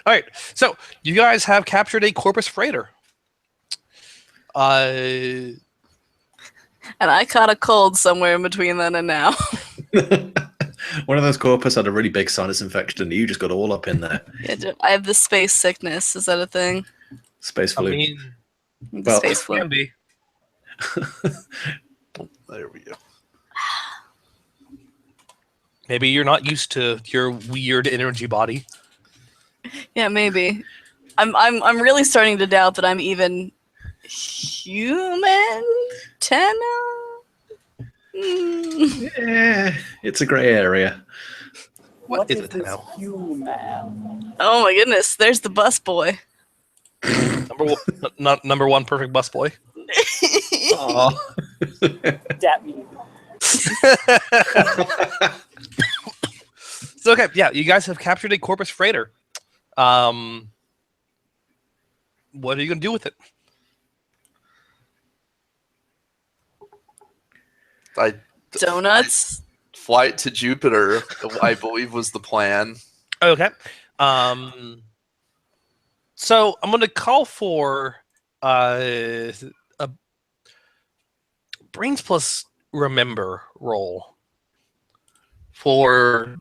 All right, so you guys have captured a Corpus Freighter. And I caught a cold somewhere in between then and now. One of those corpus had a really big sinus infection, and you just got all up in there. Yeah, I have the space sickness. Is that a thing? Space flu. I mean, The space flu. can be. There we go. Maybe you're not used to your weird energy body. Yeah, maybe. I'm really starting to doubt that I'm even human. Tenna. Yeah, it's a grey area. What is it this now? human? Oh my goodness! There's the bus boy. Number one perfect bus boy. Oh. That me. So okay, yeah, you guys have captured a Corpus Freighter. What are you gonna do with it? Donuts. Flight to Jupiter, I believe, was the plan. Okay. So I'm gonna call for a brains plus remember roll for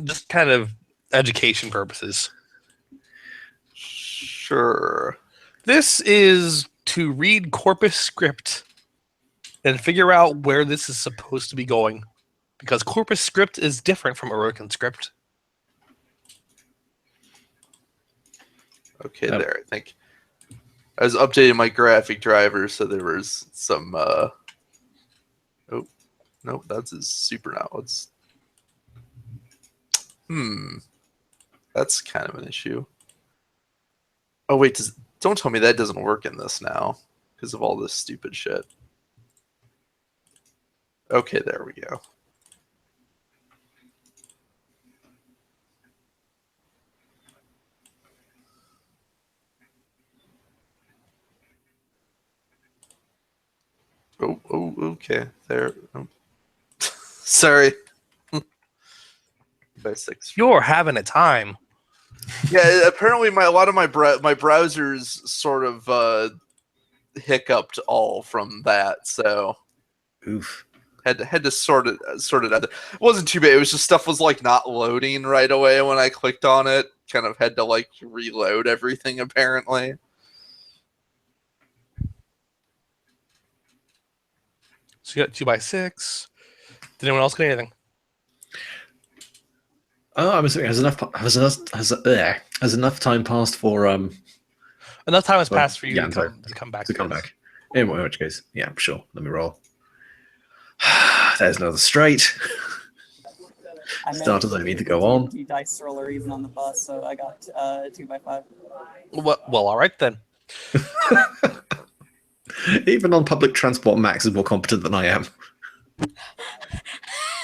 just kind of education purposes. Sure. This is to read Corpus script and figure out where this is supposed to be going, because Corpus script is different from Orokin script. Okay, there. I think I was updating my graphic driver, so there was some. Oh, no, that's his super now. Let's. That's kind of an issue. Oh wait, don't tell me that doesn't work in this now because of all this stupid shit. Okay, there we go. Oh, okay. There. Oh. Sorry. By 6. You're having a time. Yeah, apparently a lot of my browsers sort of hiccuped all from that, so Oof. had to sort it out. It wasn't too bad. It was just stuff was like not loading right away when I clicked on it. Kind of had to like reload everything apparently. So you got 2x6. Did anyone else get anything? Oh, I'm assuming has enough time passed for Enough time has passed for you yeah, to come back. to come back. In which case, yeah, sure. Let me roll. There's another straight. Starters I need to go on. Dice roller even on the bus, so I got 2x5. Well, all right then. Even on public transport, Max is more competent than I am.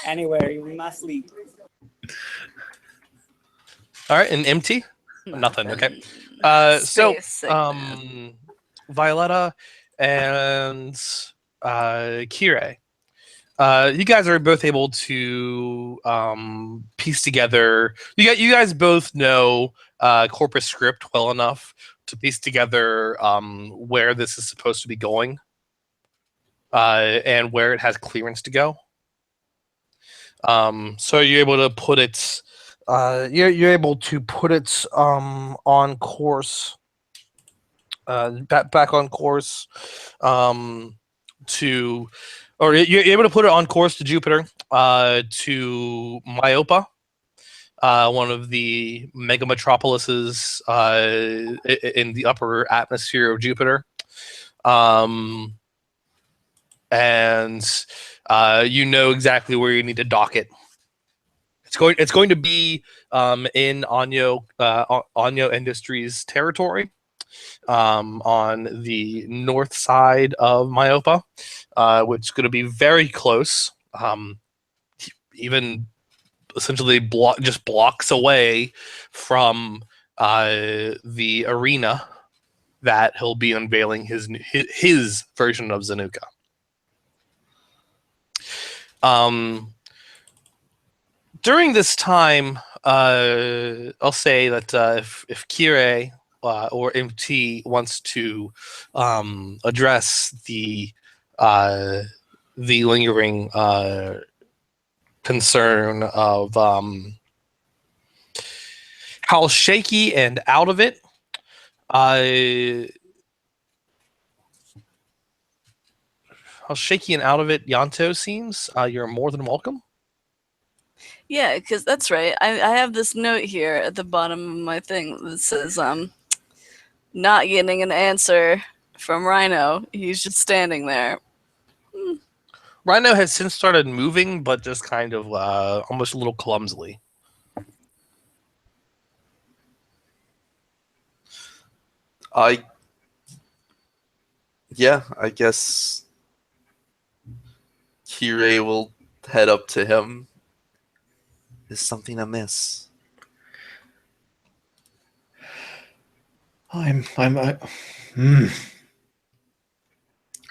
Anywhere, we must leave. All right, and empty? Nothing. Okay. So, Violetta and Kire, you guys are both able to piece together. You guys both know Corpus script well enough to piece together where this is supposed to be going and where it has clearance to go. So you're able to put it. You're able to put it on course, back on course to, or you're able to put it on course to Jupiter, to Myopa, one of the mega metropolises in the upper atmosphere of Jupiter, and you know exactly where you need to dock it. It's going to be in Anyo Industries territory, on the north side of Myopa, which is going to be very close, even essentially just blocks away from the arena that he'll be unveiling his version of Zanuka. During this time, I'll say that if Kire or MT wants to address the lingering concern of how shaky and out of it Yanto seems, you're more than welcome. Yeah, because that's right. I have this note here at the bottom of my thing that says, not getting an answer from Rhino. He's just standing there. Rhino has since started moving, but just kind of almost a little clumsily. I guess Kirei will head up to him. Is something amiss? I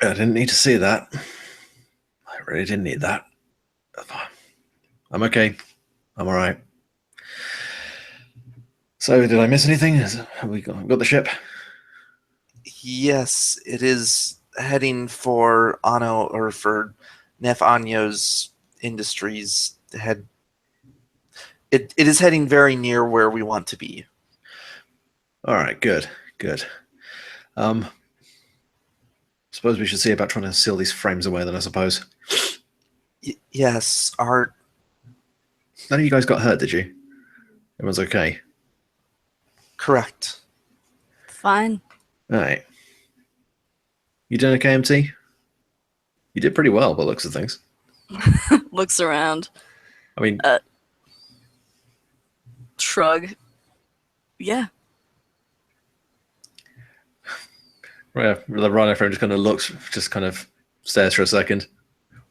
didn't need to see that. I really didn't need that. I'm okay. I'm all right. So, did I miss anything? Have we got the ship? Yes, it is heading for for Nef Anyo's Industries. It is heading very near where we want to be. All right, good. Suppose we should see about trying to seal these frames away then, I suppose. Yes, None of you guys got hurt, did you? Everyone's okay? correct. Fine. All right. You doing okay, MT? You did pretty well by the looks of things. Looks around. I mean, Shrug. Yeah. the Rhino frame just kind of looks, just kind of stares for a second,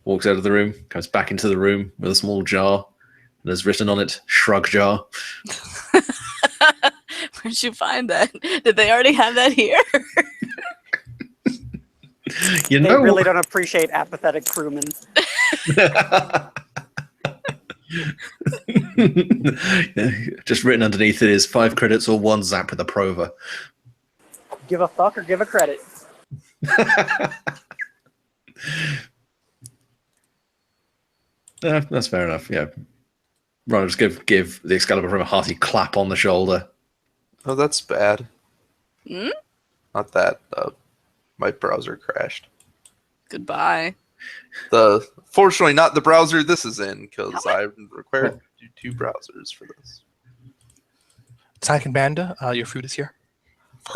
walks out of the room, comes back into the room with a small jar, and there's written on it, shrug jar. Where'd you find that? Did they already have that here? You They know, really don't appreciate apathetic crewmen. just written underneath it is 5 credits or 1 zap with a prover. Give a fuck or give a credit. That's fair enough. Yeah, Rhino just give the Excalibur frame a hearty clap on the shoulder. Oh, that's bad. Hmm? Not that. My browser crashed. Goodbye. Fortunately, not the browser this is in, because I'm required to do 2 browsers for this. Tyke and Banda, your food is here.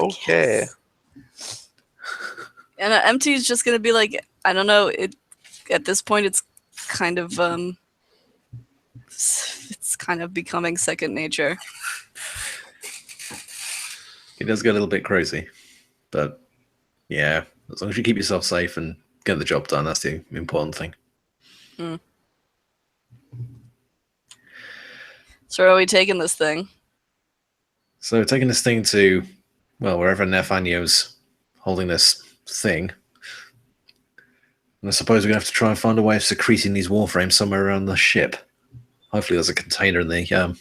Okay. And MT is just gonna be like, I don't know. At this point, it's kind of it's kind of becoming second nature. It does get a little bit crazy, but yeah, as long as you keep yourself safe and get the job done, that's the important thing. Mm. So where are we taking this thing? So taking this thing to, well, wherever Nefanyo's holding this thing, and I suppose we're gonna have to try and find a way of secreting these warframes somewhere around the ship. Hopefully, there's a container in the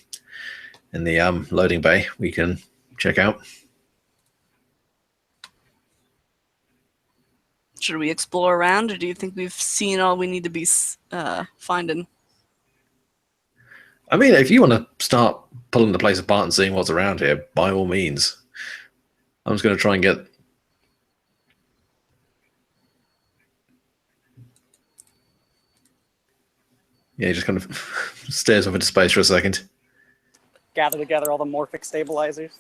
loading bay we can check out. Should we explore around, or do you think we've seen all we need to be finding? I mean, if you want to start pulling the place apart and seeing what's around here, by all means. I'm just going to try and get... Yeah, he just kind of stares off into space for a second. Gather together all the morphic stabilizers.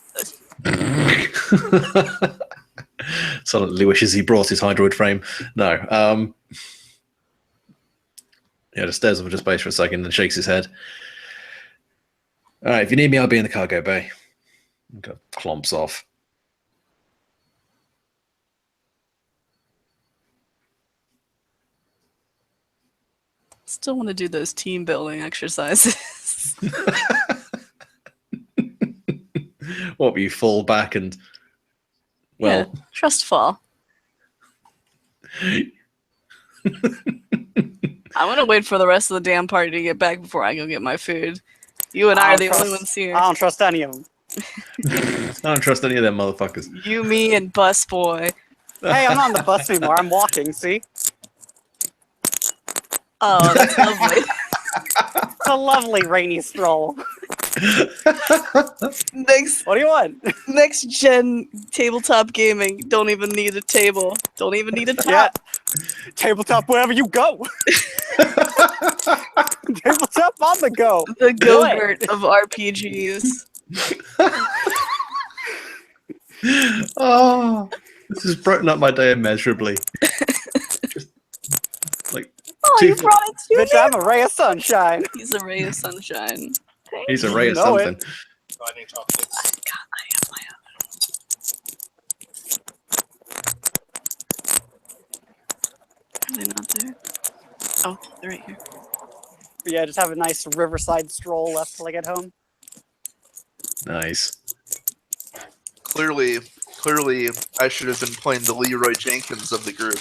Suddenly wishes he brought his hydroid frame. No. Yeah, just stares off into space for a second and shakes his head. All right, if you need me, I'll be in the cargo bay. And kind of clomps off. Still want to do those team building exercises. What, you fall back and... Well... Yeah, trust fall. I want to wait for the rest of the damn party to get back before I go get my food. You and I are don't the only trust- ones here. I don't trust any of them. I don't trust any of them motherfuckers. You, me, and Busboy. Hey, I'm not on the bus anymore. I'm walking. See, Oh, that's lovely. it's a lovely rainy stroll. Next What do you want? next gen tabletop gaming. Don't even need a table. Don't even need a top. Yeah, tabletop wherever you go. Tabletop on the go. The Do it. Go-Gurt of RPGs. Oh, this has broken up my day immeasurably. Just, like, Oh, Two you fl- brought it to Bitch, me. I'm a ray of sunshine. He's a ray of sunshine. he's a ray of You know it. something. I need chocolates. I have my own. Are they not there? Oh, they're right here. Yeah, just have a nice riverside stroll left till I get home. Nice. Clearly, I should have been playing the Leroy Jenkins of the group.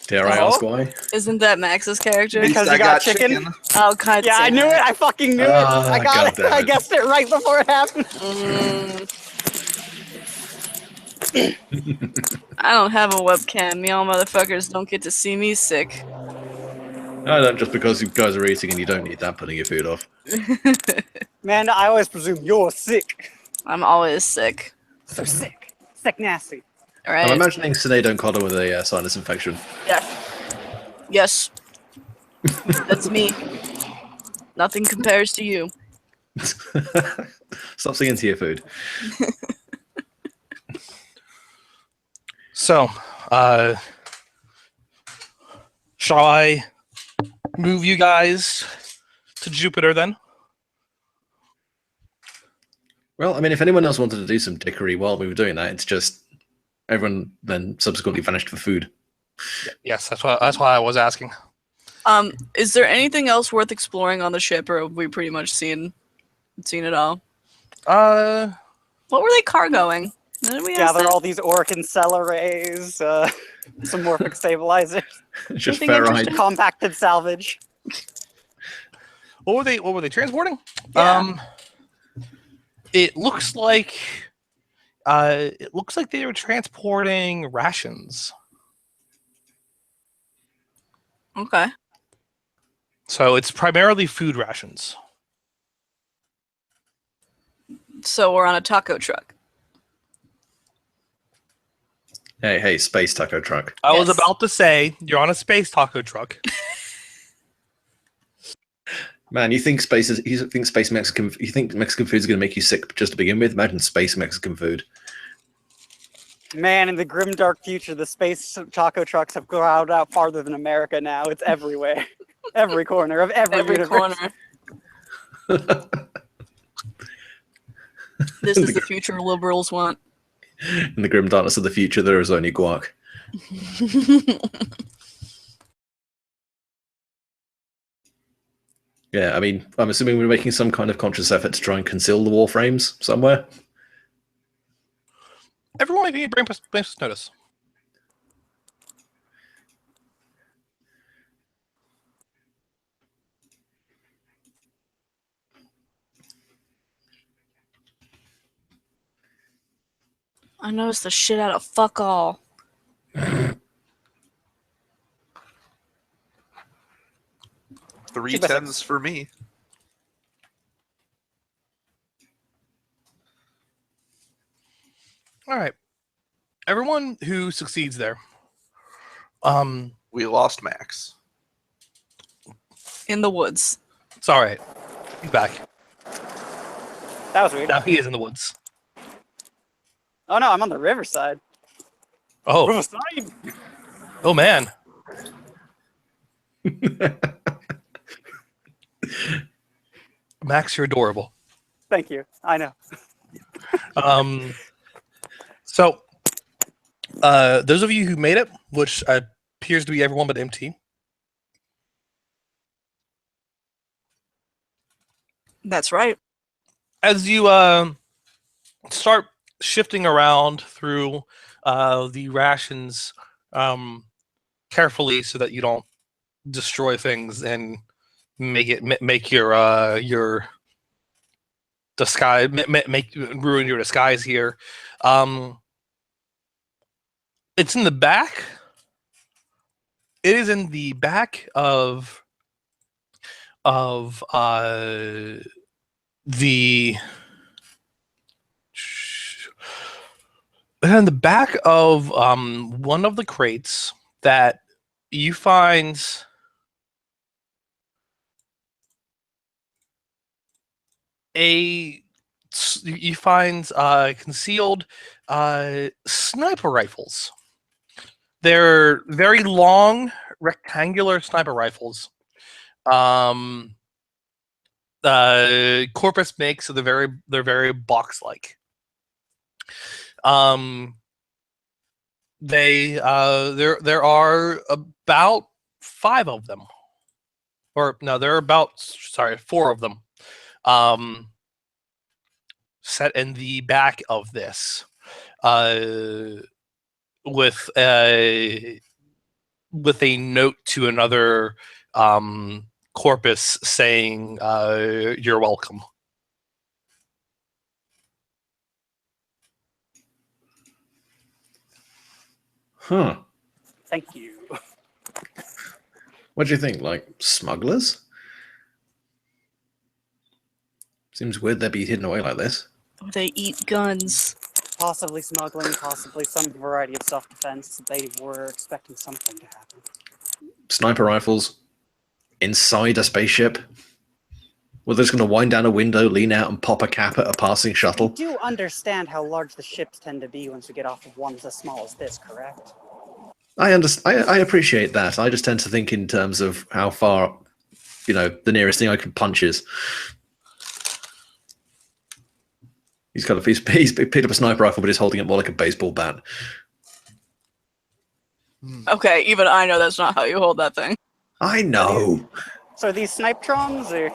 Dare I Oh? ask why? Isn't that Max's character? Because I you got chicken? Oh, God. Yeah, I knew it. I fucking knew it. Ah, I got it. goddamn I it. guessed it right before it happened. I don't have a webcam. Y'all motherfuckers don't get to see me sick. No, no, just because you guys are eating and you don't need that putting your food off. Man, I always presume you're sick. I'm always sick. So sick. Sick nasty. Alright? I'm imagining Sinead O'Connor with a sinus infection. Yeah. Yes. That's me. Nothing compares to you. Stop singing to your food. So, shall I move you guys to Jupiter then? Well, I mean, if anyone else wanted to do some dickery while we were doing that, it's just everyone then subsequently vanished for food. Yes, that's why I was asking. Is there anything else worth exploring on the ship, or have we pretty much seen it all? What were they cargoing? Didn't we ask Gather that? all these Orkin Cellerays, some Morphic stabilizers, It's just Anything ferrite. interesting? compacted salvage. What were they transporting? Yeah. It looks like they were transporting rations. Okay. So it's primarily food rations. So we're on a taco truck. Hey, space taco truck. I was Yes. about to say you're on a space taco truck. Man, you think space Mexican food is going to make you sick just to begin with? Imagine space Mexican food. Man, in the grim dark future, the space taco trucks have ground out farther than America now. It's everywhere. Every corner of every universe. corner. This is the future liberals want. In the grim darkness of the future, there is only guac. Yeah, I mean, I'm assuming we're making some kind of conscious effort to try and conceal the warframes somewhere. Everyone, if you bring us notice. I noticed the shit out of fuck all. 3 10s for me. All right. Everyone who succeeds there. We lost Max. In the woods. It's all right. He's back. That was weird. Now he is in the woods. Oh no, I'm on the riverside. Oh, Riverside. oh man. Max, you're adorable. Thank you. I know. So, those of you who made it, which appears to be everyone but MT, That's right. as you start shifting around through the rations carefully so that you don't destroy things and make your disguise ruin your disguise here. It's in the back. It is in the back of the in the back of one of the crates that you find concealed sniper rifles. They're very long, rectangular sniper rifles. Corpus makes, so they're very box-like. There are about 5 of them, or no, there are about 4 of them. Set in the back of this, with a note to another corpus saying, "You're welcome." Huh. Thank you. What do you think? Like smugglers? Seems weird they'd be hidden away like this. They eat guns. Possibly smuggling, possibly some variety of self-defense. They were expecting something to happen. Sniper rifles inside a spaceship. Well, they're just going to wind down a window, lean out, and pop a cap at a passing You shuttle. do understand how large the ships tend to be once you get off of ones as small as this, correct? I understand. I appreciate that. I just tend to think in terms of how far, the nearest thing I can punch is. He's picked up a sniper rifle, but he's holding it more like a baseball bat. Okay, even I know that's not how you hold that thing. I know. So are these snipetrons, or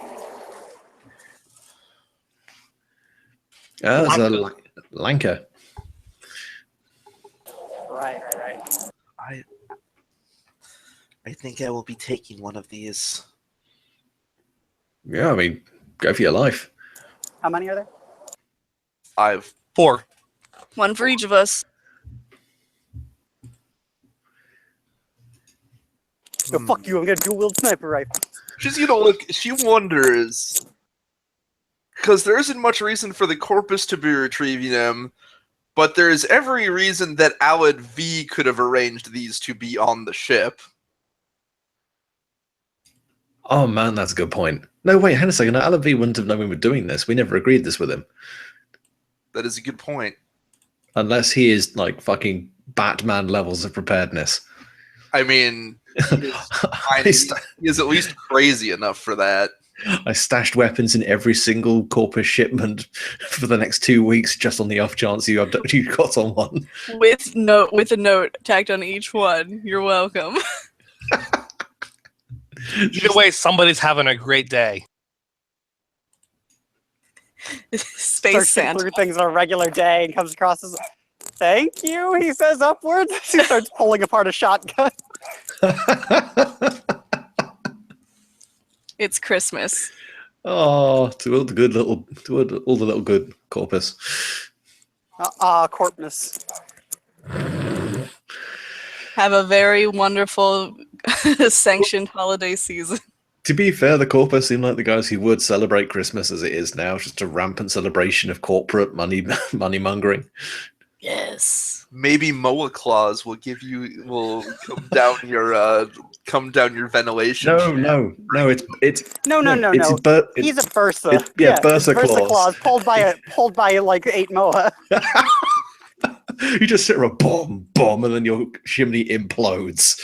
There's a Lanka. right? I think I will be taking one of these. Yeah, I mean, go for your life. How many are there? 5. 4. One for each of us. No, fuck you! I'm gonna dual-wield sniper rifle. She's gonna look. She wonders because there isn't much reason for the corpus to be retrieving them, but there is every reason that aocT could have arranged these to be on the ship. Oh man, that's a good point. No, wait, hang on a second. aocT wouldn't have known we were doing this. We never agreed this with him. That is a good point. Unless he is like fucking Batman levels of preparedness. I mean, he is at least crazy enough for that. I stashed weapons in every single corpus shipment for the next 2 weeks, just on the off chance you got on one. With a note tacked on each one. You're welcome. Either way, somebody's having a great day. Space Starts Santa. through things on a regular day and comes across as, "Thank you," he says upwards. He starts pulling apart a shotgun. It's Christmas. Oh, to all the little good corpus. Corpus. Have a very wonderful sanctioned holiday season. To be fair, the corpus seem like the guys who would celebrate Christmas as it is now, just a rampant celebration of corporate money mongering. Yes. Maybe Moa Claus will come down your ventilation. No. It's No. He's a Bursa. Bursa Bursa clause. pulled by like 8 Moa. You just sit around, bomb, and then your chimney implodes.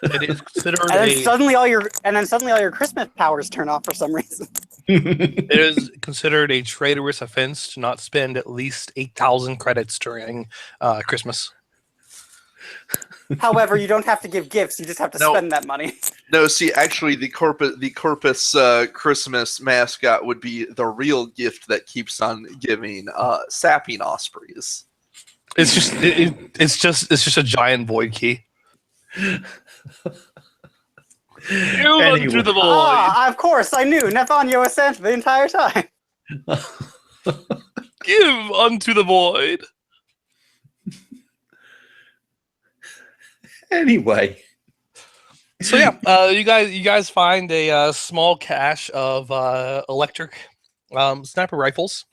It is considered and then suddenly all your Christmas powers turn off for some reason. it is considered a traitorous offense to not spend at least 8,000 credits during Christmas. However, you don't have to give gifts; you just have to spend that money. No, see, actually, the corpus Christmas mascot would be the real gift that keeps on giving sapping ospreys. It's just a giant void key. Unto the void. Ah, of course, I knew. Nathaniel was sent the entire time. Give unto the void. Anyway. So yeah, you guys find a small cache of electric sniper rifles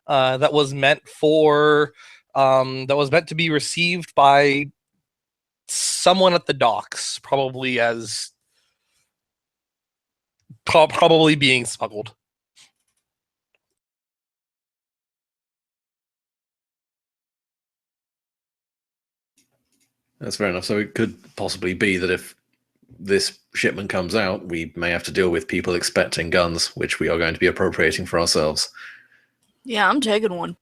that was meant to be received by someone at the docks, probably as probably being smuggled. That's fair enough. So it could possibly be that if this shipment comes out, we may have to deal with people expecting guns, which we are going to be appropriating for ourselves. Yeah, I'm taking one.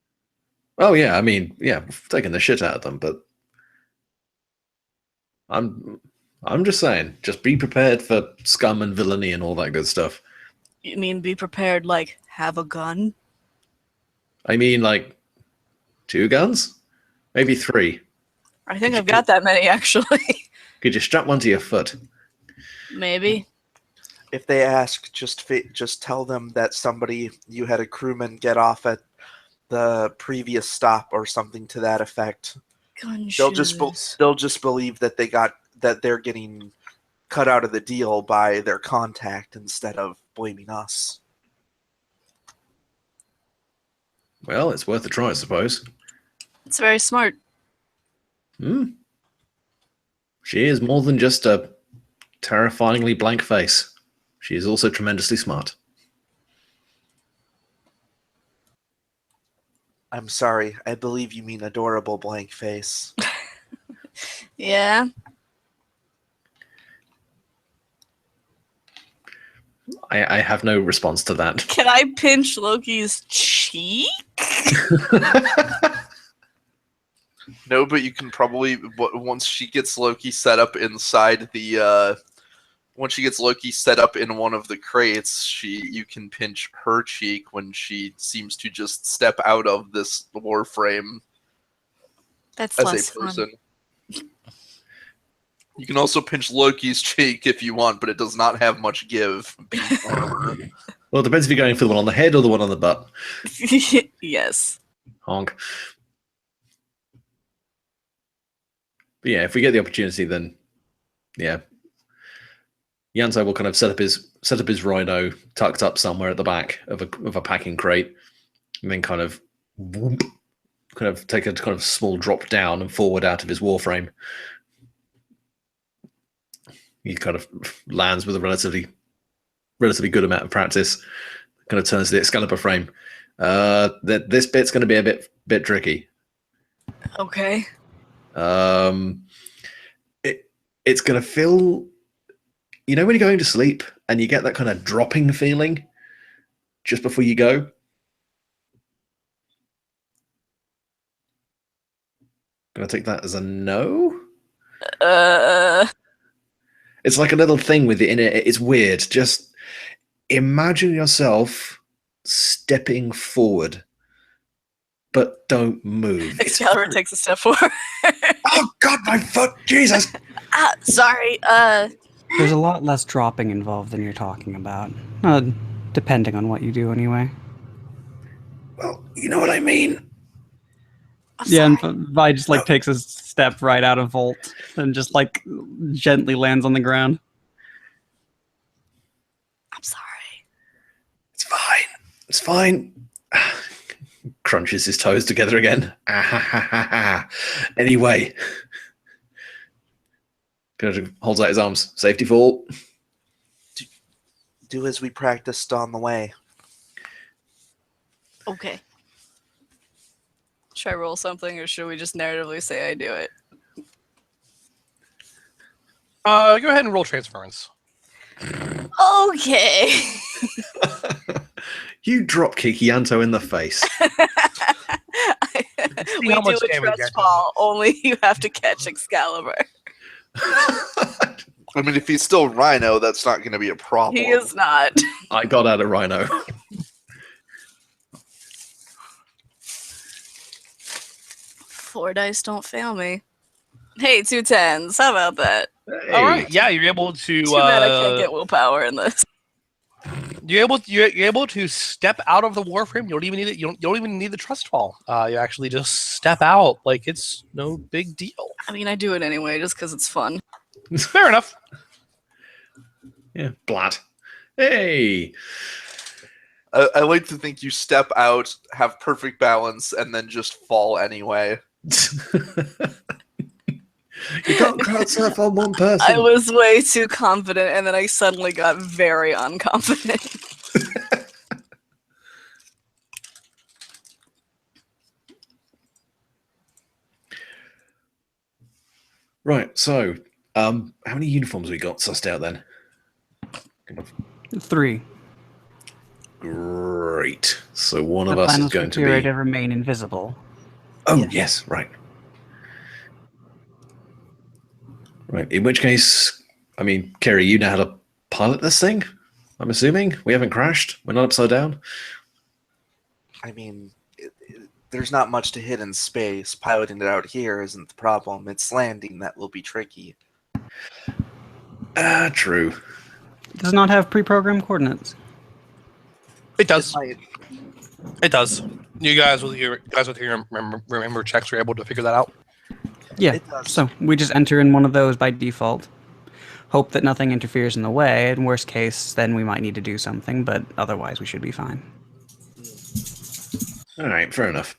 Oh yeah, I mean, yeah, we've taken the shit out of them, but I'm just saying, just be prepared for scum and villainy and all that good stuff. You mean be prepared, like, have a gun? I mean, like 2 guns, maybe 3. I think I've got that many, actually. Could you strap one to your foot? Maybe. If they ask, just tell them that you had a crewman get off at the previous stop or something to that effect. Gun They'll shoes. just believe that they're getting cut out of the deal by their contact instead of blaming us. Well, it's worth a try, I suppose. It's very smart. She is more than just a terrifyingly blank face. She is also tremendously smart. I'm sorry, I believe you mean adorable blank face. Yeah. I have no response to that. Can I pinch Loki's cheek? No, but you can probably, once she gets Loki set up inside once she gets Loki set up in one of the crates, you can pinch her cheek when she seems to just step out of this Warframe That's as less a fun. person. You can also pinch Loki's cheek if you want, but it does not have much give. Well, it depends if you're going for the one on the head or the one on the butt. Yes. Honk. But yeah, if we get the opportunity, then yeah, Yanto will kind of set up his rhino tucked up somewhere at the back of a packing crate, and then kind of take a kind of small drop down and forward out of his Warframe. He kind of lands with a relatively good amount of practice. Kind of turns to the Excalibur frame. This bit's going to be a bit tricky. Okay. It's going to feel, you know, when you're going to sleep and you get that kind of dropping feeling just before you go. Gonna take that as a no. It's like a little thing with it in it. It's weird. Just imagine yourself stepping forward, but don't move. Excalibur takes a step forward. Oh God, my foot! Jesus. Sorry. There's a lot less dropping involved than you're talking about. Depending on what you do, anyway. Well, you know what I mean. Yeah, and Vi just takes a step right out of Volt and just gently lands on the ground. I'm sorry. It's fine. It's fine. Crunches his toes together again. Anyway. Holds out his arms. Safety fall. Do as we practiced on the way. Okay. Should I roll something, or should we just narratively say I do it? Go ahead and roll transference. Okay. You drop kick Yanto in the face. We do a stretch ball, only you have to catch Excalibur. I mean, if he's still Rhino, that's not going to be a problem. He is not. I got out of Rhino. 4 dice don't fail me. Hey, 2 10s. How about that? Hey. All right, yeah, you're able to. Too bad I can't get willpower in this. You're able to step out of the Warframe. You don't even need it. You don't even need the trust fall. You actually just step out like it's no big deal. I mean, I do it anyway just because it's fun. Fair enough. Yeah, blat. Hey. I like to think you step out, have perfect balance, and then just fall anyway. You can't crowd surf on one person. I was way too confident, and then I suddenly got very unconfident. Right, so how many uniforms we got sussed out then? 3. Great. So one The of us plan is was for going to Kira be. to remain invisible. Oh, yes, right. Right, in which case, I mean, Kerry, you know how to pilot this thing? I'm assuming? We haven't crashed? We're not upside down? I mean, there's not much to hit in space. Piloting it out here isn't the problem. It's landing that will be tricky. True. It does not have pre-programmed coordinates. It does. It It does. You guys with your remember checks are able to figure that out. Yeah, It does. so we just enter in one of those by default. Hope that nothing interferes in the way. In worst case, then we might need to do something, but otherwise we should be fine. All right, fair enough.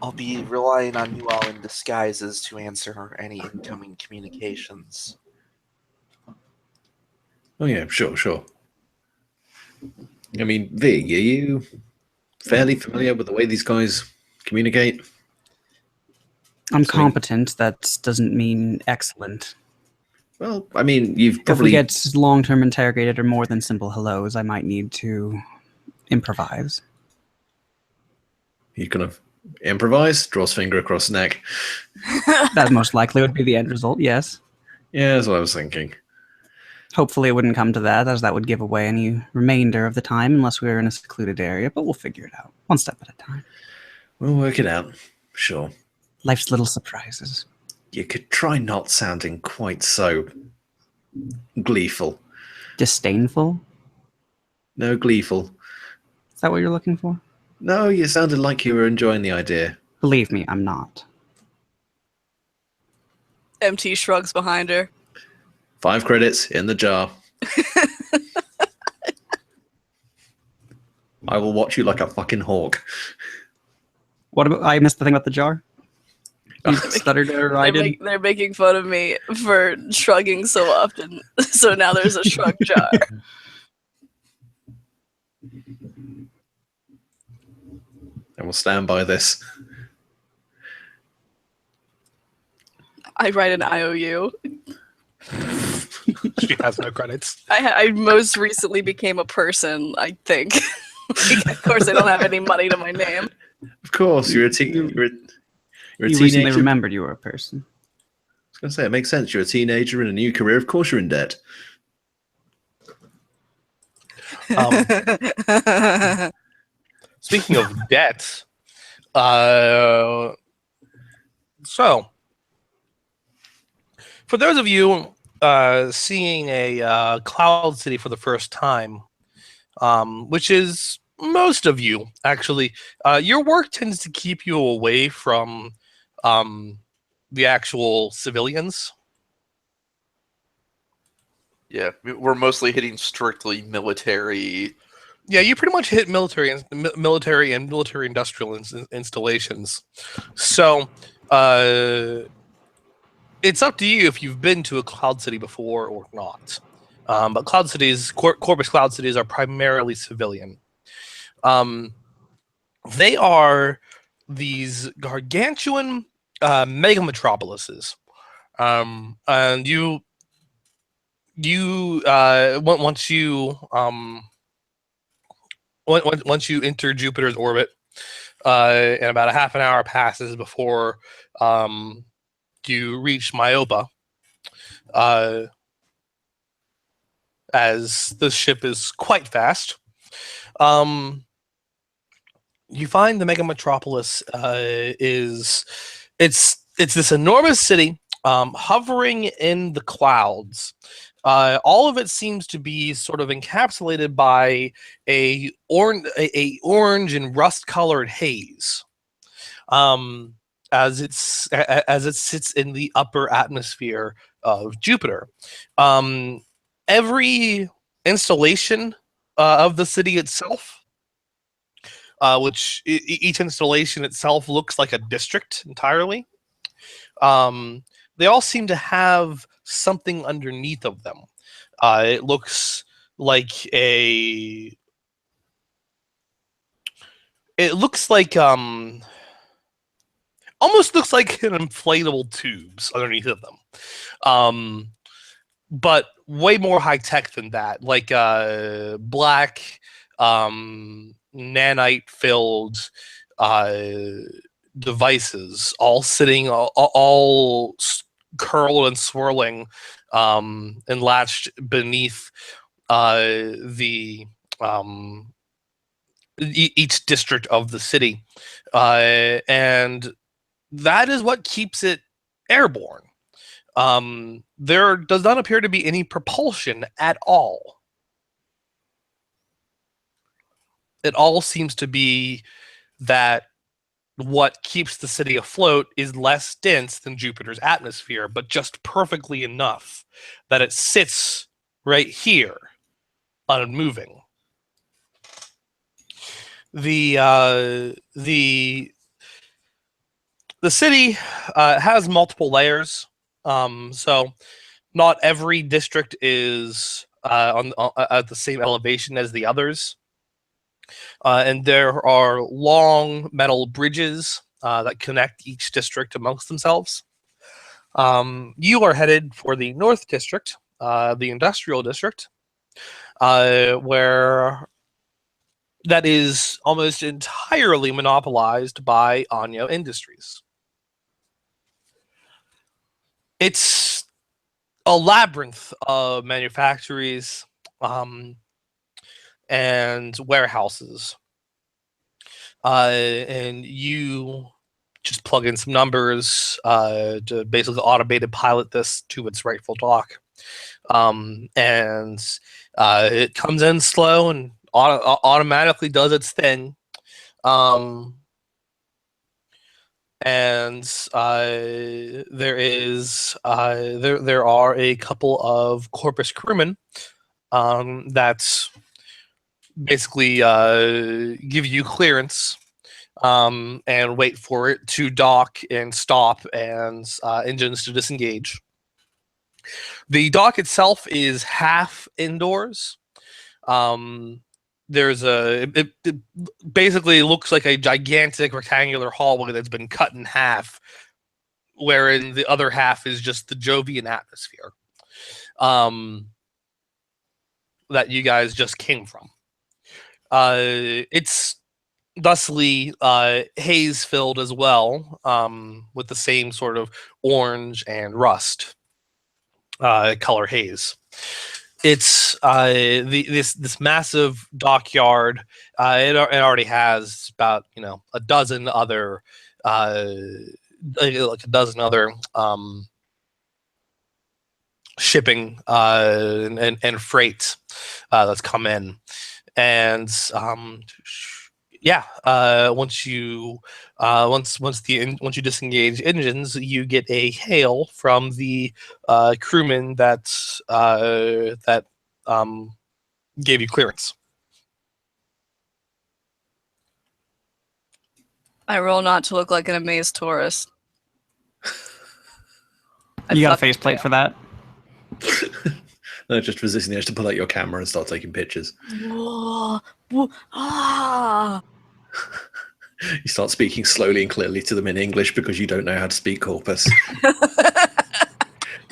I'll be relying on you all in disguises to answer any incoming communications. Oh, yeah, sure. I mean, V, are you fairly familiar with the way these guys communicate? I'm So- competent. That doesn't mean excellent. Well, I mean, you've If we probably... get long-term interrogated or more than simple hellos, I might need to improvise. You kind of improvise, draws finger across neck. That most likely would be the end result, yes. Yeah, that's what I was thinking. Hopefully it wouldn't come to that, as that would give away any remainder of the time unless we were in a secluded area, but we'll figure it out, one step at a time. We'll work it out. Sure. Life's little surprises. You could try not sounding quite so gleeful. Disdainful? No, gleeful. Is that what you're looking for? No, you sounded like you were enjoying the idea. Believe me, I'm not. MT shrugs behind her. 5 credits in the jar. I will watch you like a fucking hawk. What about, I missed the thing about the jar? You stuttered or I didn't. They're making fun of me for shrugging so often, so now there's a shrug jar. And we'll stand by this. I write an IOU. She has no credits. I most recently became a person, I think. Of course, I don't have any money to my name. Of course, you're a You teenager. recently remembered you were a person. I was going to say, it makes sense. You're a teenager in a new career. Of course you're in debt. Speaking of debt, so for those of you seeing a Cloud City for the first time, which is most of you actually, your work tends to keep you away from the actual civilians. Yeah, we're mostly hitting strictly military. Yeah, you pretty much hit military and military industrial installations. So it's up to you if you've been to a Cloud City before or not. But Cloud Cities, Corpus Cloud Cities, are primarily civilian. They are these gargantuan mega metropolises, and once you enter Jupiter's orbit, and about a half an hour passes before you reach Myopa, as the ship is quite fast. You find the mega metropolis it's It's this enormous city, hovering in the clouds. All of it seems to be sort of encapsulated by a orange and rust-colored haze, as it sits in the upper atmosphere of Jupiter. Every installation of the city itself, which each installation itself looks like a district entirely. They all seem to have something underneath of them. It looks like a. It looks like almost looks like an inflatable tubes underneath of them. But way more high tech than that, like black nanite filled devices, all sitting, all curled and swirling, and latched beneath the each district of the city, and that is what keeps it airborne. There does not appear to be any propulsion at all. It all seems to be that what keeps the city afloat is less dense than Jupiter's atmosphere, but just perfectly enough that it sits right here, unmoving. The city has multiple layers, so not every district is at the same elevation as the others. And there are long metal bridges that connect each district amongst themselves. You are headed for the North District, the Industrial District, where that is almost entirely monopolized by Anyo Industries. It's a labyrinth of manufactories and warehouses. And you just plug in some numbers to basically automated pilot this to its rightful dock. And it comes in slow and automatically does its thing. And there are a couple of Corpus crewmen that basically give you clearance and wait for it to dock and stop and engines to disengage. The dock itself is half indoors. It basically looks like a gigantic rectangular hallway that's been cut in half, wherein the other half is just the Jovian atmosphere that you guys just came from. It's thusly haze filled as well, with the same sort of orange and rust color haze. It's this massive dockyard. It already has about a dozen other shipping and freight that's come in. And once you disengage engines, you get a hail from the crewman that gave you clearance. I roll not to look like an amazed tourist. You got a faceplate for that? No, just resisting the urge to pull out your camera and start taking pictures. Whoa, ah. You start speaking slowly and clearly to them in English because you don't know how to speak Corpus.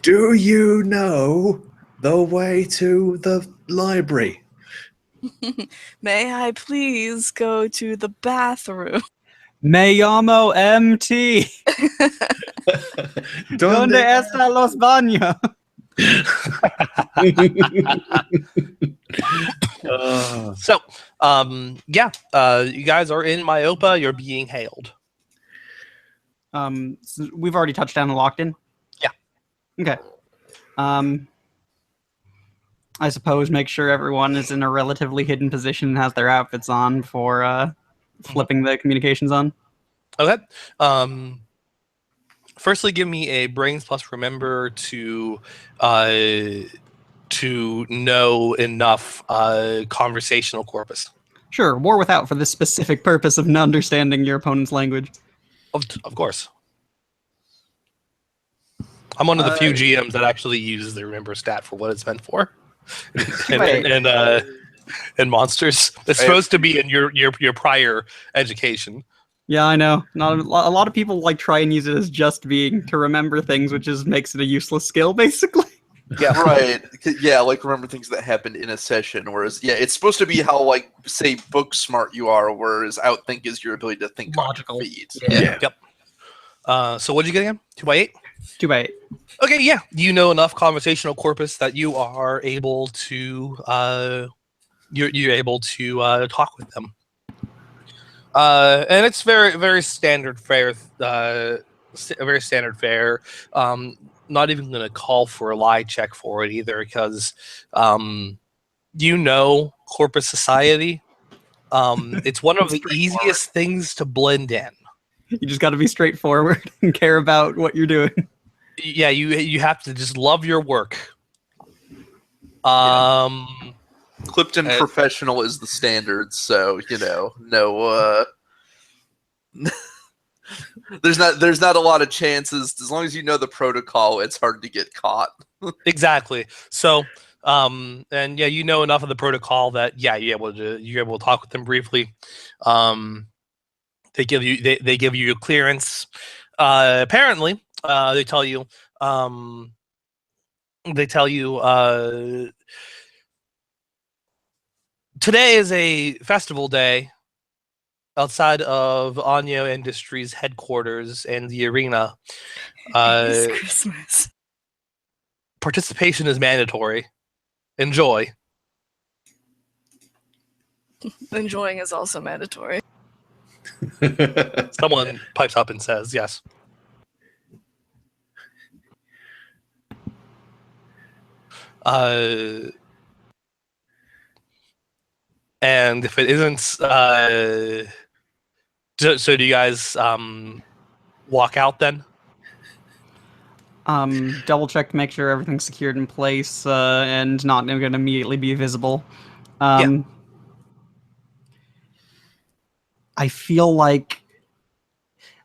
Do you know the way to the library? May I please go to the bathroom? Me llamo MT. ¿Dónde están los baños? So, you guys are in Myopa. You're being hailed. So we've already touched down and locked in. Yeah. Okay. I suppose make sure everyone is in a relatively hidden position and has their outfits on before flipping the communications on. Okay. Firstly, give me a brains plus remember to know enough conversational corpus. Sure, war without for the specific purpose of understanding your opponent's language. Of course. I'm one of the few GMs that actually uses the remember stat for what it's meant for. and monsters. It's supposed to be in your prior education. Yeah, I know. Not a lot of people like try and use it as just being to remember things, which just makes it a useless skill, basically. Yeah, right. Yeah, like remember things that happened in a session. Whereas, yeah, it's supposed to be how, like, say, book smart you are, whereas outthink is your ability to think Logical. on your feet. Yeah. Yep. So what did you get again? 2x8? 2x8. Okay, yeah. You know enough conversational corpus that you are able to you're able to talk with them. And it's very standard fare. Very standard fare. Not even going to call for a lie check for it either, because corpus society. It's one of the easiest things to blend in. You just got to be straightforward and care about what you're doing. Yeah, you have to just love your work. Clifton professional is the standard, so no. There's not a lot of chances. As long as you know the protocol, it's hard to get caught. Exactly. So, and yeah, you know enough of the protocol that you're able to talk with them briefly. They give you clearance. Apparently, they tell you. Today is a festival day outside of Anyo Industries headquarters and the arena. It's Christmas. Participation is mandatory. Enjoy. Enjoying is also mandatory. Someone pipes up and says yes. And if it isn't, so do you guys walk out then? Double check to make sure everything's secured in place and not going to immediately be visible. Yeah. I feel like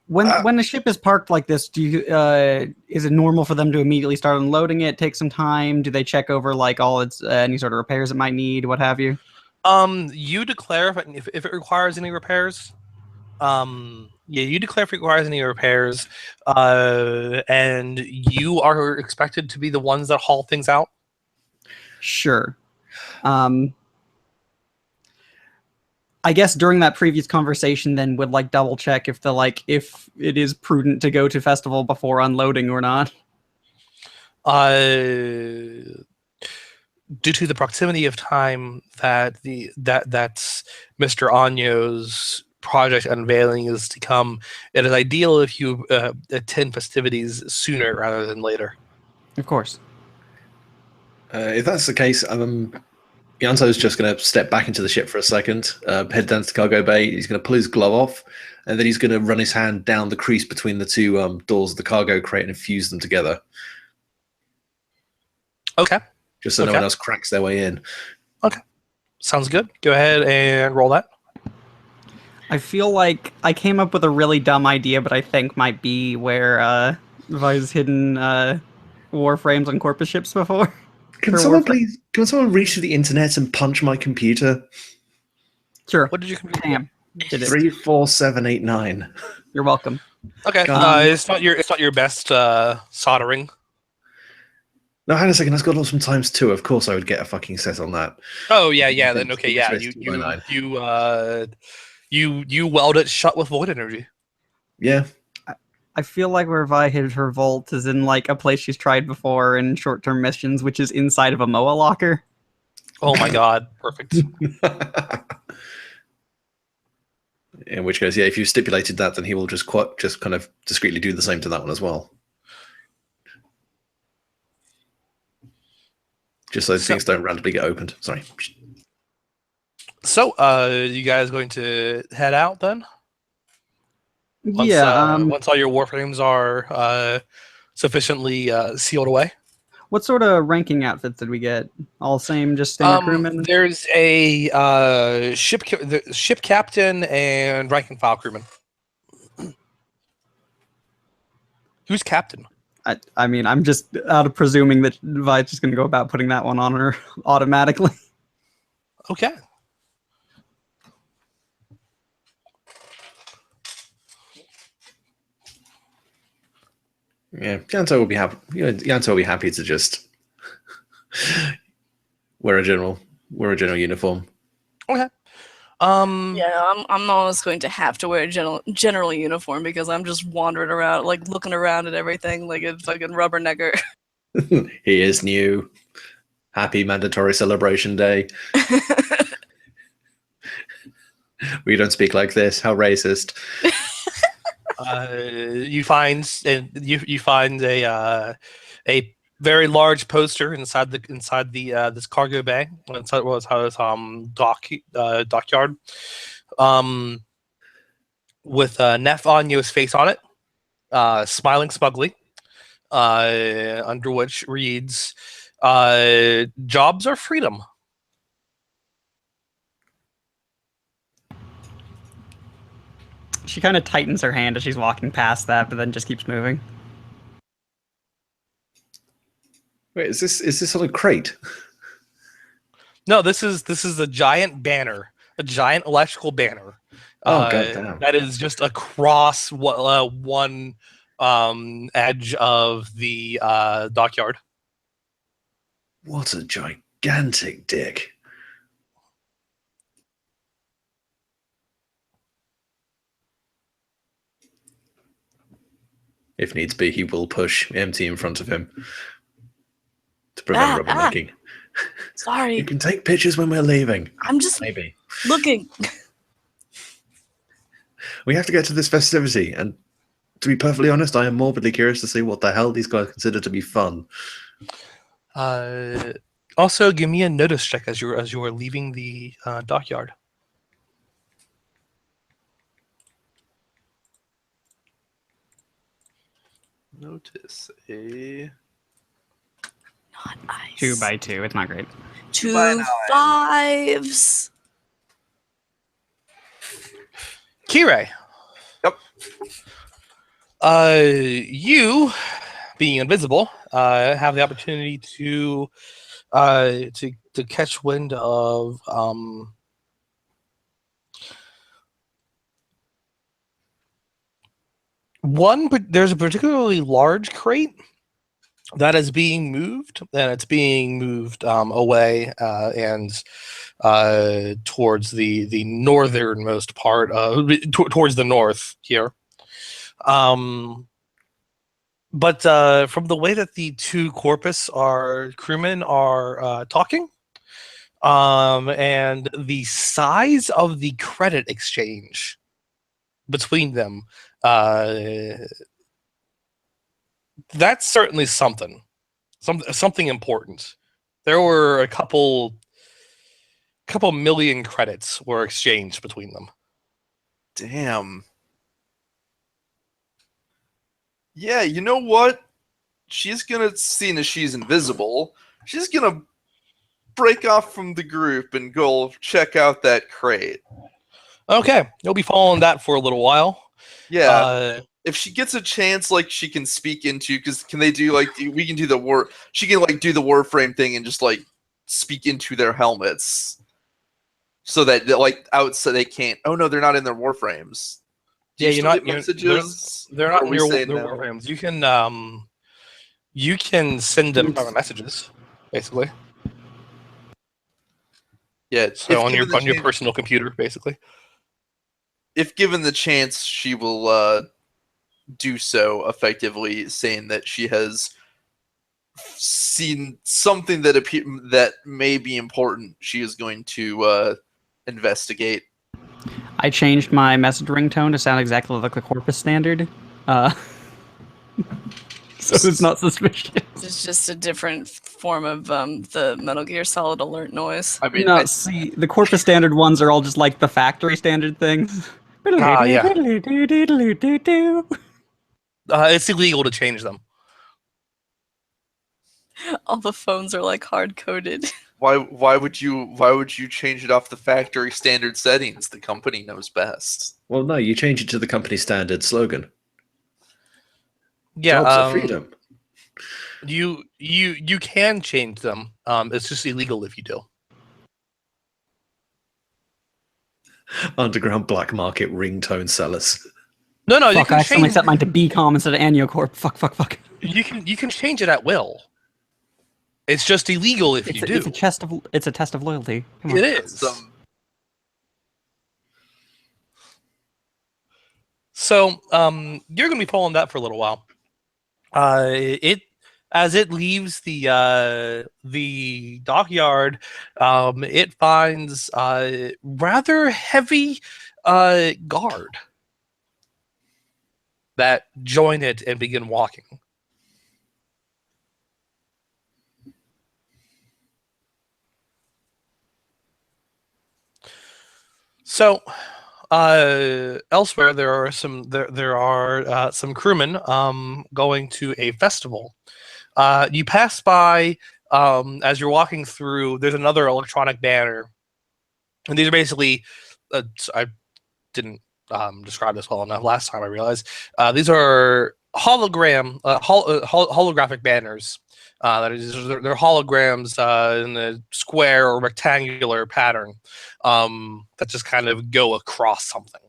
when the ship is parked like this, is it normal for them to immediately start unloading it? Take some time? Do they check over like all its any sort of repairs it might need, what have you? You declare if it requires any repairs. You declare if it requires any repairs, and you are expected to be the ones that haul things out. Sure. I guess during that previous conversation, then would like double check if if it is prudent to go to festival before unloading or not. Due to the proximity of time that's Mr. Anyo's project unveiling is to come, it is ideal if you attend festivities sooner rather than later. Of course. If that's the case, Yanto's just going to step back into the ship for a second, head down to the cargo bay. He's going to pull his glove off, and then he's going to run his hand down the crease between the two doors of the cargo crate and fuse them together. Okay. Just so no one else cracks their way in. Okay. Sounds good. Go ahead and roll that. I feel like I came up with a really dumb idea, but I think might be where Vi's hidden warframes on corpus ships before. Can someone reach to the internet and punch my computer? Sure. What did you compute? Damn. Did it. 34789. You're welcome. Okay. It's not your best soldering. No, hang on a second. That's got some times 2. Of course, I would get a fucking set on that. Oh yeah. Then okay, yeah. You weld it shut with void energy. Yeah. I feel like where Vi hid her vault is in like a place she's tried before in short-term missions, which is inside of a MOA locker. Oh my god, perfect. In which case, yeah, if you stipulated that, then he will just kind of discreetly do the same to that one as well. Just so things don't randomly get opened. Sorry. So, you guys going to head out then? Once, once all your warframes are sufficiently sealed away. What sort of ranking outfits did we get? All same, just standard crewmen? There's a ship captain and rank and file crewman. Who's captain? I mean, I'm just out of presuming that Vi's just going to go about putting that one on her automatically. Okay. Yeah, Yanto will be happy. Yanto will be happy to just wear a general uniform. Okay. Yeah, I'm almost going to have to wear a general uniform because I'm just wandering around, like looking around at everything like a fucking rubbernecker. He is new. Happy mandatory celebration day. We don't speak like this. How racist. You find a very large poster inside the this cargo bay. Inside was dockyard. With Nef Anyo's face on it, smiling smugly, under which reads, "Jobs are freedom." She kind of tightens her hand as she's walking past that, but then just keeps moving. Wait, is this on a crate? No, this is a giant banner, a giant electrical banner. Oh, goddamn. That is just across one edge of the dockyard. What a gigantic dick. If needs be, he will push MT in front of him to prevent rubbernecking. Sorry. You can take pictures when we're leaving. I'm just Maybe. looking. We have to get to this festivity, and to be perfectly honest, I am morbidly curious to see what the hell these guys consider to be fun. Also, give me a notice check as you are leaving the dockyard. Notice a Not ice. 2 by 2. It's not great. 2 by 9. 5s. Kirei. Yep. You, being invisible, have the opportunity to catch wind of there's a particularly large crate that is being moved, and it's being moved away and towards the northernmost part of towards the north here. But from the way that the two crewmen are talking, and the size of the credit exchange between them, that's certainly something important. There were a couple million credits were exchanged between them. damn. Yeah, you know what? She's gonna, seeing as she's invisible, she's gonna break off from the group and go check out that crate. Okay, you'll be following that for a little while. Yeah. If she gets a chance, like, she can speak into, because can they do, like, we can do the she can, like, do the Warframe thing and just, like, speak into their helmets. So that, like, outside they can't, oh no, they're not in their Warframes. Yeah, they're not in your Warframes. You can send them private messages, basically. Yeah, so on your personal computer, basically. If given the chance, she will do so effectively, saying that she has seen something that may be important. She is going to investigate. I changed my message ringtone to sound exactly like the Corpus standard. So it's not suspicious. It's just a different form of the Metal Gear Solid alert noise. I mean, No, see, the Corpus standard ones are all just like the factory standard things. Yeah. It's It's illegal to change them. All the phones are like hard coded. why would you change it off the factory standard settings? The company knows best. Well, no, you change it to the company standard slogan. Yeah, Jobs are freedom. you can change them. It's just illegal if you do. Underground black market ringtone sellers. No, you Fuck, can I accidentally change. set mine to BCom instead of Aniocorp. Fuck. You can change it at will. It's just illegal if you do. It's a test of loyalty. Come on. It is. So, you're gonna be pulling that for a little while. As it leaves the dockyard, it finds rather heavy guard that join it and begin walking. So, elsewhere there are some crewmen going to a festival. You pass by as you're walking through. There's another electronic banner, and these are basically. I didn't describe this well enough last time. I realized these are holographic banners. They're holograms in a square or rectangular pattern that just kind of go across something.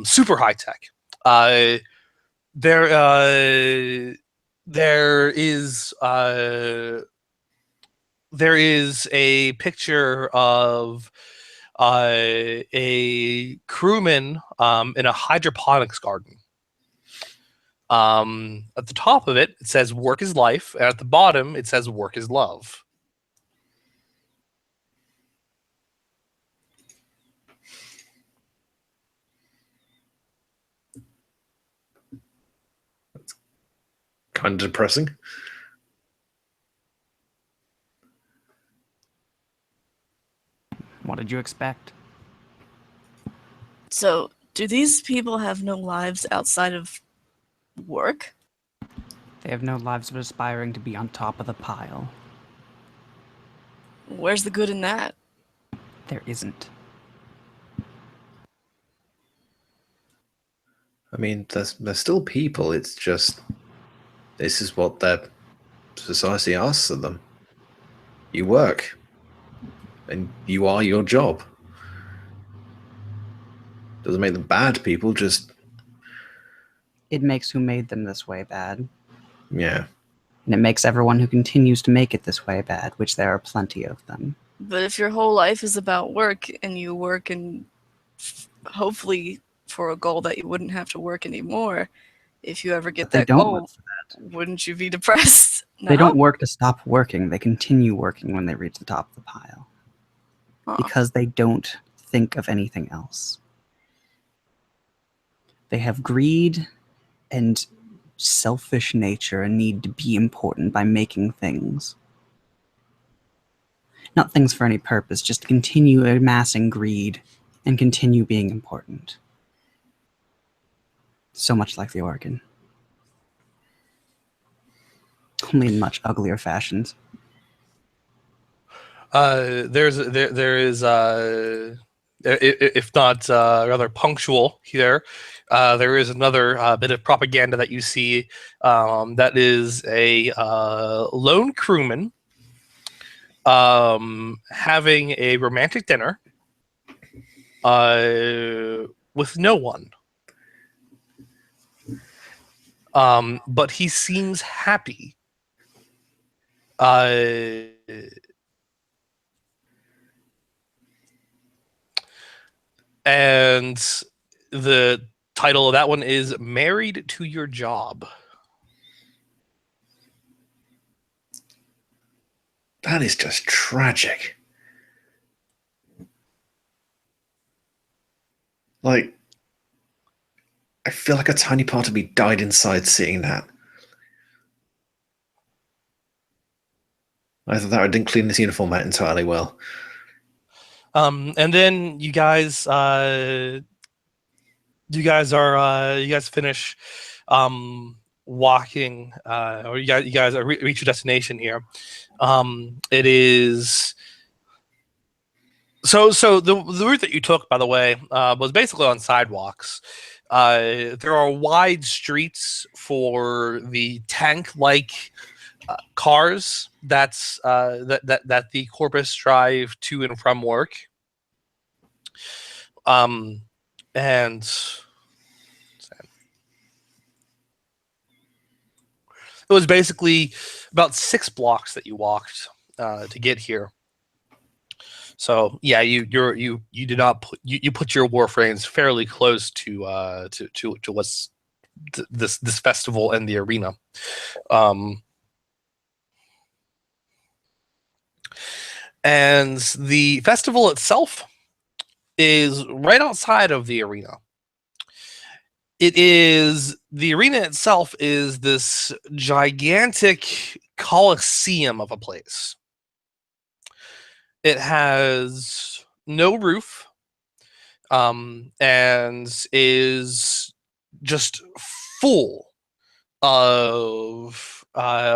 Super high tech. There is a picture of a crewman in a hydroponics garden. At the top of it, it says "Work is life," and at the bottom, it says "Work is love." Kind of depressing. What did you expect? So, do these people have no lives outside of work? They have no lives but aspiring to be on top of the pile. Where's the good in that? There isn't. I mean, they're still people. It's just this is what their society asks of them. You work, and you are your job. Doesn't make them bad people. Just It makes who made them this way bad. yeah. And it makes everyone who continues to make it this way bad, which there are plenty of them. But if your whole life is about work and you work and hopefully for a goal that you wouldn't have to work anymore, if you ever get They that don't goal, work for that. wouldn't you be depressed? They No? don't work to stop working. They continue working when they reach the top of the pile. Huh. Because they don't think of anything else. They have greed and selfish nature and need to be important by making things. Not things for any purpose, just to continue amassing greed and continue being important. So much like the organ. Only in much uglier fashions. There is if not rather punctual here. There is another bit of propaganda that you see that is a lone crewman having a romantic dinner with no one. But he seems happy. And the title of that one is "Married to Your Job." That is just tragic. Like, I feel like a tiny part of me died inside seeing that. Either that or I didn't clean this uniform out entirely well. And then you guys finish walking, or you guys reach your destination here. It is so the route that you took, by the way, was basically on sidewalks. There are wide streets for the tank-like cars that the Corpus drive to and from work. And it was basically about 6 blocks that you walked to get here. So yeah, you did not put you put your Warframes fairly close to what's this festival and the arena. And the festival itself is right outside of the arena. The arena itself is this gigantic coliseum of a place. It has no roof, and is just full of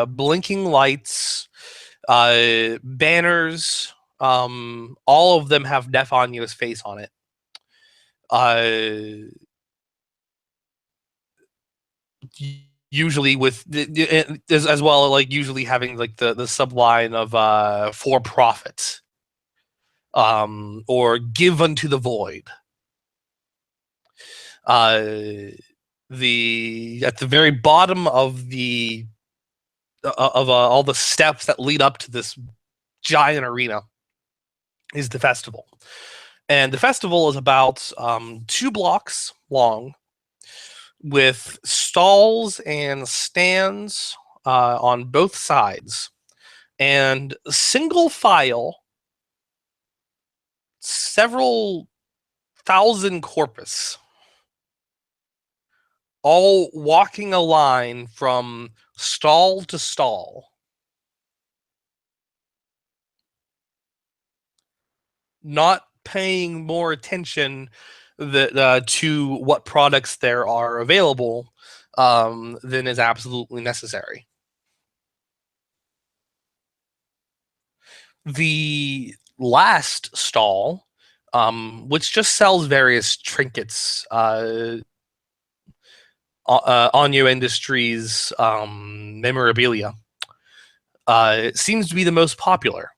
blinking lights, banners. All of them have Nef Anyo's face on it. Usually with as well, like usually having like the subline of for profit, or give unto the void. At the very bottom of all the steps that lead up to this giant arena is the festival, and the festival is about 2 blocks long, with stalls and stands on both sides, and single file, several thousand Corpus, all walking a line from stall to stall, not paying more attention to what products there are available than is absolutely necessary. The last stall, which just sells various trinkets, Onyo Industries memorabilia, it seems to be the most popular.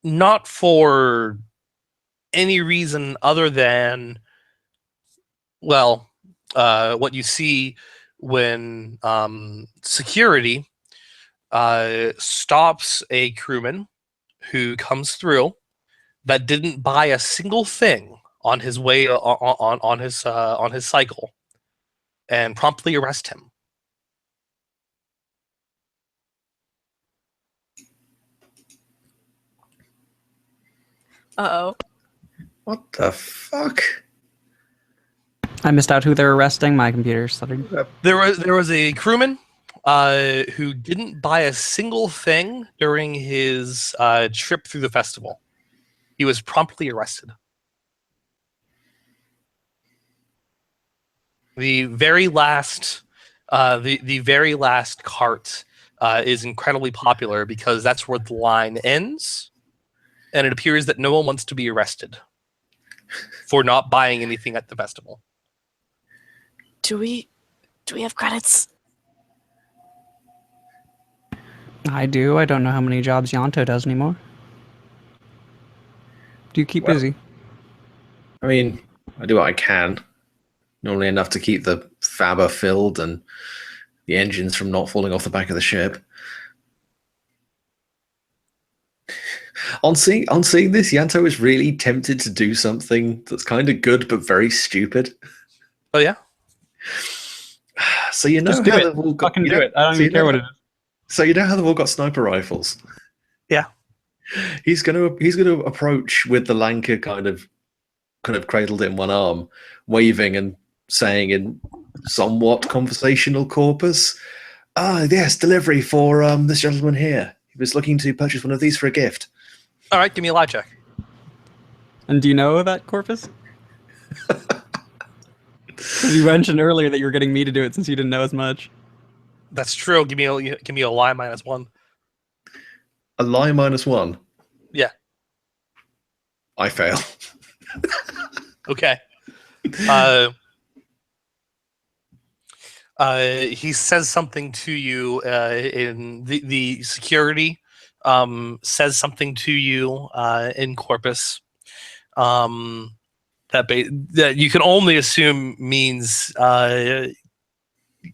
Not for any reason other than, well, what you see when security stops a crewman who comes through that didn't buy a single thing on his way on his cycle, and promptly arrest him. Uh-oh. What the fuck? I missed out who they're arresting. My computer stuttered. There was a crewman who didn't buy a single thing during his trip through the festival. He was promptly arrested. The very last cart is incredibly popular because that's where the line ends, and it appears that no one wants to be arrested for not buying anything at the festival. Do we have credits? I do. I don't know how many jobs Yanto does anymore. Do you keep busy? I mean, I do what I can. Normally enough to keep the fabber filled and the engines from not falling off the back of the ship. On seeing this, Yanto is really tempted to do something that's kind of good but very stupid. Oh yeah? So you know Just do how it. they've all got, Fucking do it. I don't even care what it is. So you know how they've all got sniper rifles? Yeah. He's gonna approach with the lanker kind of cradled in one arm, waving and saying in somewhat conversational corpus, "Ah, yes, delivery for this gentleman here. He was looking to purchase one of these for a gift." All right, give me a lie check. And do you know that, Corpus? Because you mentioned earlier that you were getting me to do it since you didn't know as much. That's true. Give me a lie -1. A lie -1. Yeah. I fail. Okay. He says something to you in the security. Says something to you in Corpus. That you can only assume means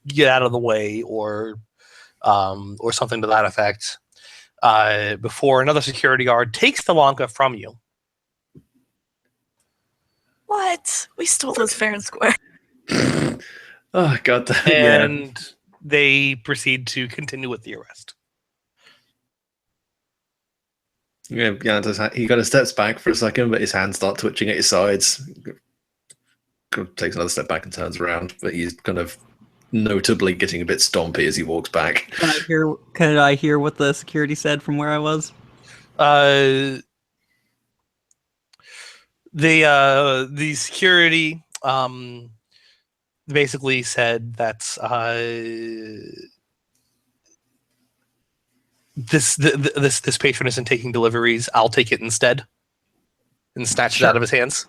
get out of the way or something to that effect. Before another security guard takes the Lanka from you. What? We stole those fair and square. Oh god, yeah. And they proceed to continue with the arrest. Yeah, he kind of steps back for a second, but his hands start twitching at his sides. Kind of takes another step back and turns around, but he's kind of notably getting a bit stompy as he walks back. Can I hear what the security said from where I was? The security basically said that this patron isn't taking deliveries. I'll take it instead, and snatch it out of his hands.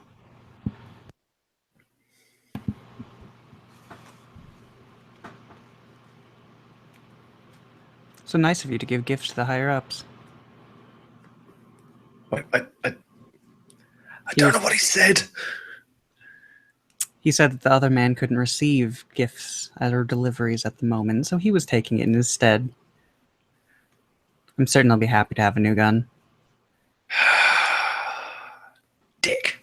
So nice of you to give gifts to the higher ups. I don't know what he said. He said that the other man couldn't receive gifts or deliveries at the moment, so he was taking it instead. I'm certain I'll be happy to have a new gun. Dick.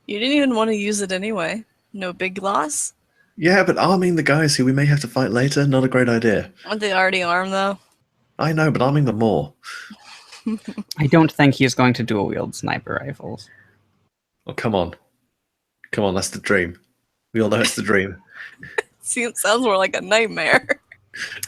You didn't even want to use it anyway. No big loss? Yeah, but arming the guys who we may have to fight later, not a great idea. Aren't they already armed, though? I know, but arming them more. I don't think he is going to dual wield sniper rifles. Oh, come on. Come on, that's the dream. We all know it's the dream. Sounds more like a nightmare.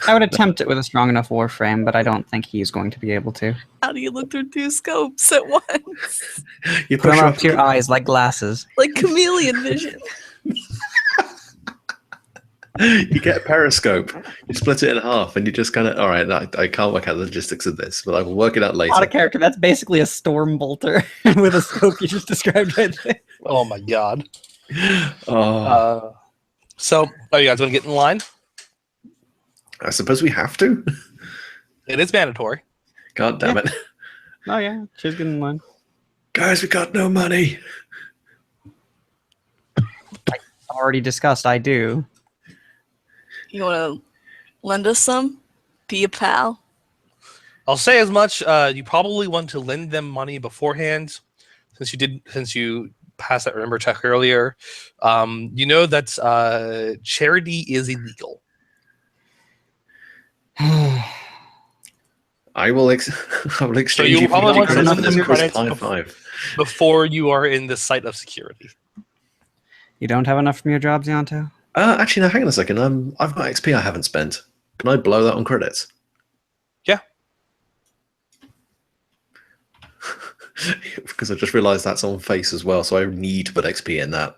I would attempt it with a strong enough Warframe, but I don't think he's going to be able to. How do you look through 2 scopes at once? You Put push them up up to your eyes like glasses. Like chameleon vision. You get a periscope, you split it in half, and you just kind of, all right, I can't work out the logistics of this, but I will work it out later. Not a character. That's basically a storm bolter with a scope you just described right there. Oh my god. Oh, So, are you guys going to get in line? I suppose we have to. It is mandatory. God damn it. Oh yeah, she's getting in line. Guys, we got no money. Already discussed, I do. You want to lend us some? Be a pal? I'll say as much. You probably want to lend them money beforehand, since you passed that remember check earlier. You know that charity is illegal. I will exchange you you probably want to 50 lend credits them for this credits 5. before you are in the site of security. You don't have enough from your jobs, Yanto? Actually, no, hang on a second. I've got XP I haven't spent. Can I blow that on credits? Yeah. Because I just realized that's on face as well, so I need to put XP in that.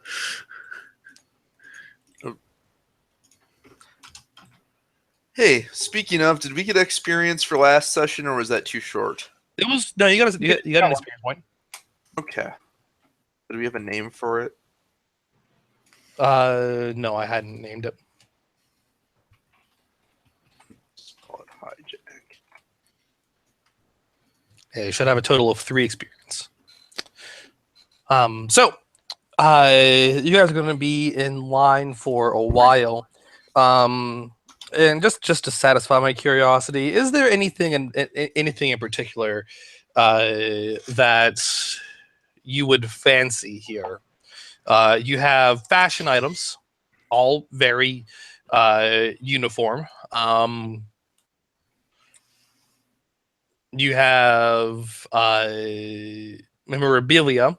Hey, speaking of, did we get experience for last session, or was that too short? It was no. You got an experience point. Okay. Do we have a name for it? No, I hadn't named it. Let's call it hijack. Yeah, you should have a total of 3 experience. So you guys are going to be in line for a while. And just to satisfy my curiosity, is there anything in particular that you would fancy here? You have fashion items, all very uniform. You have memorabilia.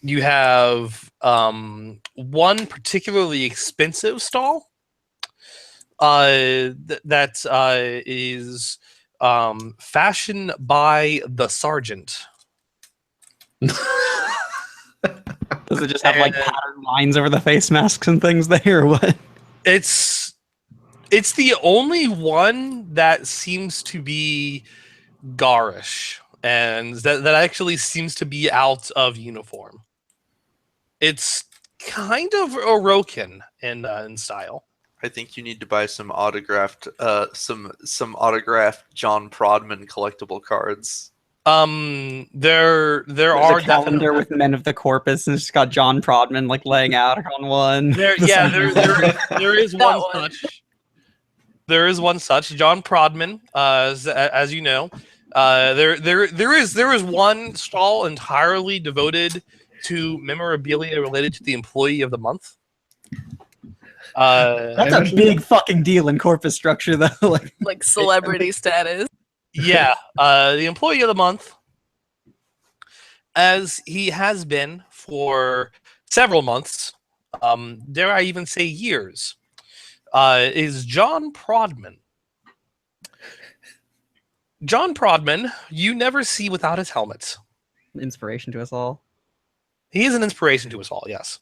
You have one particularly expensive stall that is fashioned by the sergeant. Does it just have like And- patterned lines over the face masks and things there, or what? It's the only one that seems to be garish, and that actually seems to be out of uniform. It's kind of Orokin in style. I think you need to buy some autographed, some autographed John Prodman collectible cards. There There's are a calendar definitely with Men of the Corpus, and it's got John Prodman like laying out on one. there is That one one. such. There is one such John Prodman, as you know. There is one stall entirely devoted to memorabilia related to the employee of the month. That's a big fucking deal in corpus structure, though. Like celebrity status. Yeah, the employee of the month, as he has been for several months, dare I even say years, is John Prodman. John Prodman, you never see without his helmet. Inspiration to us all. He is an inspiration to us all, yes.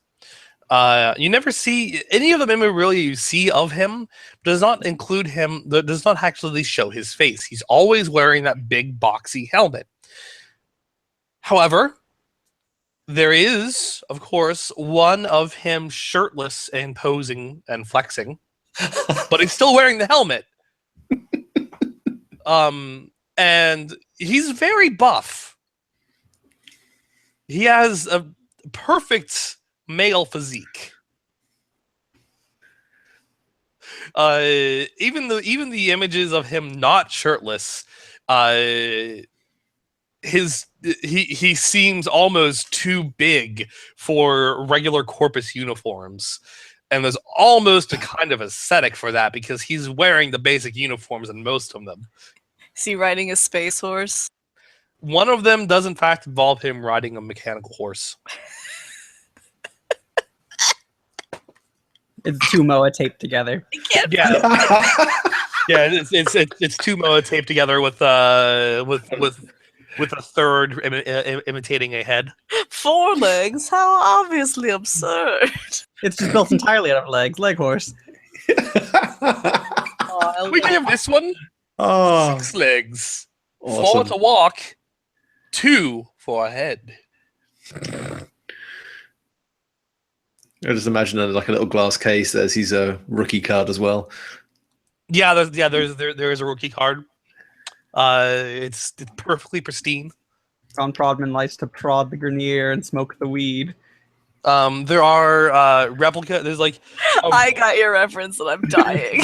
You never see any of the memorabilia you see of him does not include him, does not actually show his face. He's always wearing that big boxy helmet. However, there is, of course, one of him shirtless and posing and flexing, but he's still wearing the helmet. And he's very buff. He has a perfect male physique. Even the images of him not shirtless, he seems almost too big for regular corpus uniforms. And there's almost a kind of aesthetic for that because he's wearing the basic uniforms in most of them. Is he riding a space horse? One of them does in fact involve him riding a mechanical horse. It's two Moa taped together. Yeah, yeah. It's two Moa taped together with a third imitating a head. 4 legs? How obviously absurd. It's just built entirely out of legs, leg horse. Oh, We have this one. Oh, 6 legs, 4 awesome. to walk, 2 for a head. I just imagine like a little glass case. There's his rookie card as well. Yeah, there is a rookie card. It's perfectly pristine. John Prodman likes to prod the Grenier and smoke the weed. There are replica. There's like I got your reference and I'm dying.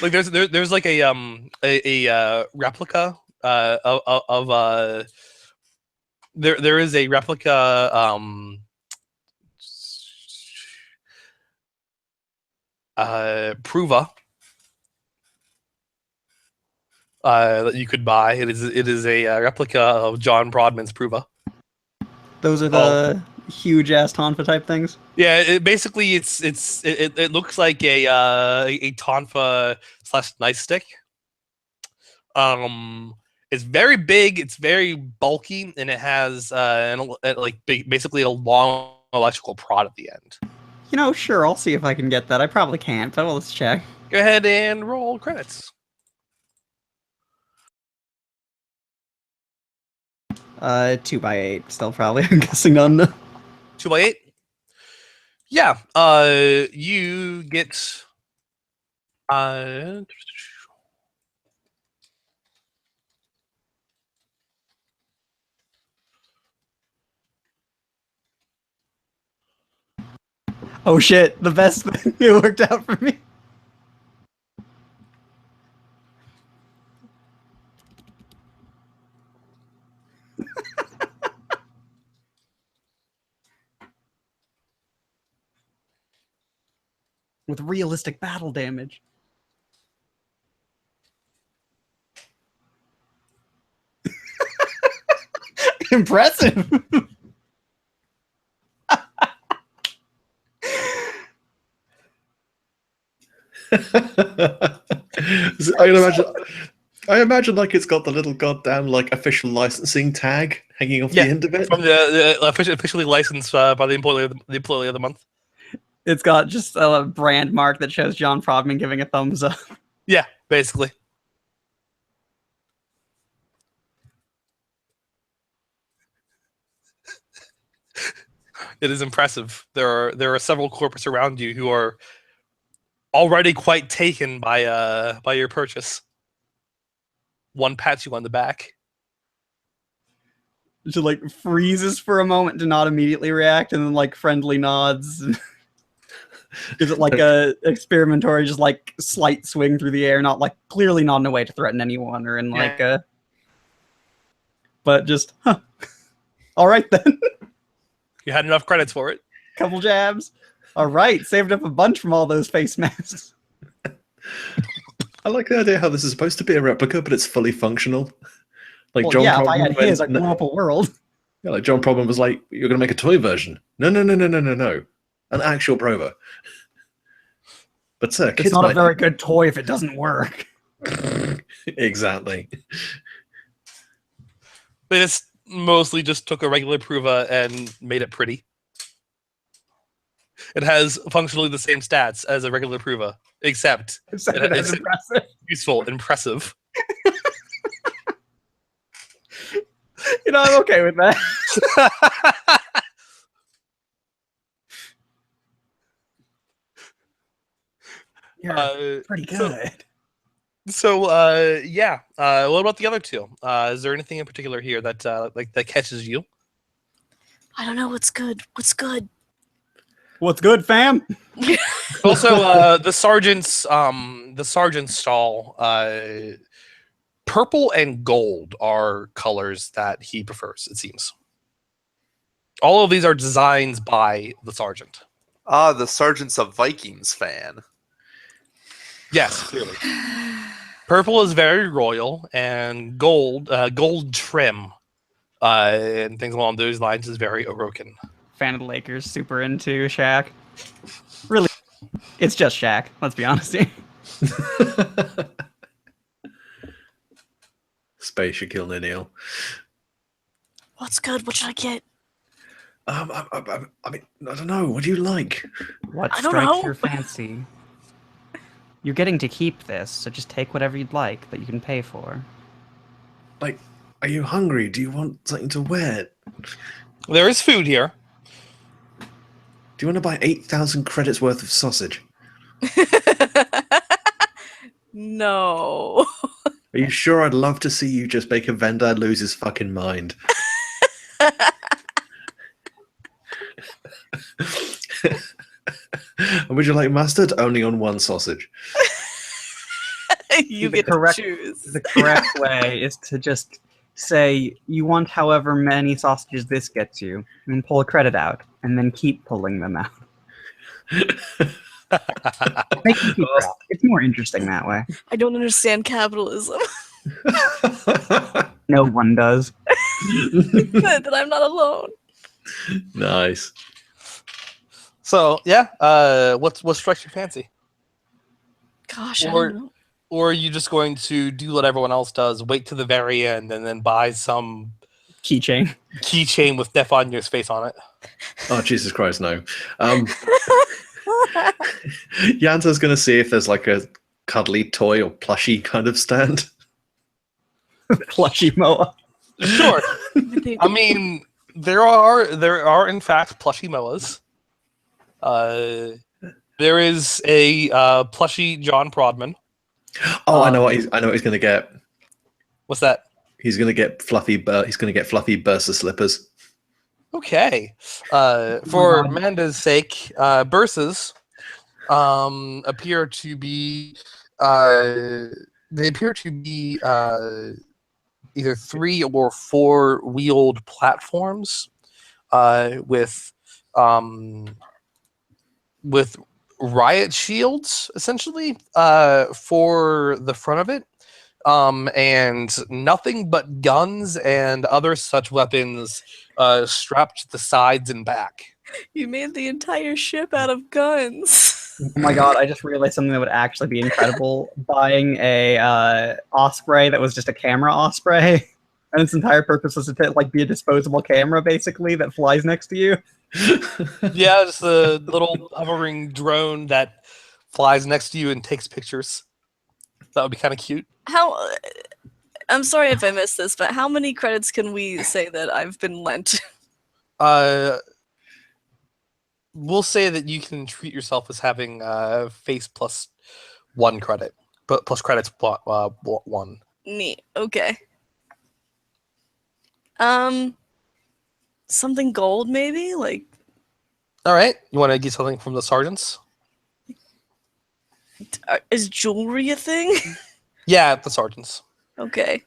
like there's like a replica of there is a replica Pruva that you could buy. It is a replica of John Prodman's Pruva. Those are the huge ass Tonfa type things. Yeah, basically it looks like a Tonfa / Nice Stick. It's very big, it's very bulky, and it has basically a long electrical prod at the end. You know, sure, I'll see if I can get that. I probably can't, but let's check. Go ahead and roll credits. 2x8, still probably. I'm guessing none. 2x8. Yeah. You get. Oh shit, the best thing. It worked out for me. With realistic battle damage. Impressive. I imagine like it's got the little goddamn like official licensing tag hanging off the end of it. From the officially licensed by the employee of the month. It's got just a brand mark that shows John Prodman giving a thumbs up. Yeah, basically. It is impressive. There are several corporates around you who are already quite taken by your purchase. One pats you on the back. Just like freezes for a moment to not immediately react, and then like friendly nods. Gives it like a experimentary, just like slight swing through the air, not like clearly not in a way to threaten anyone or in like a. But just, all right then. You had enough credits for it. Couple jabs. All right, saved up a bunch from all those face masks. I like the idea how this is supposed to be a replica, but it's fully functional. Like Well, John yeah, if I Problem had his, I'd blow up a world. Yeah, like John Problem was like, "You're going to make a toy version." No, an actual Prova. But sir, It's not a very good toy if it doesn't work. Exactly. They mostly just took a regular Pruva and made it pretty. It has functionally the same stats as a regular Pruva, except It's impressive. Useful, impressive. I'm okay with that. You're pretty good. Yeah. What about the other two? Is there anything in particular here that that catches you? I don't know what's good. What's good? What's good, fam? Also, the sergeant's stall. Purple and gold are colors that he prefers. It seems. All of these are designs by the sergeant. Ah, the sergeant's a Vikings fan. Yes, clearly. Purple is very royal, and gold trim, and things along those lines is very Orokin. Fan of the Lakers, super into Shaq. Really, it's just Shaq. Let's be honest here. Space Shaquille O'Neal. What's good? What should I get? I mean, I don't know. What do you like? What I don't strikes know. your fancy? You're getting to keep this, so just take whatever you'd like that you can pay for. Like, are you hungry? Do you want something to wear? There is food here. Do you want to buy 8,000 credits worth of sausage? No. Are you sure? I'd love to see you just make a vendor lose his fucking mind. And would you like mustard? Only on one sausage. You The get correct- to choose. The correct way is to just say, you want however many sausages this gets you, and pull a credit out, and then keep pulling them out. Make them keep track. It's more interesting that way. I don't understand capitalism. No one does. Good that I'm not alone. Nice. So yeah, what strikes your fancy? Gosh, I Or- don't know. Or are you just going to do what everyone else does, wait to the very end, and then buy some Keychain. keychain with Stefanier's face on it? Oh, Jesus Christ, no. Yanta's going to see if there's like a cuddly toy or plushy kind of stand. Plushy Moa. Sure. I mean, there are in fact plushy Moas. There is a plushy John Prodman. Oh, I know what he's going to get. What's that? He's going to get fluffy. He's going to get fluffy Bursa slippers. Okay. For Amanda's sake, Bursas appear to be either 3 or 4 wheeled platforms with riot shields essentially for the front of it, and nothing but guns and other such weapons strapped to the sides and back. You made the entire ship out of guns. Oh my god, I just realized something that would actually be incredible. Buying a Osprey that was just a camera Osprey. And its entire purpose was to like be a disposable camera, basically, that flies next to you. Yeah, just a little hovering drone that flies next to you and takes pictures. That would be kind of cute. How? I'm sorry if I missed this, but how many credits can we say that I've been lent? We'll say that you can treat yourself as having face plus 1 credit, but plus credits 1. Neat. Okay. Something gold, maybe? Like, All right, you want to get something from the sergeants? is jewelry a thing? Yeah, the sergeants. Okay.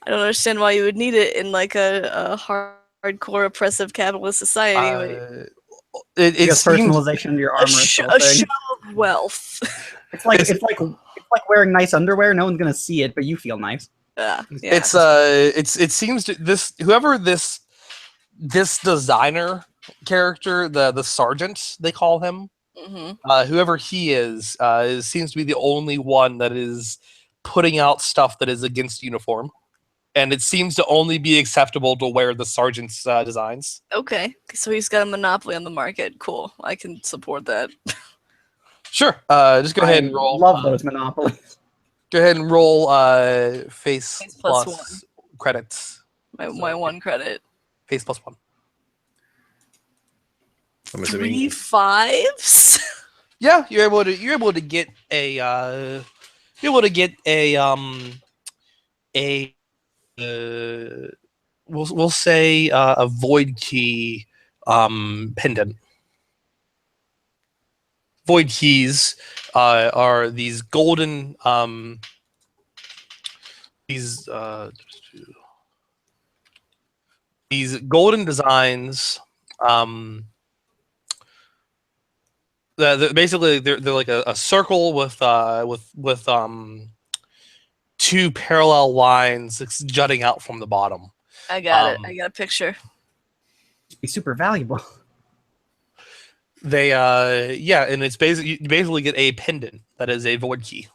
I don't understand why you would need it in like a hardcore oppressive capitalist society. It Because seems personalization of your armor is still a a thing. show of wealth. It's like wearing nice underwear. No one's gonna see it, but you feel nice. Yeah. it seems to this designer character, the sergeant they call him, whoever he is seems to be the only one that is putting out stuff that is against uniform, and it seems to only be acceptable to wear the sergeant's designs. Okay, so he's got a monopoly on the market. Cool, I can support that. Sure. Just go ahead and roll. Love those monopolies. Go ahead and roll face plus plus credits. My 1 credit. Face plus 1. I'm 3 assuming 5s. Yeah, you're able to get we'll say a void key pendant. Void keys are these golden these golden designs. Basically they're like a circle with 2 parallel lines jutting out from the bottom. I got it. I got a picture. Be super valuable. They and it's basically you basically get a pendant that is a void key.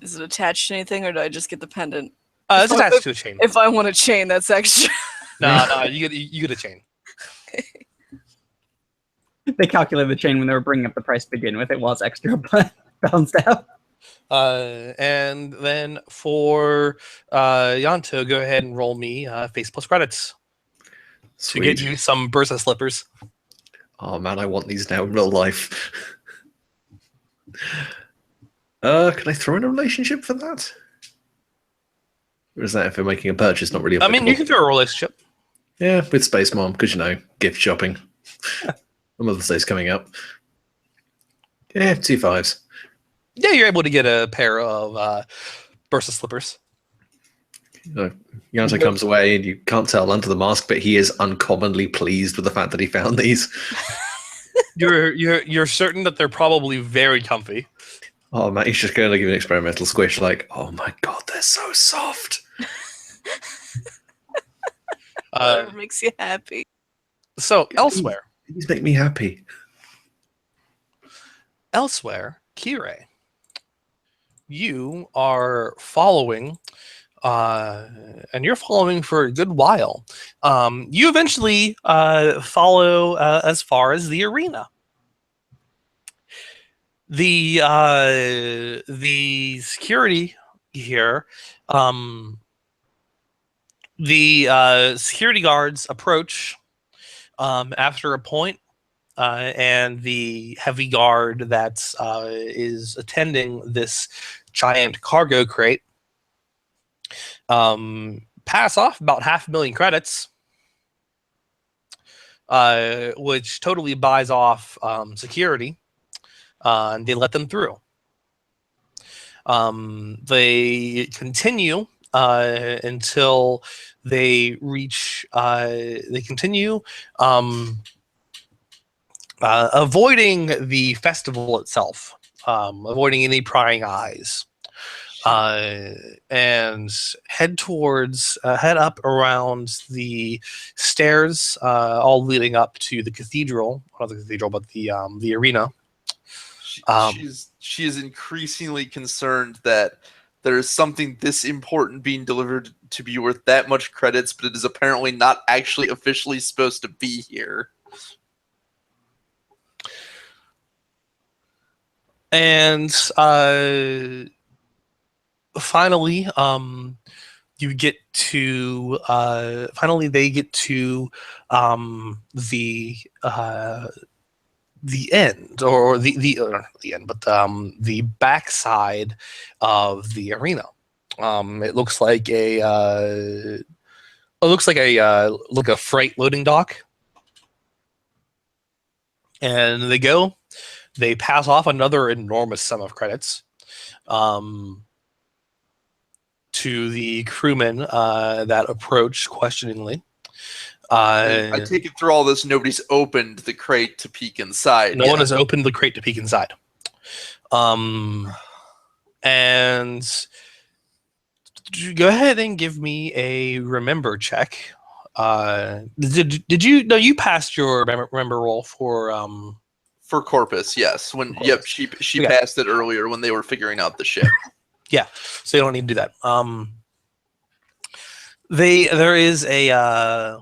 Is it attached to anything, or do I just get the pendant? It's attached to a chain. If I want a chain, that's extra. No, you get a chain. They calculated the chain when they were bringing up the price to begin with. It was extra, but balanced out. And then for Yanto, go ahead and roll me face plus credits to get you some Bursa slippers. Oh man, I want these now in real life. Can I throw in a relationship for that? Or is that if we're making a purchase not really I mean, applicable? you can throw a relationship. Yeah, with Space Mom, because gift shopping. Mother's Day's coming up. Yeah, 2 5s. Yeah, you're able to get a pair of Bursa slippers. Yanto comes away and you can't tell under the mask, but he is uncommonly pleased with the fact that he found these. You're certain that they're probably very comfy. Oh man, he's just going to give an experimental squish like, oh my god, they're so soft. Whatever makes you happy. So elsewhere, These make me happy. Kirei, you are following, and you're following for a good while. You eventually follow as far as the arena. The security here, the security guards approach after a point. And the heavy guard that is attending this giant cargo crate pass off about 500,000 credits, which totally buys off security, and they let them through. They continue until they reach. They continue. Avoiding the festival itself, avoiding any prying eyes, and head up around the stairs, all leading up to the cathedral, not the cathedral, but the arena. She is increasingly concerned that there is something this important being delivered to be worth that much credits, but it is apparently not actually officially supposed to be here. And finally, you get to they get to the end, or not the end, but the backside of the arena. It looks like a freight loading dock, and they pass off another enormous sum of credits to the crewmen that approach questioningly. I take it through all this, nobody's opened the crate to peek inside. No one has opened the crate to peek inside. And go ahead and give me a remember check. Did you? No, you passed your remember roll for Corpus. Yes. Corpus. Yep. She Okay. passed it earlier when they were figuring out the ship. Yeah, so you don't need to do that. There is a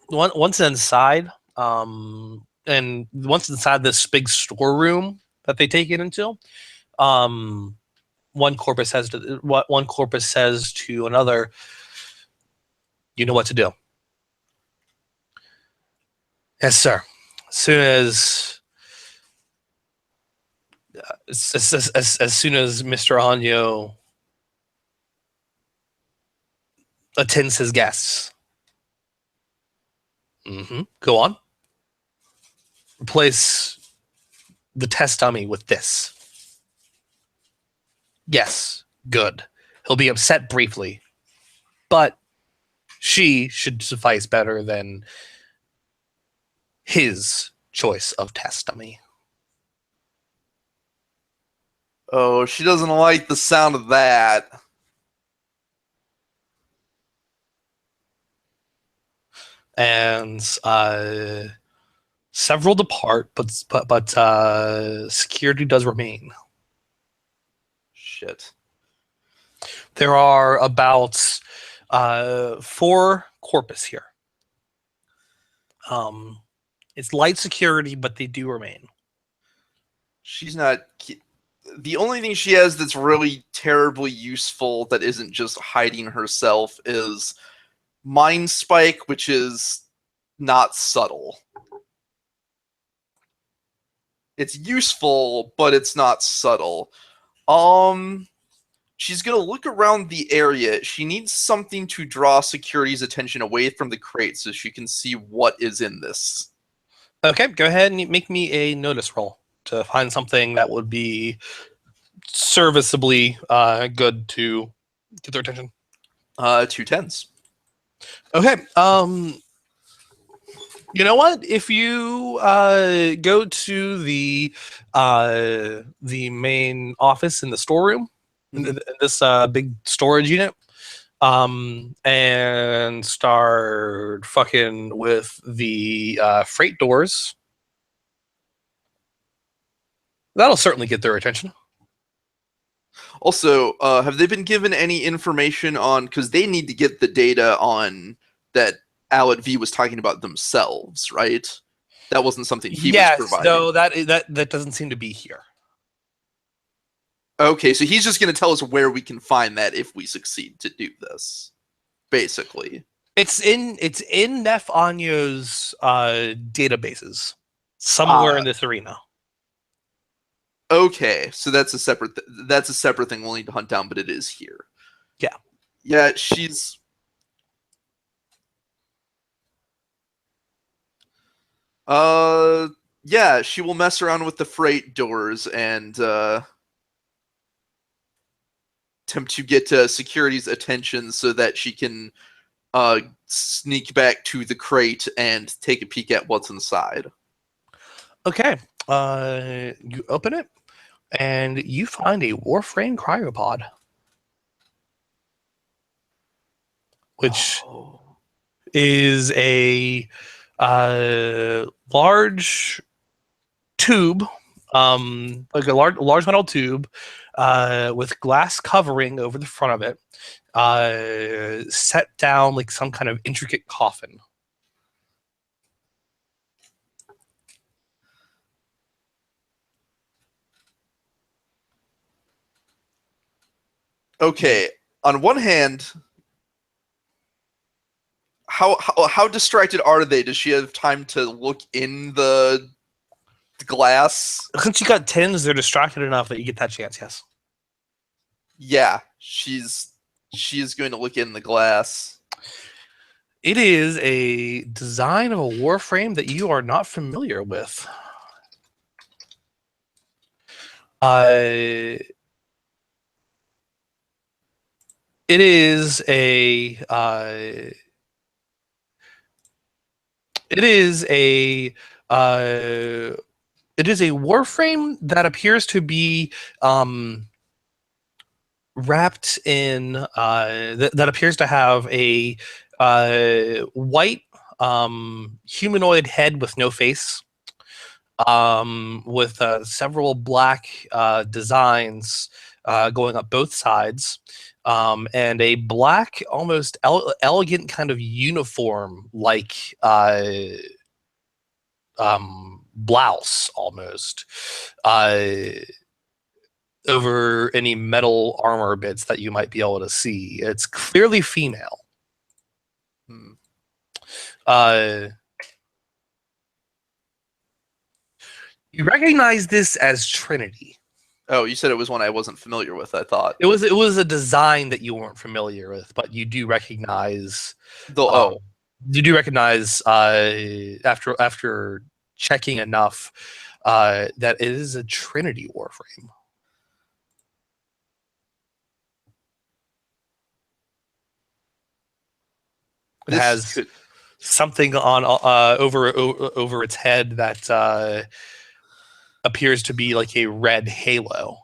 once inside, and once inside this big storeroom that they take it into, one corpus says to another, "You know what to do." Yes, sir. As soon as Mr. Anyo attends his guests. Go on. Replace the test dummy with this. Yes, good. He'll be upset briefly, but she should suffice better than his choice of test dummy. Oh, she doesn't like the sound of that. And several depart, but security does remain. Shit. There are about 4 corpus here. It's light security, but they do remain. She's not. The only thing she has that's really terribly useful that isn't just hiding herself is Mind Spike, which is not subtle. It's useful, but it's not subtle. She's gonna look around the area. She needs something to draw security's attention away from the crate so she can see what is in this. Okay, go ahead and make me a notice roll to find something that would be serviceably good to get their attention. 2 10s. Okay. You know what? If you go to the main office in the storeroom, in this big storage unit, and start fucking with the freight doors, that'll certainly get their attention. Also, have they been given any information on, because they need to get the data on that aocT was talking about themselves, right? That wasn't something he was providing. No, that doesn't seem to be here. Okay, so he's just going to tell us where we can find that if we succeed to do this, basically. It's in Nef Anyo's databases somewhere in this arena. Okay, so that's a separate thing we'll need to hunt down, but it is here. Yeah. Yeah, she's yeah, she will mess around with the freight doors and attempt to get security's attention so that she can sneak back to the crate and take a peek at what's inside. Okay. You open it. and you find a Warframe cryopod, which is a large tube, like a large metal tube, with glass covering over the front of it, set down like some kind of intricate coffin. Okay, on one hand, how distracted are they? Does she have time to look in the glass? Since you got tins, they're distracted enough that you get that chance. Yes. Yeah, she is going to look in the glass. It is a design of a Warframe that you are not familiar with. It is a Warframe that appears to be wrapped in that appears to have a white humanoid head with no face, with several black designs going up both sides, and a black, almost elegant kind of uniform, like blouse almost, over any metal armor bits that you might be able to see. It's clearly female. You recognize this as Trinity. Oh, you said it was one I wasn't familiar with, I thought. It was a design that you weren't familiar with, but you do recognize you do recognize after checking enough that it is a Trinity Warframe. It has something on over its head that appears to be like a red halo,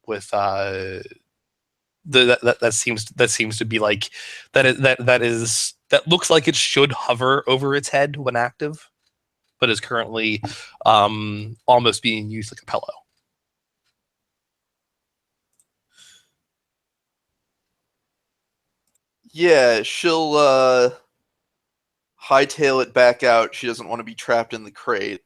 with that seems to be like that looks like it should hover over its head when active, but is currently almost being used like a pillow. Yeah, she'll hightail it back out. She doesn't want to be trapped in the crate.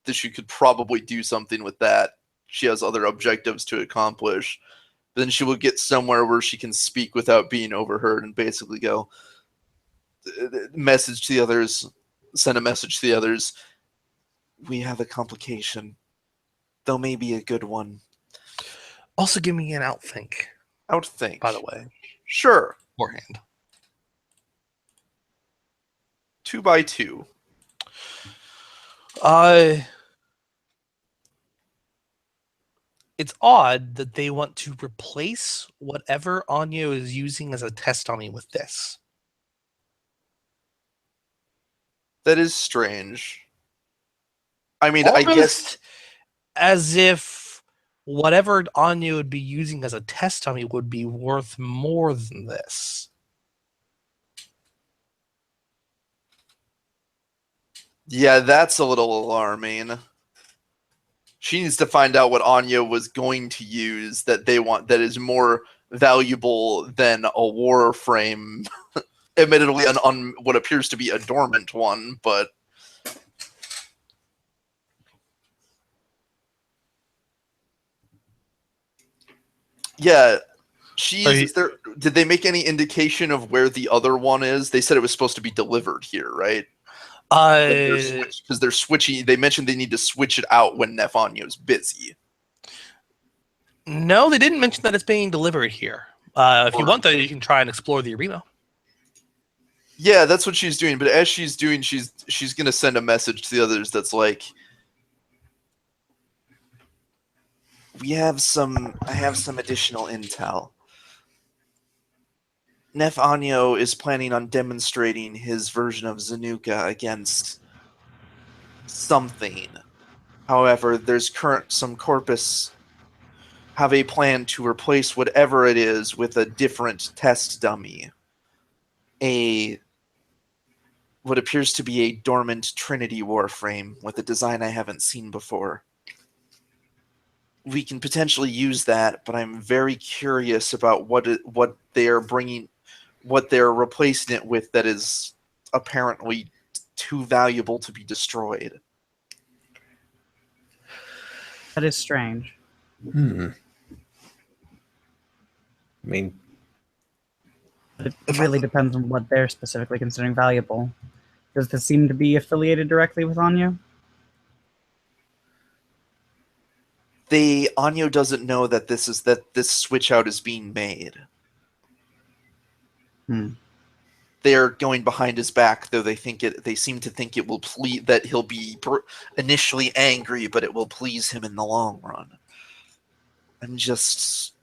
That she could probably do something with that. She has other objectives to accomplish. Then she will get somewhere where she can speak without being overheard and basically go, message to the others, send a message to the others. We have a complication, though maybe a good one. Also, give me an outthink. Outthink, by the way. Sure. Beforehand. 2x2. It's odd that they want to replace whatever Anyo is using as a test dummy with this. That is strange. I mean, Almost I guess as if whatever Anyo would be using as a test dummy would be worth more than this. Yeah, that's a little alarming. She needs to find out what Anya was going to use that they want that is more valuable than a Warframe. Admittedly, on what appears to be a dormant one, but yeah, did they make any indication of where the other one is? They said it was supposed to be delivered here, right? Because they're switching. They mentioned they need to switch it out when Nefanyo's busy. No, they didn't mention that it's being delivered here. If you want, though, you can try and explore the arena. Yeah, that's what she's doing. But as she's doing, she's gonna send a message to the others that's like, I have some additional intel. Nefanyo is planning on demonstrating his version of Zanuka against something. However, there's some corpus have a plan to replace whatever it is with a different test dummy. What appears to be a dormant Trinity Warframe with a design I haven't seen before. We can potentially use that, but I'm very curious about what they're replacing it with that is apparently too valuable to be destroyed. That is strange. I mean, It really depends on what they're specifically considering valuable. Does this seem to be affiliated directly with Anya? Anyo doesn't know that this switch out is being made. They're going behind his back, though they seem to think it will that he'll be initially angry, but it will please him in the long run. I'm just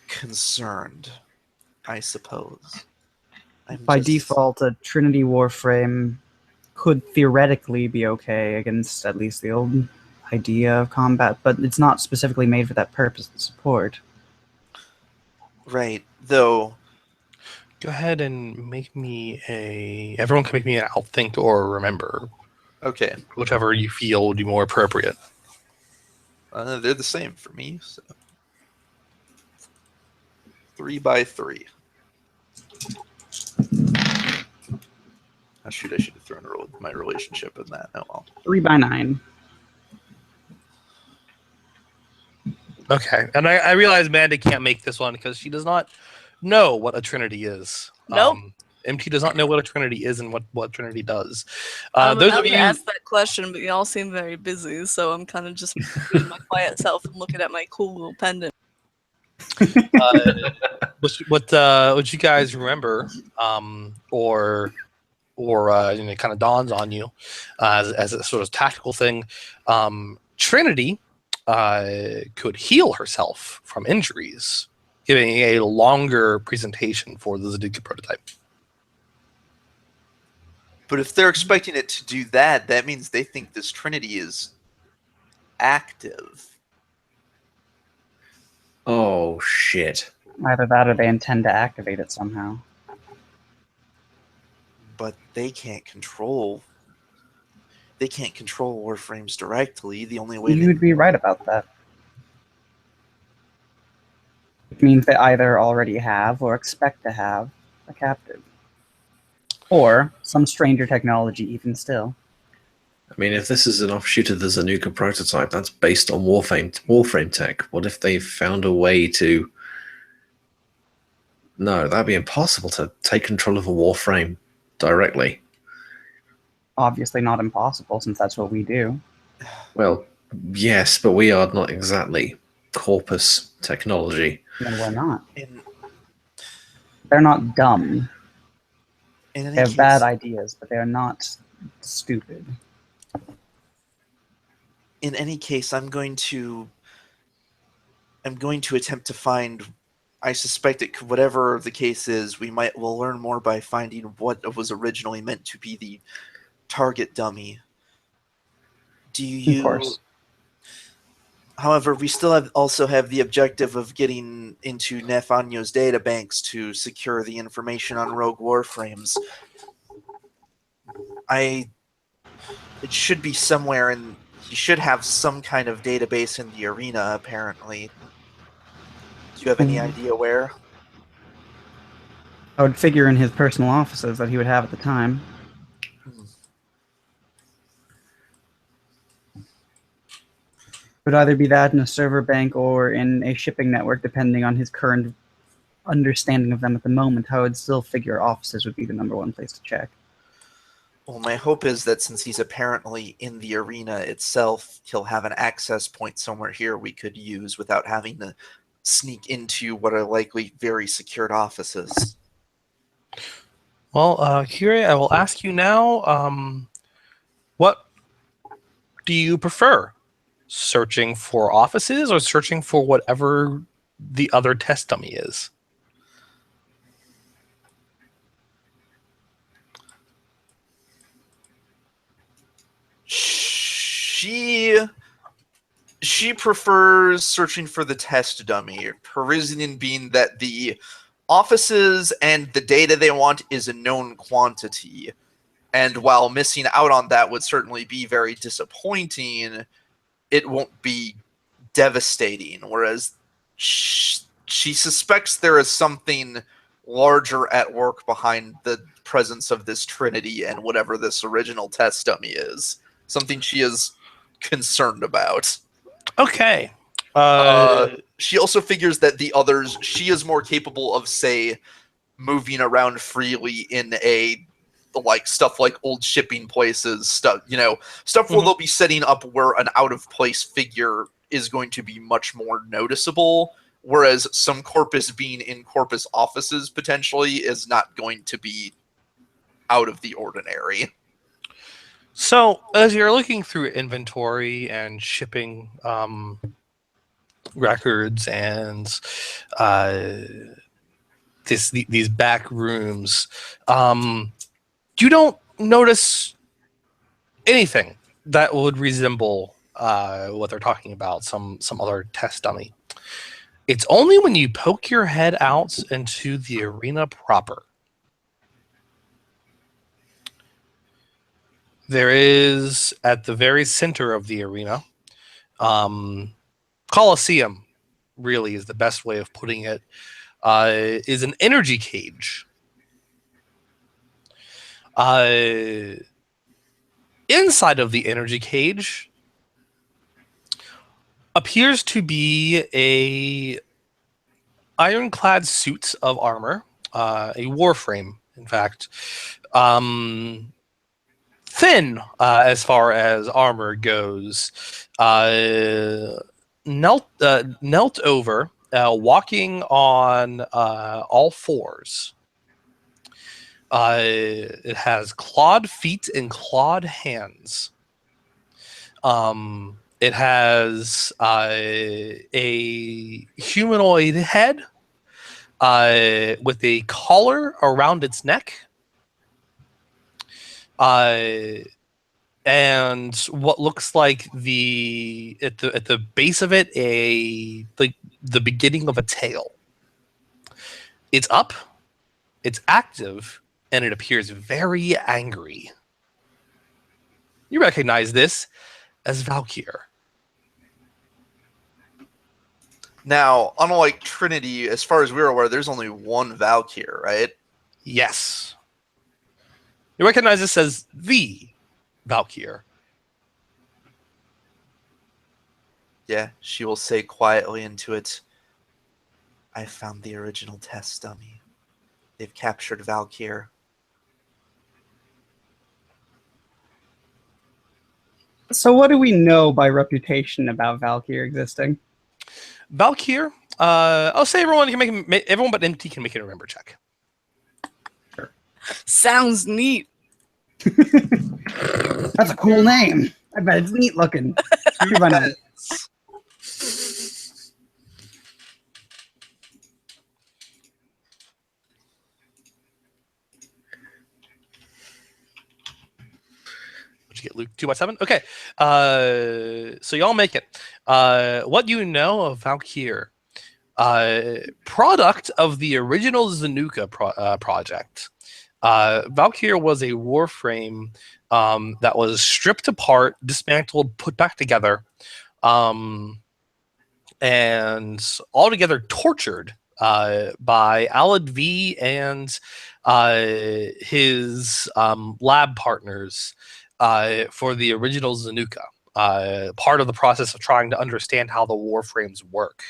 concerned, I suppose. By default, a Trinity Warframe could theoretically be okay against at least the old idea of combat, but it's not specifically made for that purpose to support. Right, though. Go ahead and make me everyone can make me an outthink or remember. Okay. Whichever you feel would be more appropriate. They're the same for me, so. 3 by 3. Oh, shoot, I should have thrown my relationship in that. Oh well. 3 by 9. Okay, and I realize Amanda can't make this one because she does not know what a Trinity is. Nope. MT does not know what a Trinity is and what Trinity does. I was Those about of to you ask that question, but y'all seem very busy, so I'm kind of just being my quiet self and looking at my cool little pendant. what you guys remember, or it kind of dawns on you as a sort of tactical thing. Trinity could heal herself from injuries, giving a longer presentation for the Zaduka prototype. But if they're expecting it to do that, that means they think this Trinity is active. oh shit. Either that or they intend to activate it somehow. But they can't control Warframes directly. The only way You would be right about that. It means they either already have or expect to have a captive. Or some stranger technology, even still. I mean, if this is an offshoot of the Zanuka prototype, that's based on Warframe tech. What if they found a way to... No, that'd be impossible to take control of a Warframe directly. Obviously not impossible, since that's what we do. Well, yes, but we are not exactly corpus technology. No, we're not. They're not dumb. They have bad ideas, but they're not stupid. In any case, I'm going to attempt to find. I suspect whatever the case is, we'll learn more by finding what was originally meant to be the target dummy. Of course. However, we still also have the objective of getting into Nefanyo's databanks to secure the information on rogue warframes. It should be somewhere in. He should have some kind of database in the arena, apparently. Do you have any idea where? I would figure in his personal offices that he would have at the time. It would either be that in a server bank or in a shipping network, depending on his current understanding of them at the moment. I would still figure offices would be the #1 place to check. Well, my hope is that since he's apparently in the arena itself, he'll have an access point somewhere here we could use without having to sneak into what are likely very secured offices. Well, Kyrie, I will ask you now, what do you prefer? Searching for offices or searching for whatever the other test dummy is? She prefers searching for the test dummy. Her reasoning being that the offices and the data they want is a known quantity. And while missing out on that would certainly be very disappointing, it won't be devastating. Whereas she suspects there is something larger at work behind the presence of this Trinity and whatever this original test dummy is. Something she is concerned about. Okay. She also figures that the others, she is more capable of, say, moving around freely in a like stuff like old shipping places, stuff where they'll be setting up where an out of place figure is going to be much more noticeable, whereas some corpus being in corpus offices potentially is not going to be out of the ordinary. So as you're looking through inventory and shipping records and these back rooms, you don't notice anything that would resemble what they're talking about, some other test dummy. It's only when you poke your head out into the arena proper. There is, at the very center of the arena, Coliseum, really is the best way of putting it, is an energy cage. Inside of the energy cage appears to be a ironclad suit of armor, a Warframe, in fact. Thin as far as armor goes, knelt over, walking on all fours. It has clawed feet and clawed hands. It has a humanoid head with a collar around its neck. And what looks like at the base of it the beginning of a tail. It's up, it's active, and it appears very angry. You recognize this as Valkyr. Now, unlike Trinity, as far as we're aware, there's only one Valkyr, right? Yes. You recognize this as the Valkyr. Yeah, she will say quietly into it, I found the original test dummy. They've captured Valkyr. So what do we know by reputation about Valkyr existing? Valkyr, I'll say everyone but MT can make a remember check. Sounds neat. That's a cool name. I bet it's neat looking. What'd you get, Luke? 2 by 7? Okay. So y'all make it. What you know of Valkyr? Product of the original Zanuka project. Valkyr was a Warframe that was stripped apart, dismantled, put back together, and altogether tortured by aocT and his lab partners for the original Zanuka. Part of the process of trying to understand how the Warframes work.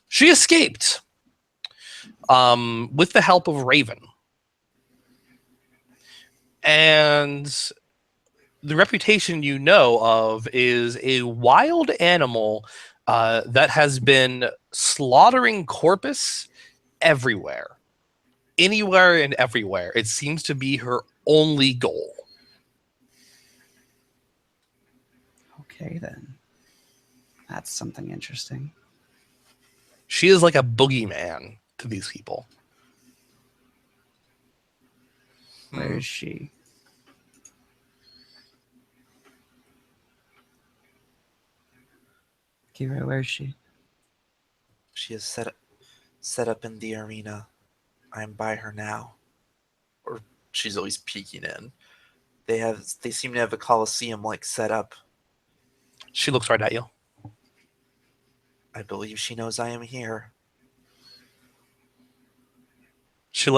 She escaped with the help of Raven. And the reputation you know of is a wild animal that has been slaughtering corpus everywhere. Anywhere and everywhere. It seems to be her only goal. Okay, then. That's something interesting. She is like a boogeyman to these people. Where is she? Kira, where is she? She is set up in the arena. I'm by her now. Or she's at least peeking in. They seem to have a coliseum like set up. She looks right at you. I believe she knows I am here. She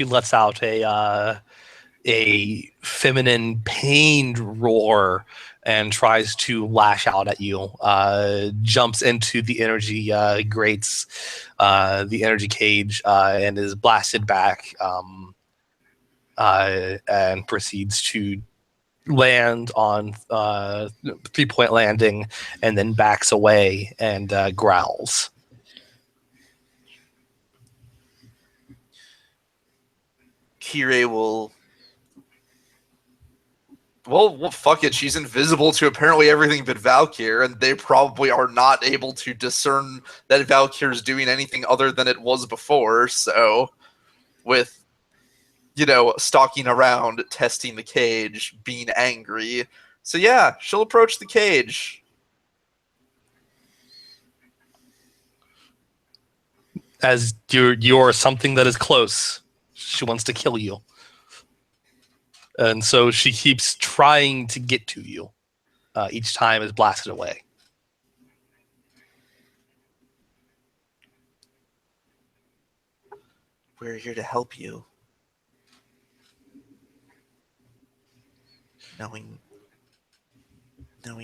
lets out a feminine pained roar and tries to lash out at you. Jumps into the energy grates, the energy cage, and is blasted back. And proceeds to land on 3-point landing, and then backs away and growls. Kirei will. Well, fuck it. She's invisible to apparently everything but Valkyr, and they probably are not able to discern that Valkyr's doing anything other than it was before. So, with, stalking around, testing the cage, being angry. So yeah, she'll approach the cage. As you're something that is close, she wants to kill you. And so she keeps trying to get to you. Each time is blasted away. We're here to help you. Knowing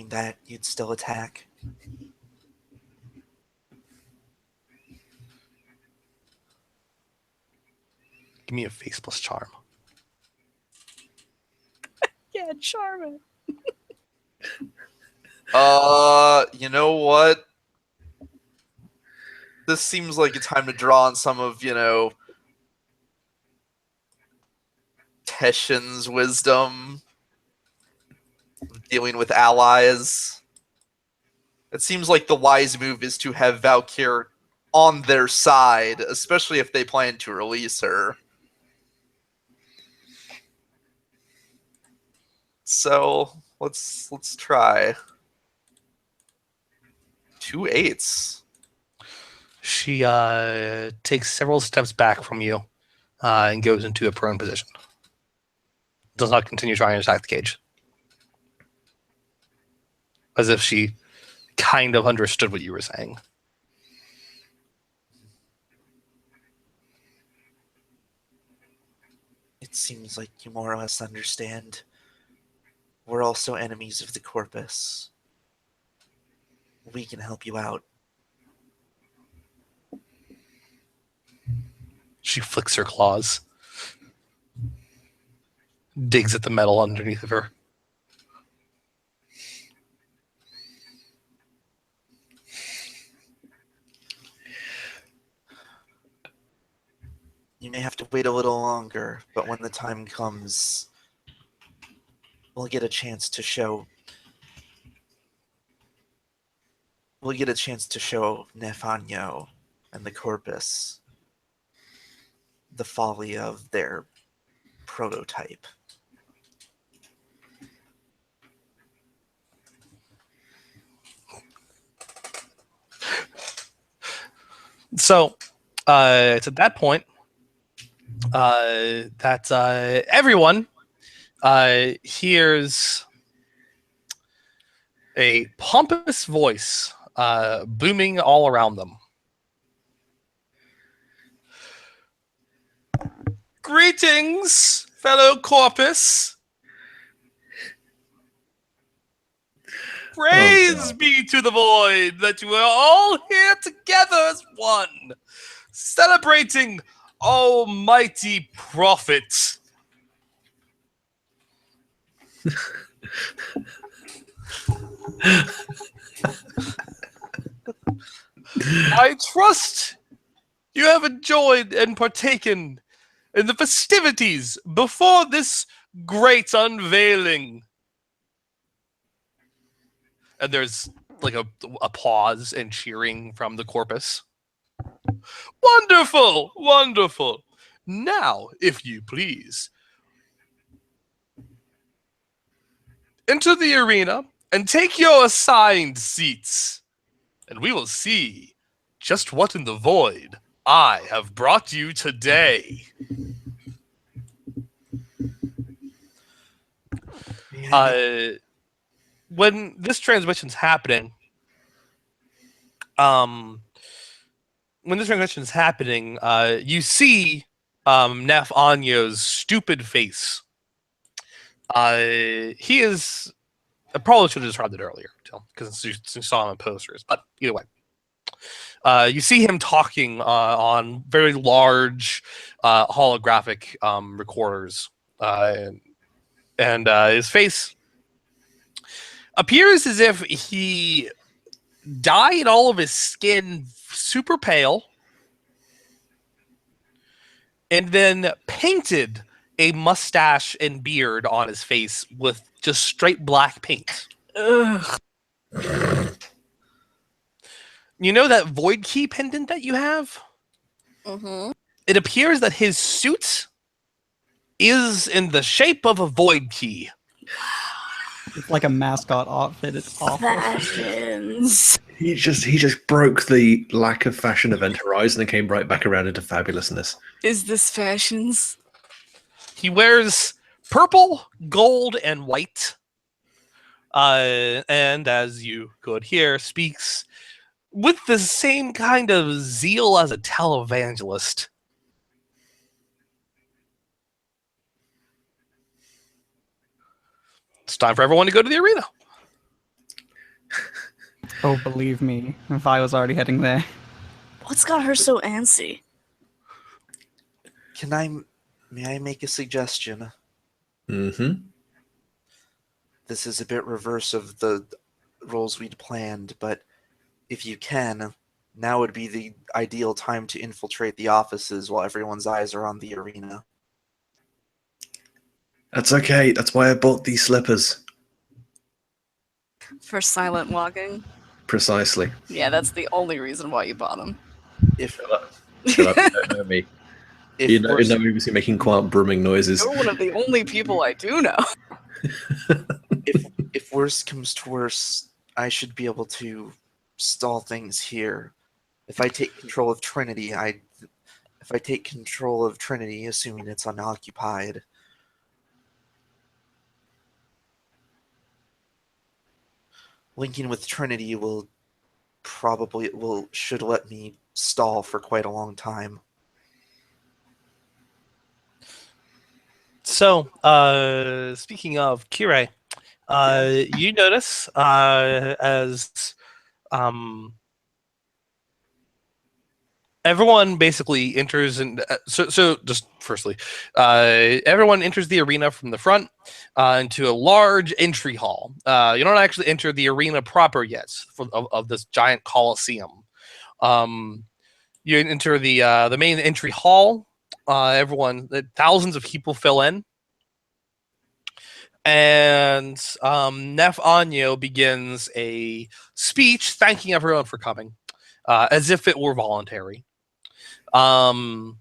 that you'd still attack. Give me a face plus charm. Yeah, charming. You know what? This seems like a time to draw on some of, Teshin's wisdom dealing with allies. It seems like the wise move is to have Valkyr on their side, especially if they plan to release her. So let's try. 2 8s. She takes several steps back from you and goes into a prone position. Does not continue trying to attack the cage. As if she kind of understood what you were saying. It seems like you more or less understand. We're also enemies of the Corpus. We can help you out. She flicks her claws. Digs at the metal underneath of her. You may have to wait a little longer, but when the time comes, we'll get a chance to show Nefanyo and the Corpus the folly of their prototype. So, it's at that point that everyone hears a pompous voice booming all around them. Greetings, fellow Corpus. Praise be to the void that you are all here together as one, celebrating Almighty Prophet. I trust you have enjoyed and partaken in the festivities before this great unveiling. And there's like a pause and cheering from the Corpus. Wonderful, wonderful. Now, if you please, enter the arena and take your assigned seats. and we will see just what in the void I have brought you today. When this transmission's happening, you see Nef Anyo's stupid face. He is. I probably should have described it earlier, because you saw him in posters. But either way, you see him talking on very large holographic recorders, and his face appears as if he dyed all of his skin super pale, and then painted a mustache and beard on his face with just straight black paint. Ugh. You know that void key pendant that you have? Mm-hmm. It appears that his suit is in the shape of a void key. It's like a mascot outfit. It's awful. Fashions. He just broke the lack of fashion event horizon and came right back around into fabulousness. Is this fashions? He wears purple, gold, and white. And as you could hear, speaks with the same kind of zeal as a televangelist. It's time for everyone to go to the arena. Oh, believe me, if I was already heading there. What's got her so antsy? May I make a suggestion? Mm-hmm. This is a bit reverse of the roles we'd planned, but if you can, now would be the ideal time to infiltrate the offices while everyone's eyes are on the arena. That's okay. That's why I bought these slippers. For silent walking? Precisely. Yeah, that's the only reason why you bought them. If Shut up, you don't know me. if You know worse- me making quite brumming noises. You're one of the only people I do know. if worse comes to worse, I should be able to stall things here. If I take control of Trinity, assuming it's unoccupied, linking with Trinity should let me stall for quite a long time. So, speaking of Kirei, you notice as everyone basically enters, and so just firstly, everyone enters the arena from the front into a large entry hall. You don't actually enter the arena proper yet of this giant coliseum. You enter the main entry hall. Thousands of people fill in. And Nef Anyo begins a speech thanking everyone for coming, as if it were voluntary. And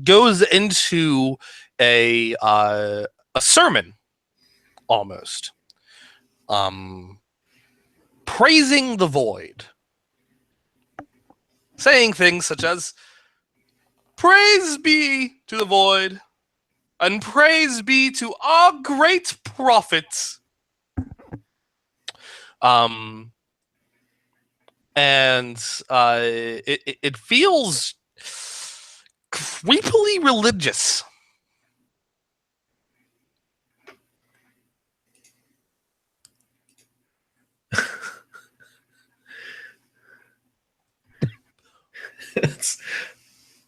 goes into a sermon, almost. Praising the void. Saying things such as, "Praise be to the void, and praise be to our great prophet." And it feels creepily religious.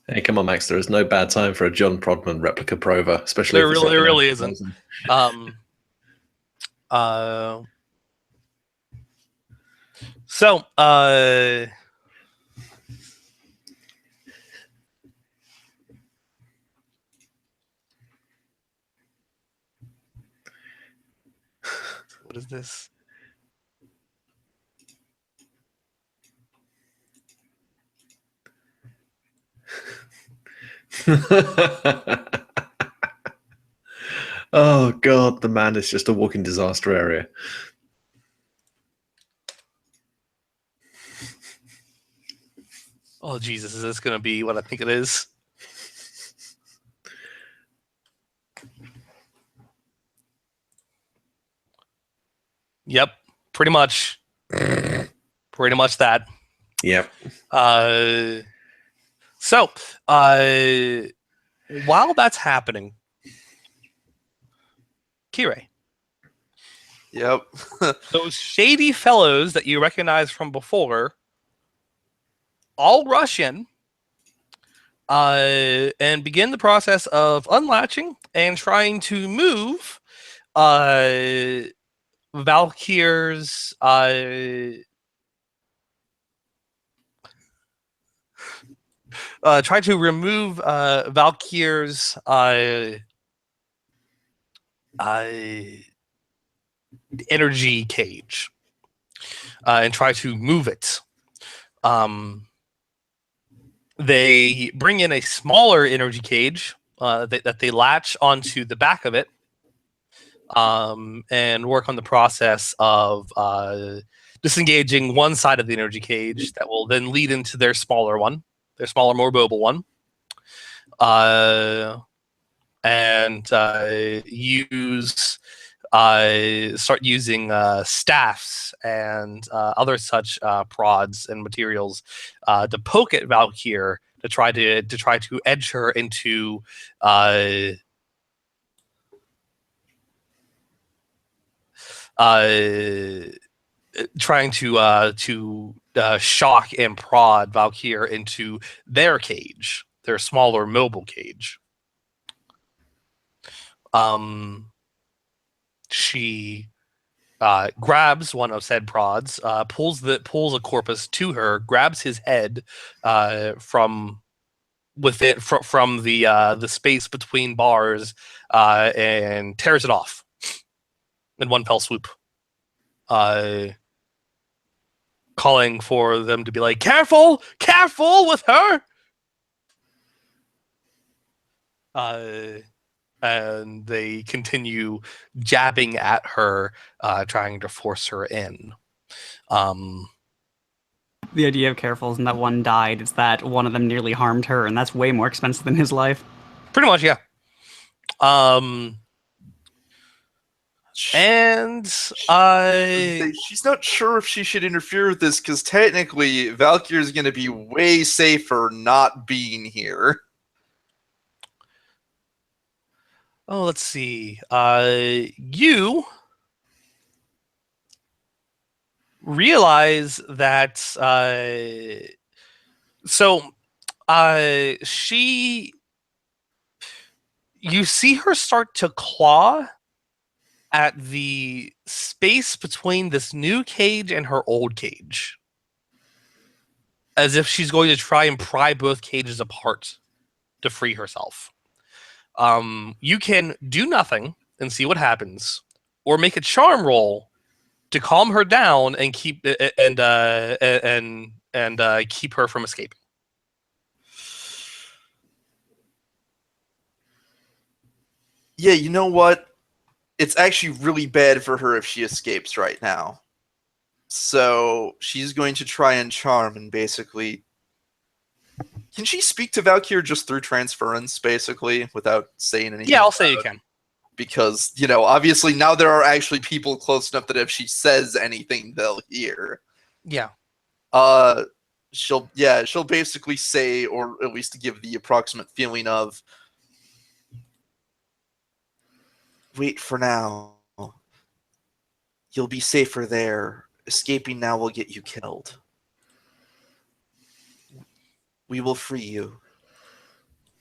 Hey, come on, Max. There is no bad time for a John Prodman replica Prova, especially. There if it's really something isn't. So, what is this? Oh God, the man is just a walking disaster area. Oh Jesus, is this gonna be what I think it is? Yep, pretty much. Pretty much that. Yep. So, while that's happening, Kirei, Yep. those shady fellows that you recognize from before all rush in and begin the process of unlatching and trying to move Valkyr's try to remove Valkyr's energy cage and try to move it. They bring in a smaller energy cage that they latch onto the back of it and work on the process of disengaging one side of the energy cage that will then lead into their smaller one, their smaller, more mobile one. And start using staffs and other such prods and materials to poke at Valkyr to try to edge her into trying to shock and prod Valkyr into their cage, their smaller mobile cage. She grabs one of said prods, pulls a corpus to her, grabs his head from within from the space between bars, and tears it off in one fell swoop. Calling for them to be like, careful with her. And they continue jabbing at her, trying to force her in. The idea of careful isn't that one died, it's that one of them nearly harmed her, and that's way more expensive than his life. Pretty much, yeah. And she's not sure if she should interfere with this because technically Valkyr is going to be way safer not being here. oh, let's see. You realize that you see her start to claw at the space between this new cage and her old cage, as if she's going to try and pry both cages apart to free herself. You can do nothing and see what happens, or make a charm roll to calm her down and keep keep her from escaping. Yeah, you know what? It's actually really bad for her if she escapes right now. So she's going to try and charm and basically... Can she speak to Valkyr just through transference, basically, without saying anything? Yeah, I'll say you can. Because, obviously now there are actually people close enough that if she says anything, they'll hear. Yeah. She'll basically say, or at least give the approximate feeling of, wait for now. You'll be safer there. Escaping now will get you killed. We will free you.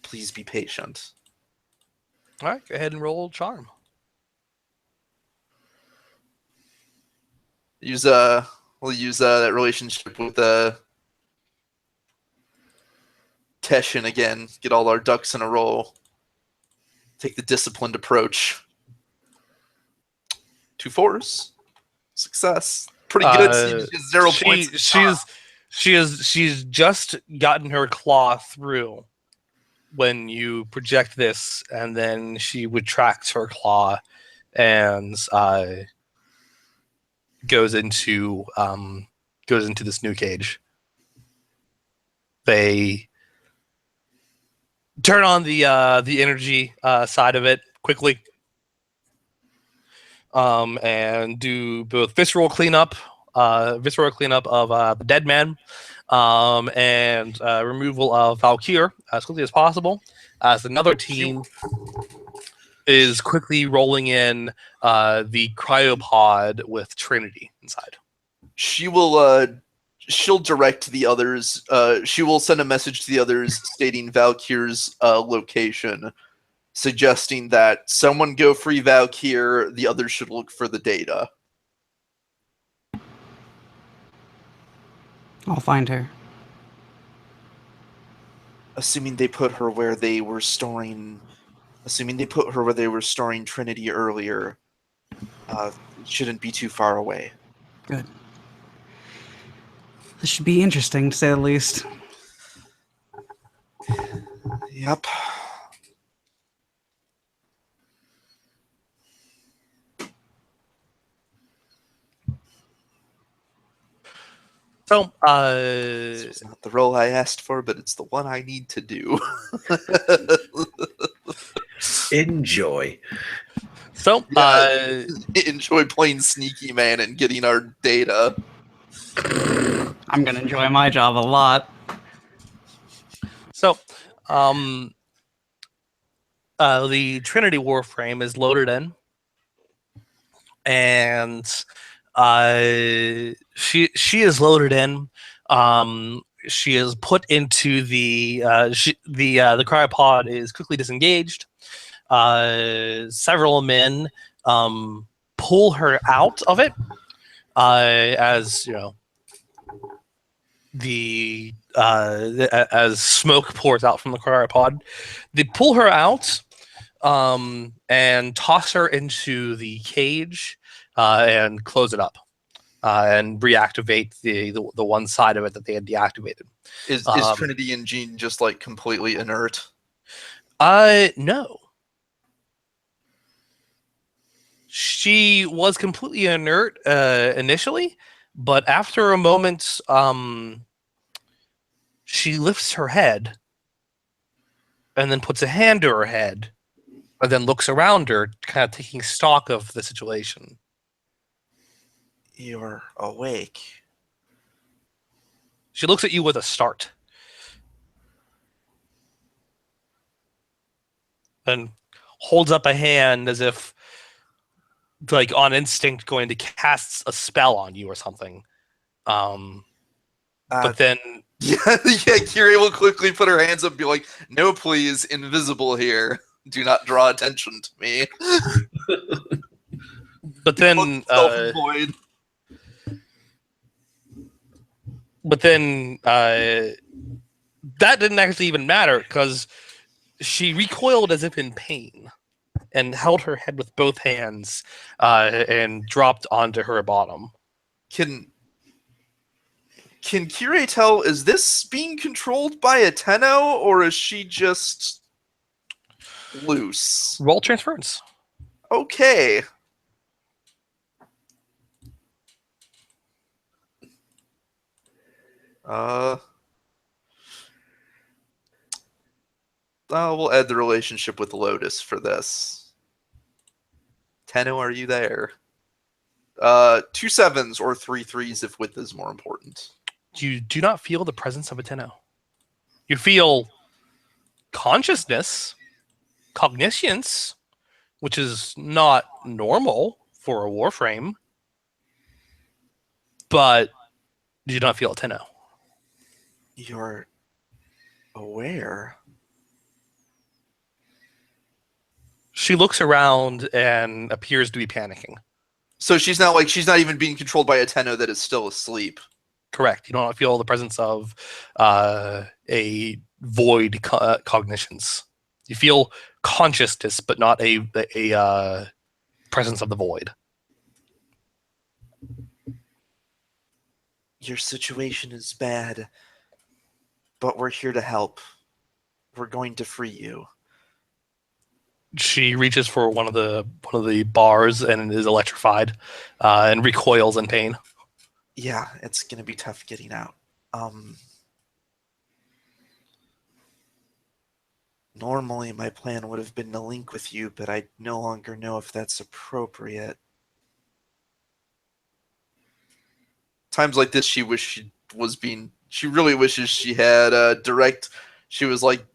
Please be patient. All right, go ahead and roll charm. We'll use that relationship with Teshin again. Get all our ducks in a row. Take the disciplined approach. 2 4s. Success. Pretty good. 0 points. She's just gotten her claw through when you project this, and then she retracts her claw and goes into this new cage. They turn on the energy side of it quickly, and do both visceral cleanup of the dead man, and removal of Valkyr as quickly as possible. As another team is quickly rolling in the cryopod with Trinity inside. She'll direct the others. She will send a message to the others stating Valkyr's location, suggesting that someone go free Valkyr, the others should look for the data. I'll find her. Assuming they put her where they were storing Trinity earlier, it shouldn't be too far away. Good. This should be interesting, to say the least. Yep. So, This was not the role I asked for, but it's the one I need to do. Enjoy. So, enjoy playing sneaky man and getting our data. I'm gonna enjoy my job a lot. So, the Trinity Warframe is loaded in, and she is loaded in. She is put into the cryopod is quickly disengaged. Several men pull her out of it, as you know, as smoke pours out from the cryopod. They pull her out and toss her into the cage and close it up and reactivate the one side of it that they had deactivated. Is Trinity and Jean just like completely inert? No. She was completely inert initially, but after a moment, she lifts her head and then puts a hand to her head and then looks around her, kind of taking stock of the situation. You're awake. She looks at you with a start. And holds up a hand as if, like, on instinct, going to cast a spell on you or something. But then... Yeah, Kyrie will quickly put her hands up and be like, "No, please, invisible here. Do not draw attention to me." But then... Self-employed. But then that didn't actually even matter, because she recoiled as if in pain and held her head with both hands and dropped onto her bottom. Can Kyrie tell, is this being controlled by a Tenno, or is she just loose? Roll transference. Okay. We'll add the relationship with Lotus for this. Tenno, are you there? 2 sevens or 3 threes if width is more important. You do not feel the presence of a Tenno. You feel consciousness, cognitions, which is not normal for a Warframe, but you do not feel a Tenno. You're aware. She looks around and appears to be panicking. So she's not even being controlled by a Tenno that is still asleep. Correct. You don't feel the presence of a void cognitions. You feel consciousness, but not a presence of the void. Your situation is bad, but we're here to help. We're going to free you. She reaches for one of the bars and is electrified and recoils in pain. Yeah, it's going to be tough getting out. Normally, my plan would have been to link with you, but I no longer know if that's appropriate. Times like this, she really wishes she had direct. She was like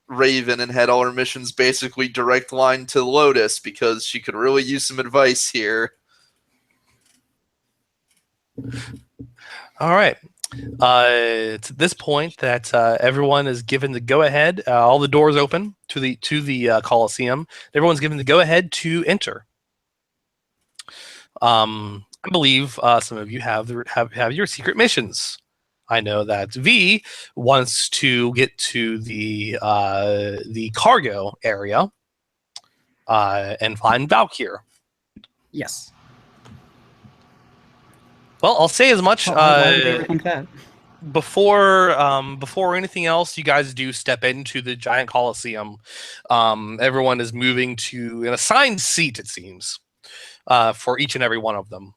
Raven and had all her missions basically direct line to Lotus, because she could really use some advice here. All right. It's at this point that everyone is given the go ahead. All the doors open to the Coliseum. Everyone's given the go ahead to enter. I believe some of you have your secret missions. I know that V wants to get to the cargo area and find Valkyr. Yes. Well, I'll say as much. Why would you ever think that? Before anything else, you guys do step into the giant Coliseum. Everyone is moving to an assigned seat, it seems, for each and every one of them.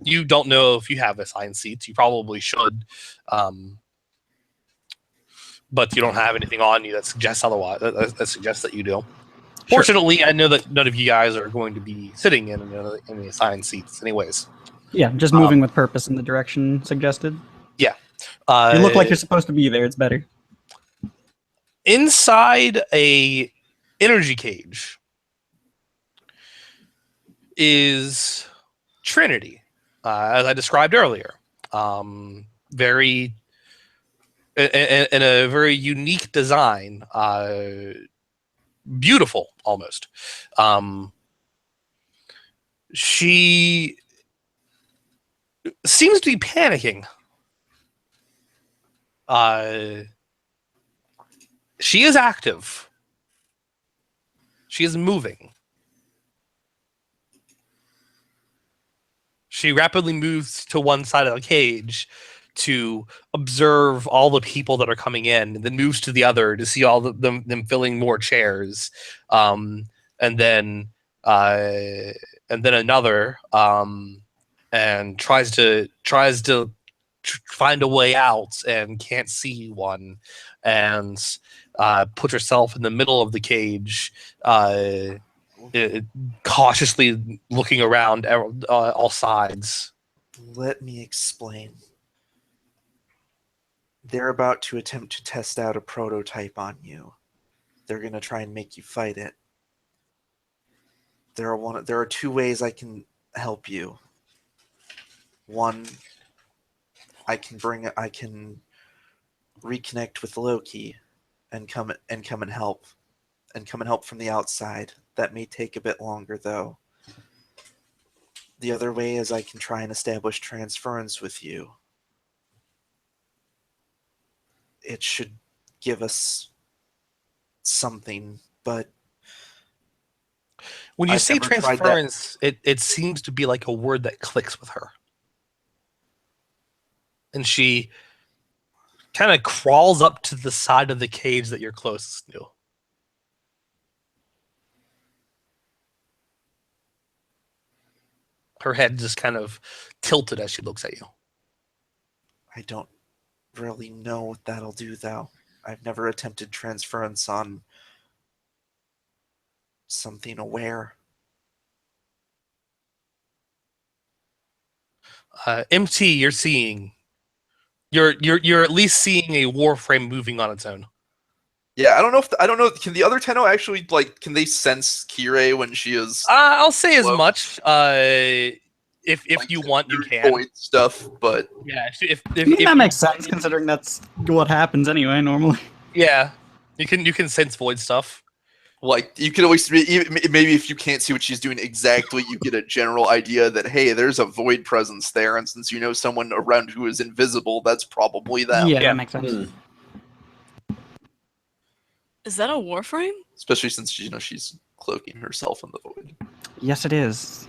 You don't know if you have assigned seats. You probably should, but you don't have anything on you that suggests otherwise. That suggests that you do. Sure. Fortunately, I know that none of you guys are going to be sitting in the assigned seats, anyways. Yeah, just moving with purpose in the direction suggested. Yeah. You look like you're supposed to be there. It's better. Inside a energy cage is Trinity, as I described earlier. Very in a very unique design, beautiful almost. She seems to be panicking. She is active. She is moving. She rapidly moves to one side of the cage to observe all the people that are coming in, and then moves to the other to see all them filling more chairs, and then another, and tries to find a way out and can't see one, and put herself in the middle of the cage, cautiously looking around all sides. Let me explain. They're about to attempt to test out a prototype on you. They're going to try and make you fight it. There are two ways I can help you. One, I can reconnect with Loki and come and help from the outside. That may take a bit longer, though. The other way is I can try and establish transference with you. It should give us something, but When you I've say never tried that. transference, it seems to be like a word that clicks with her. And she kind of crawls up to the side of the cage that you're closest to. Her head just kind of tilted as she looks at you. I don't really know what that'll do, though. I've never attempted transference on something aware. MT, you're seeing. You're at least seeing a Warframe moving on its own. Yeah, I don't know. Can the other Tenno actually can they sense Kirei when she is? I'll say as Hello? much. If you want, you can. Void stuff, but Yeah, if That makes sense considering that's what happens anyway normally. yeah, you can sense void stuff. like you can always maybe if you can't see what she's doing exactly, you get a general idea that hey, there's a void presence there, and since you know someone around who is invisible, that's probably them. Yeah, Yeah. that makes sense. Is that a Warframe? Especially since she's cloaking herself in the void. Yes, it is.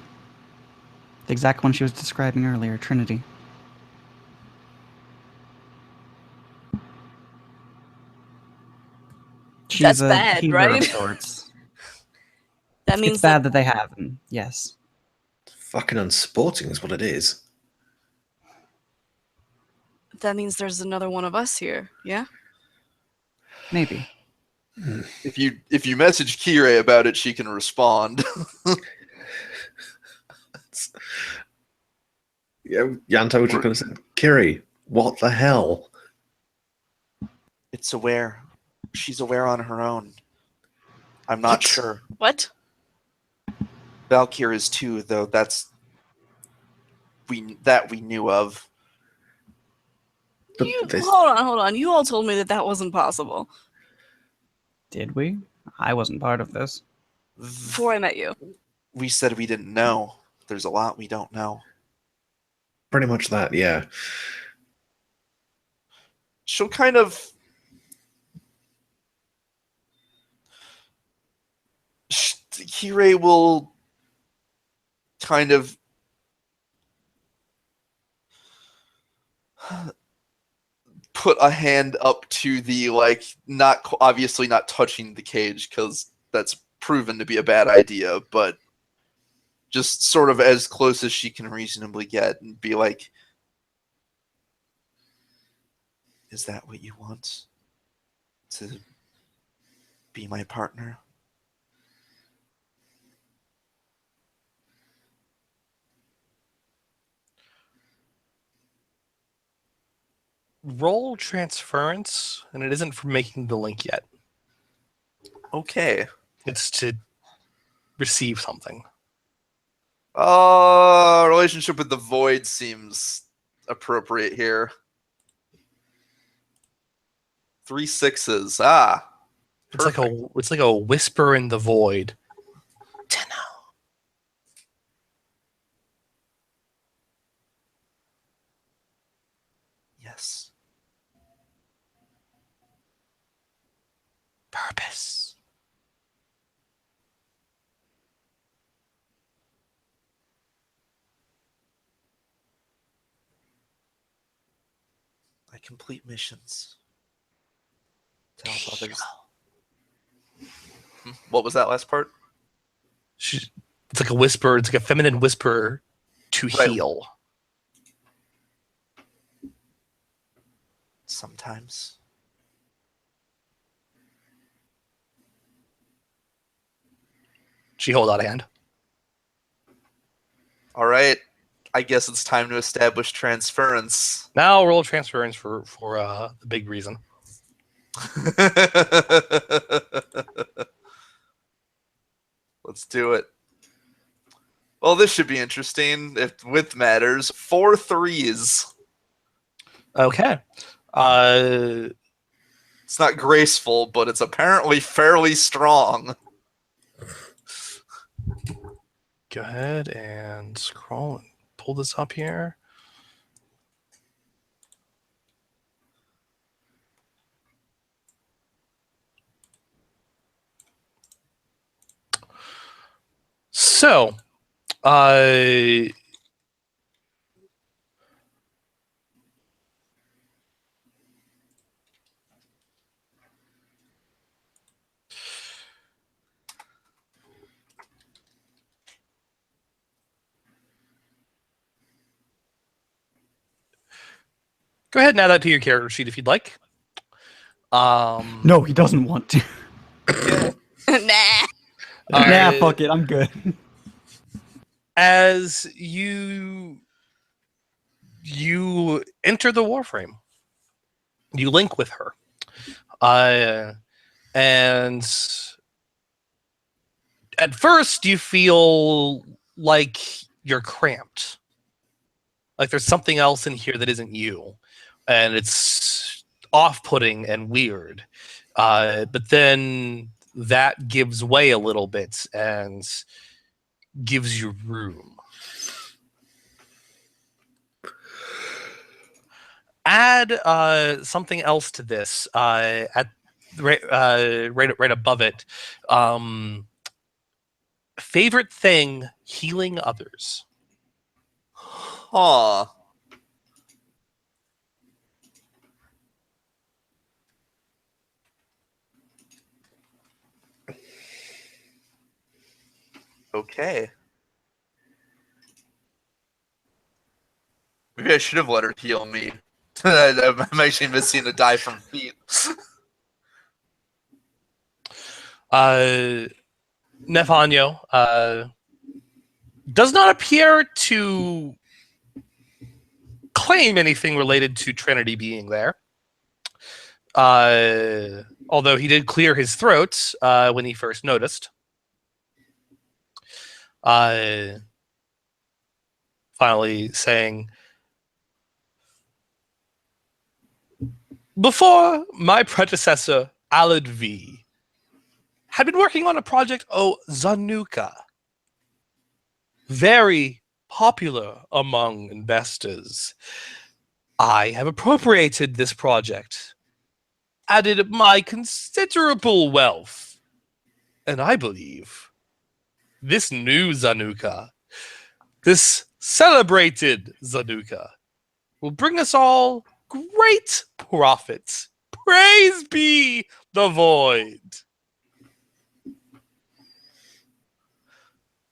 The exact one she was describing earlier, Trinity. She's That's a bad, healer right? of sorts. That means It's bad that they have them. Yes. Fucking unsporting is what it is. that means there's another one of us here. Yeah. Maybe. If you message Kirei about it, she can respond. Yeah, Yanto was just going to say, Kiri, what the hell? It's aware. She's aware on her own. I'm not What? sure. What? Valkyr is too, though. We knew of. But You, this- hold on. You all told me that wasn't possible Did we? I wasn't part of this. before I met you. We said we didn't know. There's a lot we don't know. Pretty much that, yeah. She'll kind of Kirei will kind of put a hand up to the, like, obviously not touching the cage because that's proven to be a bad idea, but just sort of as close as she can reasonably get and be like, is that what you want? To be my partner? Roll transference, and it isn't for making the link yet. Okay. It's to receive something. Relationship with the void seems appropriate here. 3 6s. It's like a whisper in the void. Tenno. Yes. Purpose. I complete missions to help others. What was that last part? It's like a whisper. It's like a feminine whisper to Right. heal. Sometimes. She hold out a hand. All right. I guess it's time to establish transference. Now roll transference for the big reason. Let's do it. Well, this should be interesting if width matters. 4 3s. Okay. It's not graceful, but it's apparently fairly strong. Go ahead and scroll and pull this up here. So, go ahead and add that to your character sheet if you'd like. No, he doesn't want to. Nah. Nah, fuck it. I'm good. As you enter the Warframe, you link with her, and at first you feel like you're cramped, like there's something else in here that isn't you, and it's off-putting and weird. But then that gives way a little bit and gives you room. Add something else to this at right above it. Favorite thing: healing others. Huh. Okay. Maybe I should have let her heal me. I'm actually missing a die from feet. Nefanyo does not appear to claim anything related to Trinity being there. Although he did clear his throat when he first noticed. Finally saying, before my predecessor, Alad V, had been working on a project, Zanuka. Very popular among investors. I have appropriated this project, added my considerable wealth, and I believe this new Zanuka, this celebrated Zanuka, will bring us all great profits. Praise be the void.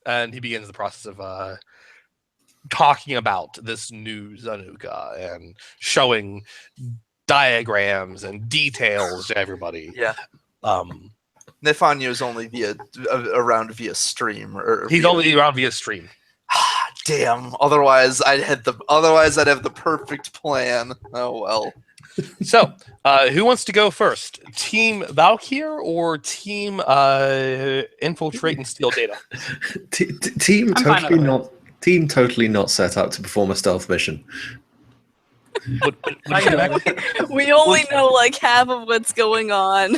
And he begins the process of talking about this new Zanuka and showing diagrams and details to everybody. Yeah. Nefanyo's only around via stream, or He's only around via stream. Damn. Otherwise, I'd have the perfect plan. Oh well. So, who wants to go first? Team Valkyr or Team Infiltrate and Steal Data? Team I'm fine totally either way. not. Team totally not set up to perform a stealth mission. What I do you know. think? We only know like half of what's going on.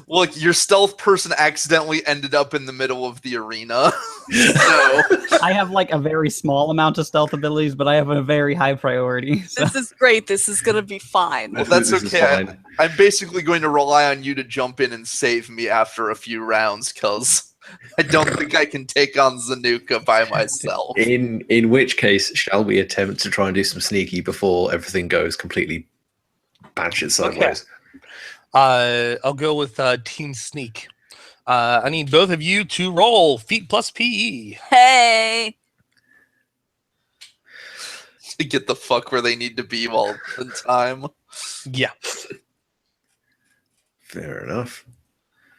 Look, your stealth person accidentally ended up in the middle of the arena. So I have like a very small amount of stealth abilities, but I have a very high priority. So. This is great. This is gonna be fine. well, that's This is okay. fine. I'm basically going to rely on you to jump in and save me after a few rounds, because I don't think I can take on Zanuka by myself. In which case, shall we attempt to try and do some sneaky before everything goes completely batshit sideways? I'll go with Team Sneak. I need both of you to roll feet plus PE. Hey. To get the fuck where they need to be while in time. Yeah. Fair enough.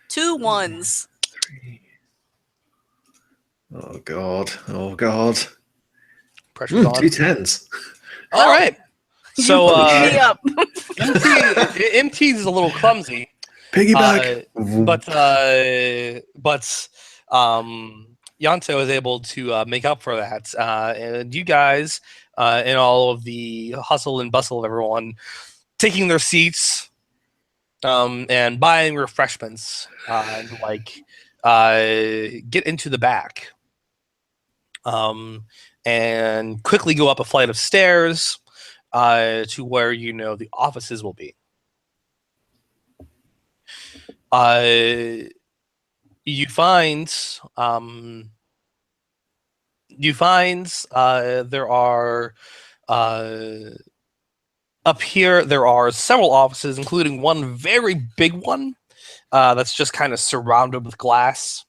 2 1s. Oh god. Oh god. Pressure's on. 2 10s. All right. So You beat me up. MT's is a little clumsy, Piggyback. but Yanto is able to make up for that. And you guys, in all of the hustle and bustle of everyone, taking their seats and buying refreshments, and get into the back, and quickly go up a flight of stairs to where the offices will be. You find there are up here there are several offices, including one very big one that's just kind of surrounded with glass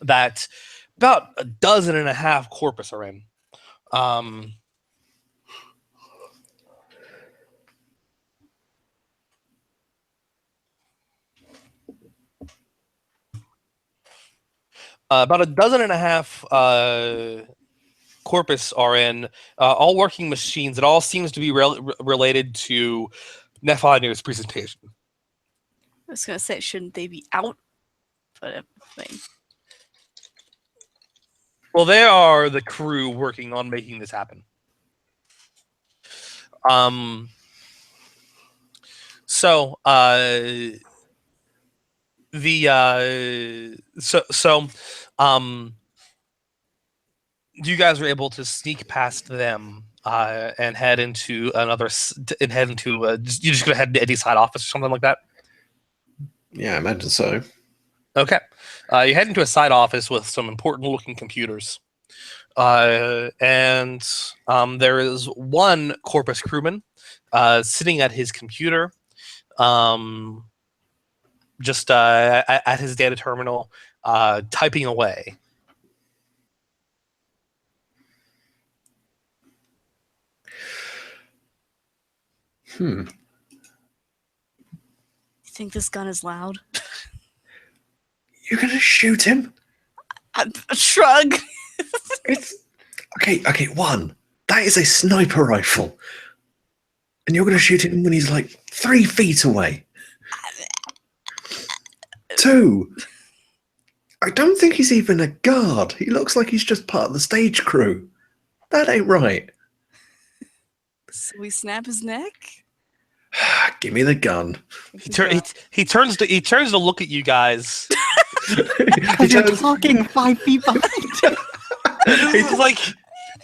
that about a dozen and a half corpus are in. About a dozen and a half corpus are in, all working machines. It all seems to be related to Nefanyo's presentation. I was gonna say, shouldn't they be out? But Well, they are the crew working on making this happen. You guys are able to sneak past them and head into you just gonna head to any side office or something like that. Yeah, I imagine so. Okay, you head into a side office with some important looking computers, and there is one Corpus crewman sitting at his computer, just at his data terminal, typing away. think this gun is loud? You're gonna shoot him? A shrug. It's okay. One, that is a sniper rifle, and you're gonna shoot him when he's like 3 feet away. 2, I don't think he's even a guard. He looks like he's just part of the stage crew. That ain't right. So we snap his neck? Give me the gun. He turns to look at you guys. Because you're talking 5 feet behind. He's like,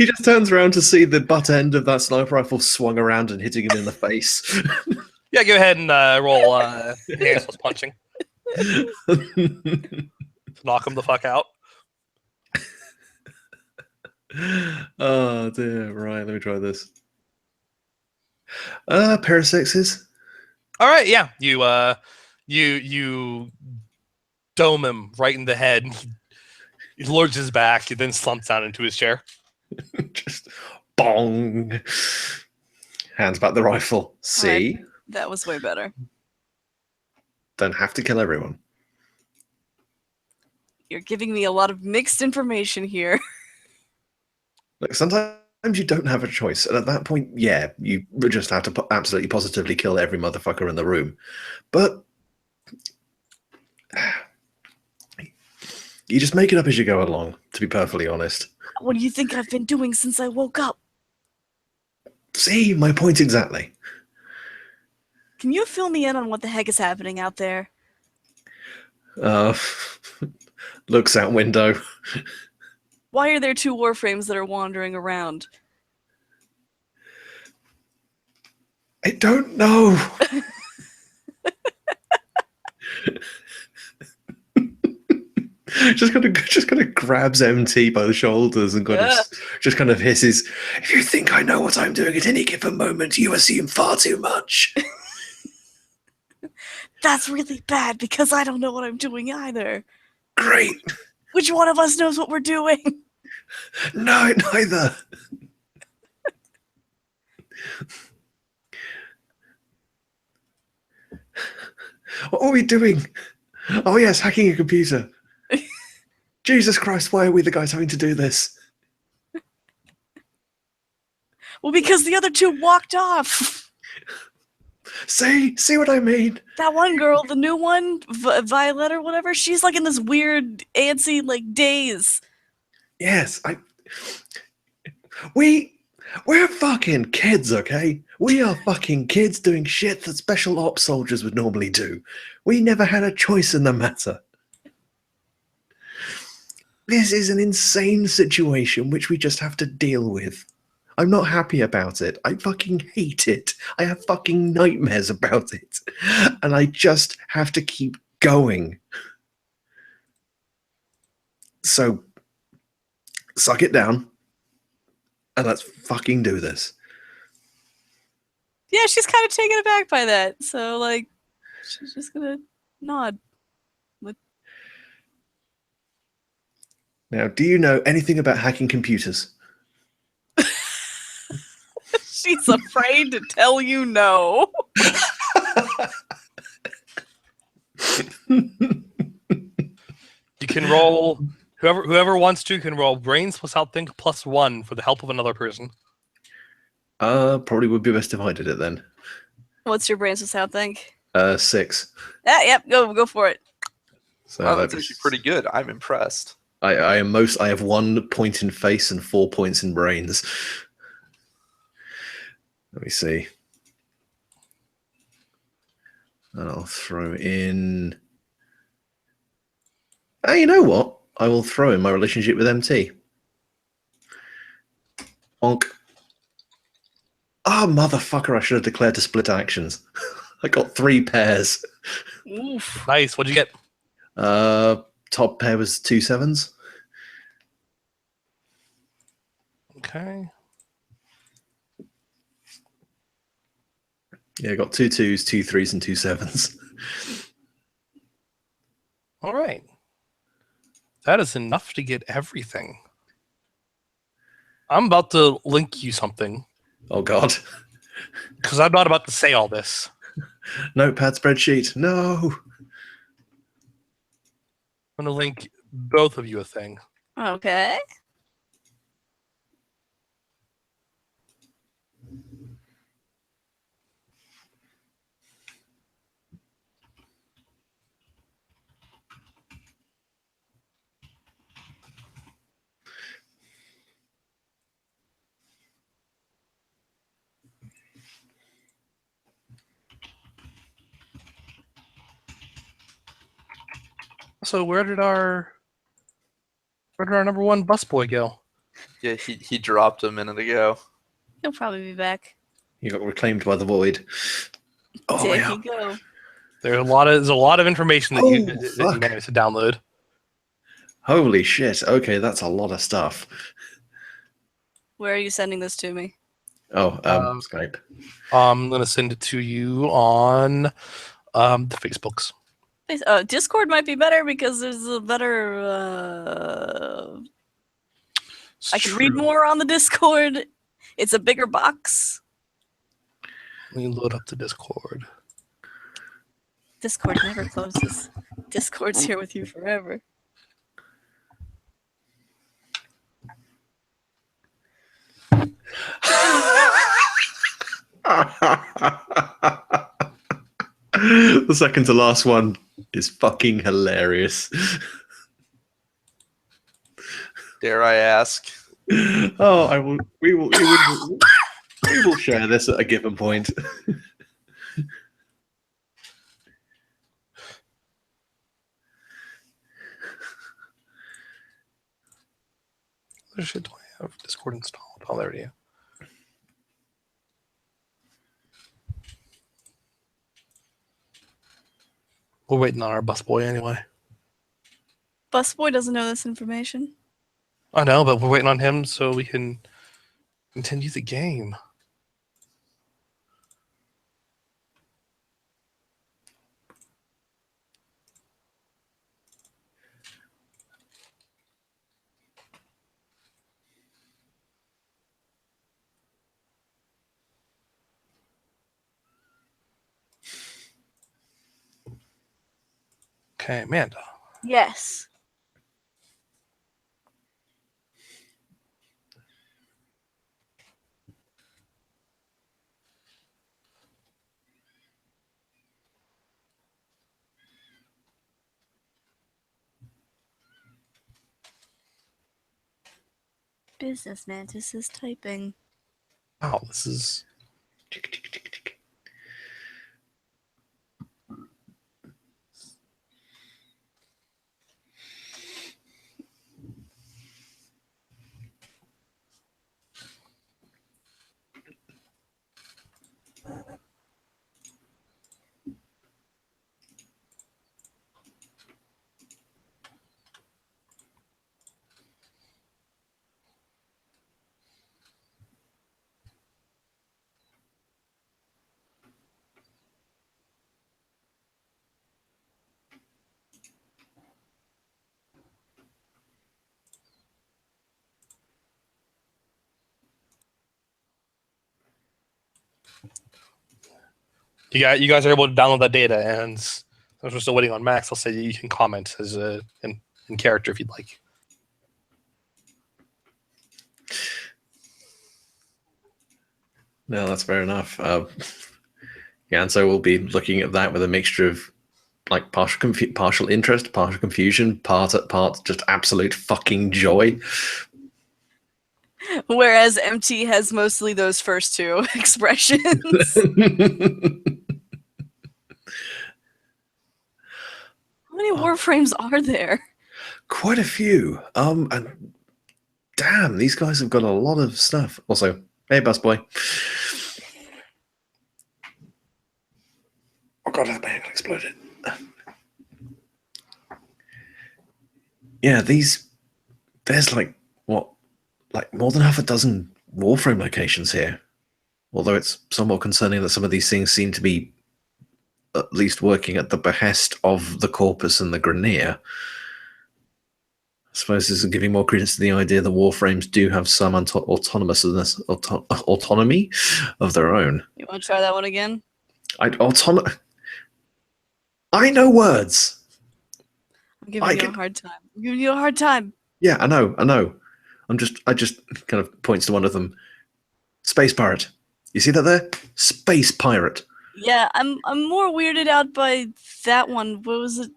He just turns around to see the butt end of that sniper rifle swung around and hitting him in the face. yeah, go ahead and roll hands plus punching. Knock him the fuck out. Oh dear. Right, let me try this. Pair of 6s. All right, yeah. You dome him right in the head. He lurches his back, he then slumps down into his chair. Just bong. Hands back the rifle. See? Right. That was way better. Don't have to kill everyone. You're giving me a lot of mixed information here. Look, sometimes you don't have a choice. And at that point, yeah, you just have to absolutely positively kill every motherfucker in the room. But you just make it up as you go along, to be perfectly honest. What do you think I've been doing since I woke up? See, my point exactly. Can you fill me in on what the heck is happening out there? Looks out window. Why are there 2 Warframes that are wandering around? I don't know. just kind of grabs MT by the shoulders and just kind of hisses, "If you think I know what I'm doing at any given moment, you assume far too much." That's really bad because I don't know what I'm doing either. Great. Which one of us knows what we're doing? No, neither. What are we doing? Oh yes, hacking a computer. Jesus Christ, why are we the guys having to do this? Well, because the other 2 walked off. See what I mean? That one girl, the new one, Violet or whatever, she's like in this weird, antsy, like, daze. Yes, we're fucking kids, okay? We are fucking kids doing shit that special ops soldiers would normally do. We never had a choice in the matter. This is an insane situation which we just have to deal with. I'm not happy about it. I fucking hate it. I have fucking nightmares about it. And I just have to keep going. So, suck it down. And let's fucking do this. Yeah, she's kind of taken aback by that. So, like, she's just gonna nod. Now, do you know anything about hacking computers? She's afraid to tell you no. You can roll whoever wants to can roll brains plus outthink +1 for the help of another person. Probably would be best if I did it then. What's your brains without think? 6. Yeah, yep, go for it. So Oh, that's actually pretty good. I'm impressed. I have 1 point in face and 4 points in brains. Let me see. And I'll throw in. Oh, you know what? I will throw in my relationship with MT. Bonk. Ah, motherfucker! I should have declared to split actions. I got 3 pairs. Oof. Nice. What'd you get? Top pair was 2 7s. Okay. Yeah, I got 2 2s, 2 3s, and 2 7s. All right. That is enough to get everything. I'm about to link you something Oh God. because I'm not about to say all this. Notepad spreadsheet. No. I'm gonna link both of you a thing. Okay. So where did our number one busboy go? Yeah, he dropped a minute ago. He'll probably be back. You got reclaimed by the void. Oh there yeah. you go. There's a lot of information that you fuck. managed to download. Holy shit. Okay, that's a lot of stuff. Where are you sending this to me? Oh, Skype. I'm gonna send it to you on the Facebooks. Discord might be better because there's a better. It's I can read true. more on the Discord. It's a bigger box. Let me load up the Discord. Discord never closes. Discord's here with you forever. The second to last one is fucking hilarious. Dare I ask? Oh, I will. We will share this at a given point. Where shit do I have Discord installed? Oh, there you go. We're waiting on our busboy anyway. Busboy doesn't know this information. I know, but we're waiting on him so we can continue the game. Okay, Amanda. Yes. Business Mantis is typing. Wow, this is you guys are able to download that data, and since we're still waiting on Max, I'll say you can comment as in character if you'd like. No, that's fair enough. Yeah, and so we'll be looking at that with a mixture of like partial interest, partial confusion, part just absolute fucking joy. Whereas MT has mostly those first two expressions. How many Warframes are there? Quite a few. And damn, these guys have got a lot of stuff. Also, hey, busboy. Oh god, that man exploded. Yeah, there's like more than half a dozen Warframe locations here. Although it's somewhat concerning that some of these things seem to be at least working at the behest of the Corpus and the Grineer. I suppose this is giving more credence to the idea that Warframes do have some autonomy of their own. You want to try that one again? I know words. I'm giving you a hard time. I'm giving you a hard time. Yeah, I know. I just kind of points to one of them. Space pirate. You see that there? Space pirate. Yeah, I'm more weirded out by that one. What was it?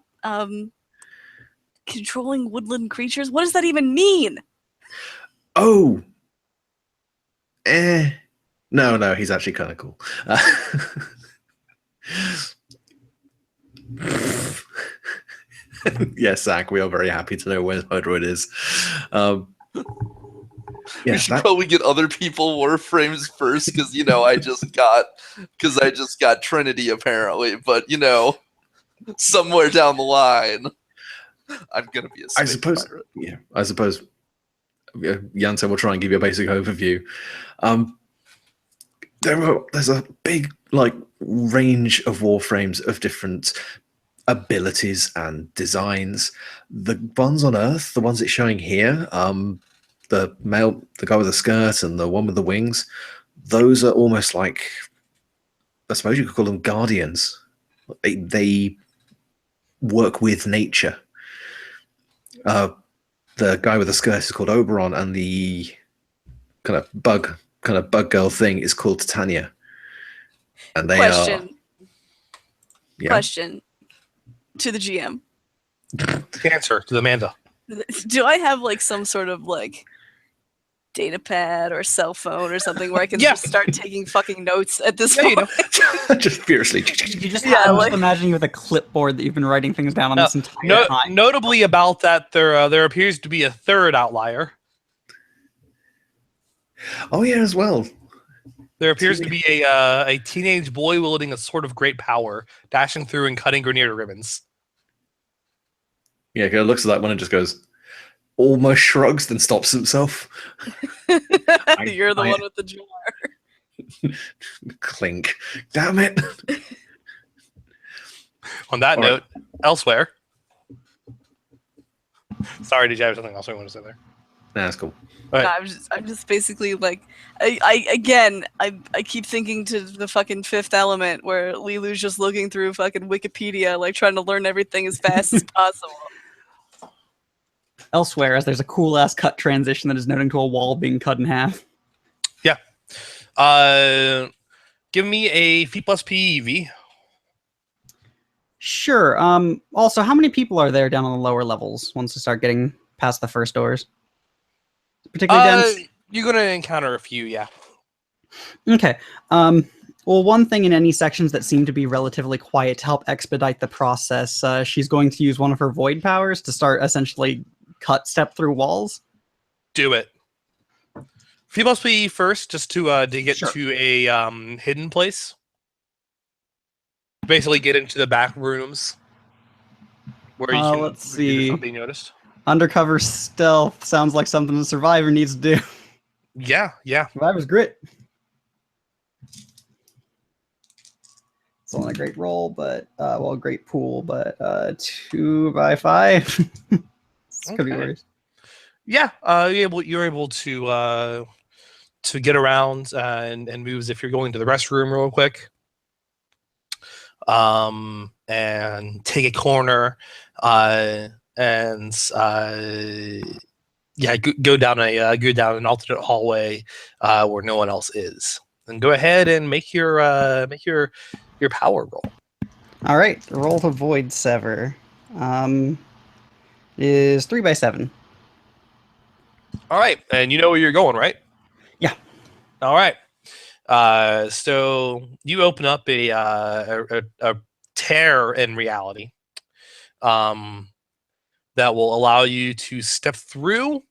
Controlling woodland creatures? What does that even mean? Oh. No, he's actually kind of cool. Yes, Zach, we are very happy to know where Hydroid is. We should probably get other people Warframes first, because I just got Trinity apparently, but somewhere down the line, I'm gonna be a space pirate. Yeah, I suppose. Jansen will try and give you a basic overview. There's a big range of Warframes of different abilities and designs. The ones on Earth, the ones it's showing here, the guy with the skirt and the one with the wings, those are almost like, I suppose you could call them guardians. They work with nature. The guy with the skirt is called Oberon, and the kind of bug girl thing is called Titania. And they Question. are. Yeah. Question to the GM. Answer to Amanda. Do I have some sort of data pad or cell phone or something where I can just start taking fucking notes at this point? Just fiercely. You just I'm just imagining you with a clipboard that you've been writing things down on this entire time. Notably about that, there appears to be a third outlier. Oh yeah, as well. There appears to be a teenage boy wielding a sword of great power, dashing through and cutting grenadier ribbons. Yeah, it looks at that one and just goes, almost shrugs, then stops himself. You're the one with the jar. Clink. Damn it. On that note, elsewhere. Sorry, did you have something else you want to say there? Nah, that's cool. No, I'm just basically I keep thinking to the fucking Fifth Element where Lilu's just looking through fucking Wikipedia, trying to learn everything as fast as possible. Elsewhere, as there's a cool ass cut transition that is noting to a wall being cut in half. Yeah. Give me a P plus PEV. Sure. Also, how many people are there down on the lower levels once you start getting past the first doors? Particularly dense? You're going to encounter a few, yeah. Okay. Well, one thing in any sections that seem to be relatively quiet to help expedite the process, she's going to use one of her void powers to start essentially step through walls. Do it. P plus P first, just to get to a hidden place. Basically get into the back rooms where you can let's see. not be noticed. Undercover stealth sounds like something the Survivor needs to do. Yeah. Survivor's grit. It's only a great roll, but great pool, but 2 by 5. This could be worse. Yeah, you're able to get around and move as if you're going to the restroom real quick. And take a corner. Go down an alternate hallway where no one else is, and go ahead and make your power roll. All right, the roll to void sever is 3 by 7. All right, and you know where you're going, right? Yeah. All right. So you open up a tear in reality. That will allow you to step through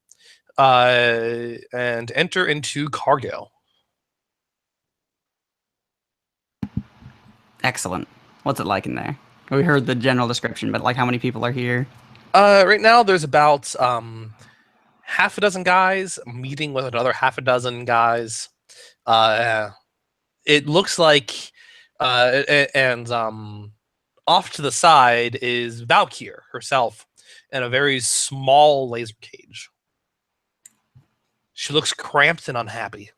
and enter into cargo. Excellent. What's it like in there? We heard the general description, but how many people are here? Right now, there's about half a dozen guys meeting with another half a dozen guys. It looks like, and off to the side is Valkyr herself in a very small laser cage. She looks cramped and unhappy.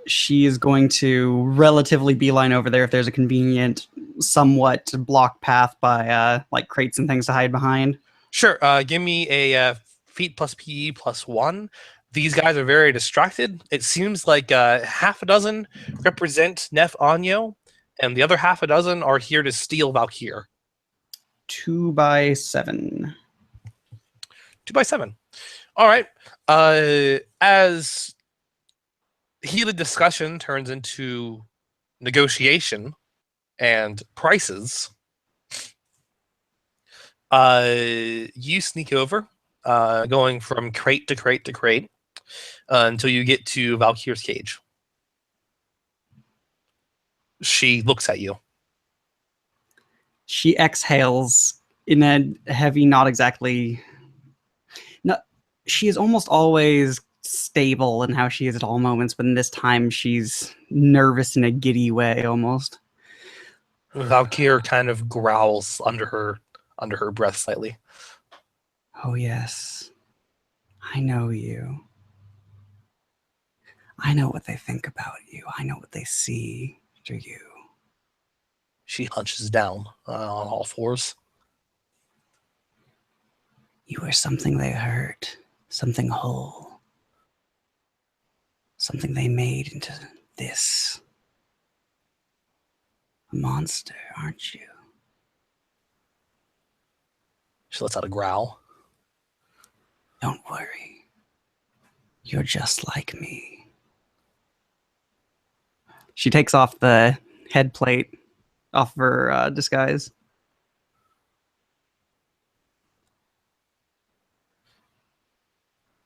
she is going to relatively beeline over there if there's a convenient, somewhat blocked path by like crates and things to hide behind. Sure. Give me a feet plus PE plus 1. These guys are very distracted. It seems like half a dozen represent Nef Anyo, and the other half a dozen are here to steal Valkyr. 2 by 7. 2 by 7. All right. As heated discussion turns into negotiation and prices, you sneak over, going from crate to crate to crate until you get to Valkyr's cage. She looks at you. She exhales in a heavy, not exactly. No, she is almost always stable in how she is at all moments, but in this time she's nervous in a giddy way almost. Valkyr kind of growls under her breath slightly. Oh yes, I know you. I know what they think about you. I know what they see through you. She hunches down on all fours. You are something they hurt, something whole, something they made into this. A monster, aren't you? She lets out a growl. Don't worry. You're just like me. She takes off the head plate off of her disguise.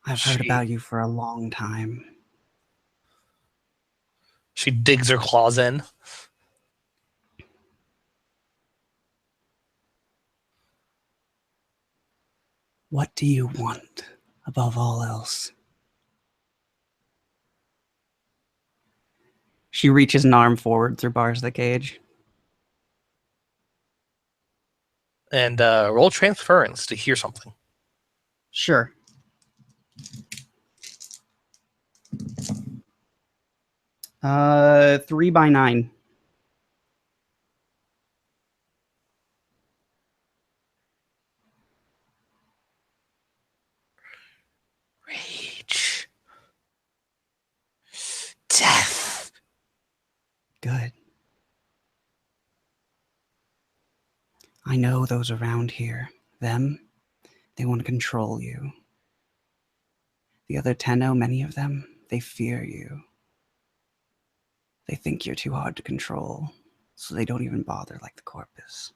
I've heard about you for a long time. She digs her claws in. What do you want above all else? She reaches an arm forward through bars of the cage. And roll transference to hear something. Sure. Uh, 3 by 9. Rage. Death. Good. I know those around here. Them, they want to control you. The other Tenno, many of them, they fear you. They think you're too hard to control, so they don't even bother like the Corpus.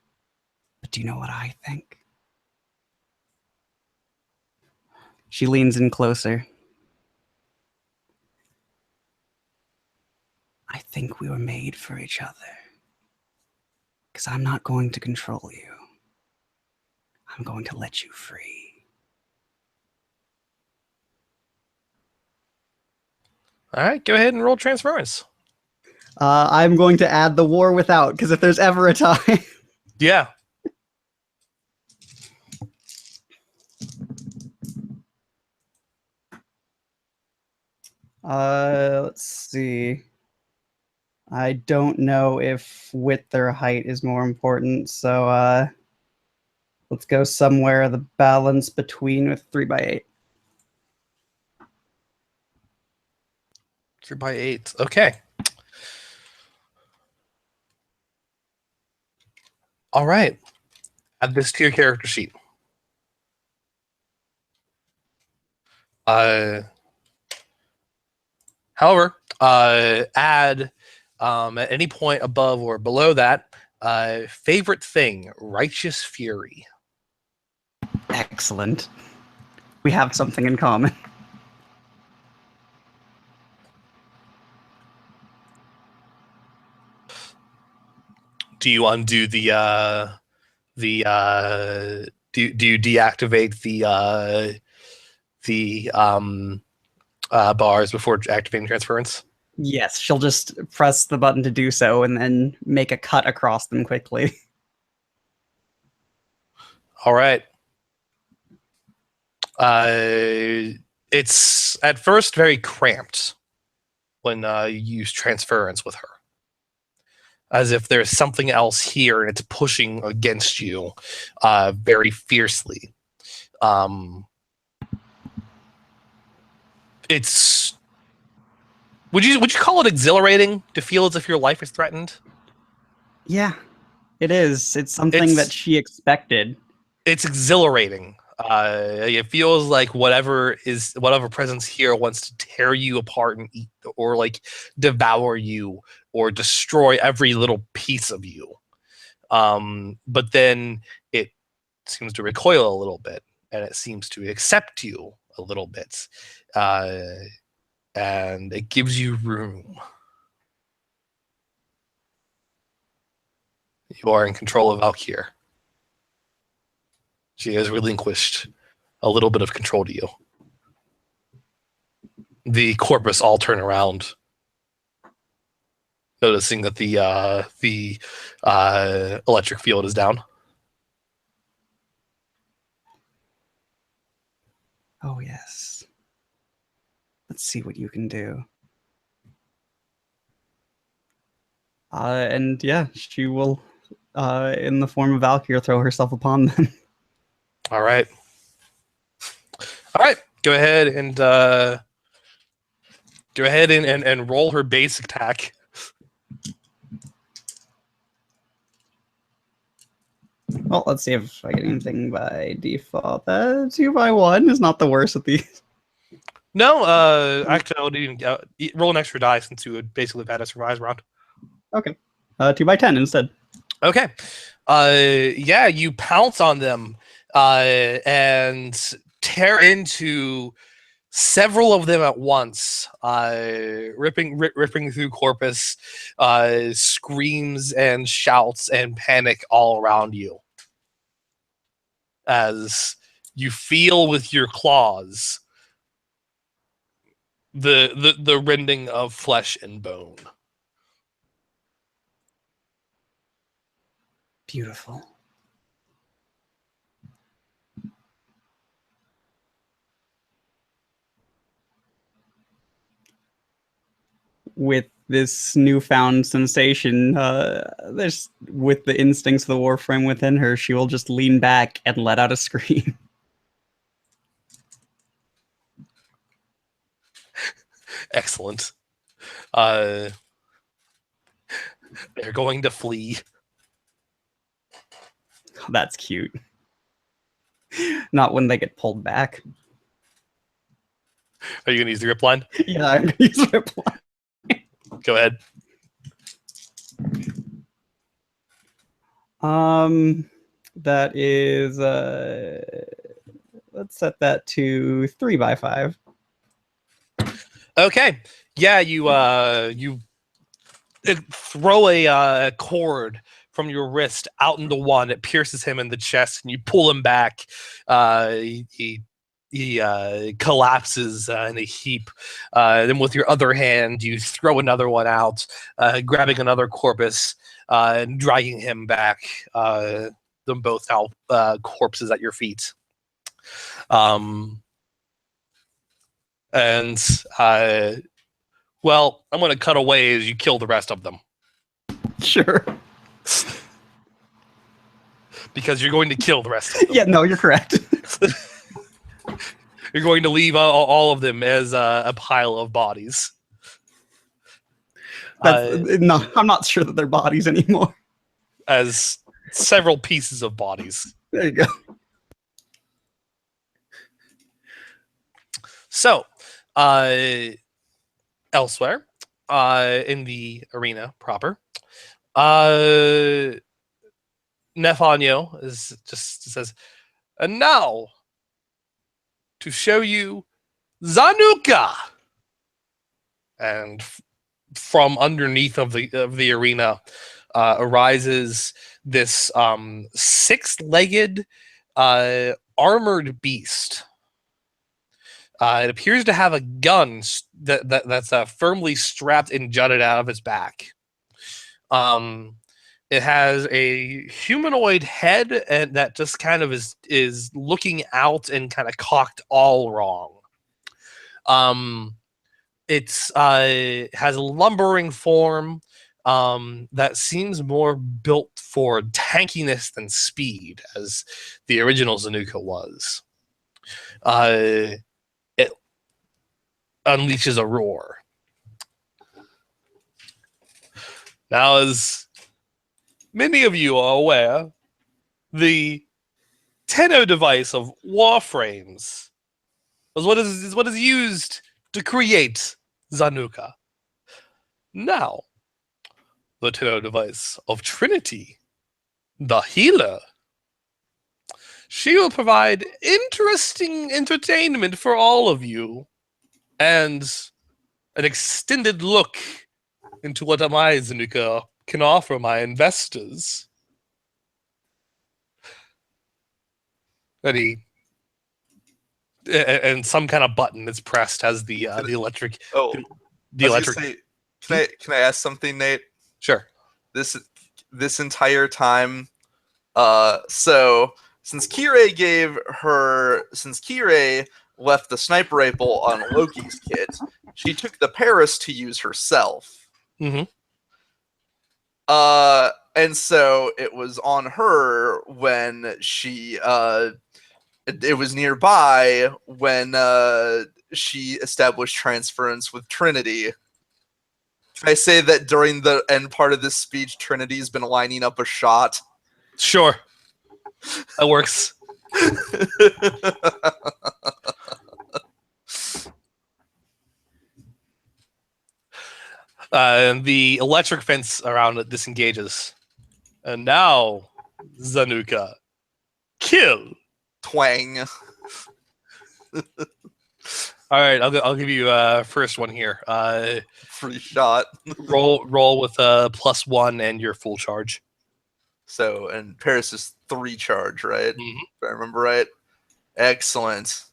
But do you know what I think? She leans in closer. I think we were made for each other. Because I'm not going to control you. I'm going to let you free. All right, go ahead and roll transference. I'm going to add the war without, because if there's ever a time. Yeah. Let's see. I don't know if width or height is more important, so let's go somewhere the balance between with 3 by 8. 3 by 8. Okay. All right. Add this to your character sheet. However, add at any point above or below that, favorite thing, righteous fury. Excellent. We have something in common. Do you undo do you deactivate the bars before activating transference? Yes, she'll just press the button to do so and then make a cut across them quickly. All right. It's at first very cramped. when you use transference with her, as if there's something else here and it's pushing against you very fiercely. It's would you call it exhilarating to feel as if your life is threatened? Yeah, it is. It's something that she expected. It's exhilarating. It feels like whatever presence here wants to tear you apart and eat, or like devour you, or destroy every little piece of you. But then it seems to recoil a little bit, and it seems to accept you a little bit, and it gives you room. You are in control of Valkyr. She has relinquished a little bit of control to you. The corpus all turn around, noticing that the electric field is down. Oh yes. Let's see what you can do. And yeah, she will, in the form of Valkyr, throw herself upon them. All right. Go ahead and roll her base attack. Well, let's see if I get anything by default. 2x1 is not the worst of these. No, actually, I would even roll an extra die since you would basically have had a surprise round. Okay. 2x10 instead. Okay. Yeah, you pounce on them and tear into several of them at once, ripping through corpus, screams and shouts and panic all around you as you feel with your claws the rending of flesh and bone. Beautiful. With this newfound sensation, with the instincts of the Warframe within her, she will just lean back and let out a scream. Excellent. They're going to flee. That's cute. Not when they get pulled back. Are you going to use the rip line? Yeah, I'm going to use rip line. Go ahead. That is, let's set that to 3x5. Okay. Yeah, you throw a cord from your wrist out into one. It pierces him in the chest, and you pull him back. He collapses in a heap. Then with your other hand, you throw another one out, grabbing another corpus and dragging him back. Them both now corpses at your feet. Well, I'm going to cut away as you kill the rest of them. Sure. Because you're going to kill the rest of them. Yeah, no, you're correct. You're going to leave all of them as a pile of bodies. No, I'm not sure that they're bodies anymore. As several pieces of bodies. There you go. So, elsewhere, in the arena proper, Nefanyo says, and now, to show you Zanuka! And from underneath of the arena arises this six-legged armored beast. It appears to have a gun that's firmly strapped and jutted out of its back. It has a humanoid head and that just kind of is looking out and kind of cocked all wrong. It's has a lumbering form that seems more built for tankiness than speed, as the original Zanuka was. It unleashes a roar. Now, as many of you are aware, the Tenno device of Warframes is what is used to create Zanuka. Now, the Tenno device of Trinity, the healer, she will provide interesting entertainment for all of you and an extended look into what my Zanuka can offer my investors. And some kind of button is pressed as the electric. Oh, the electric. Can I ask something, Nate? Sure. This entire time, so since Kirei left the sniper rifle on Loki's kit, she took the Paris to use herself. Mm-hmm. And so it was on her when she it was nearby when she established transference with Trinity. Can I say that during the end part of this speech, Trinity's been lining up a shot? Sure. That works. And the electric fence around it disengages. And now, Zanuka, kill. Twang. All right, I'll give you first one here. Free shot. roll with a +1 and your full charge. So, and Paris is 3 charge, right? Mhm. If I remember right. Excellent.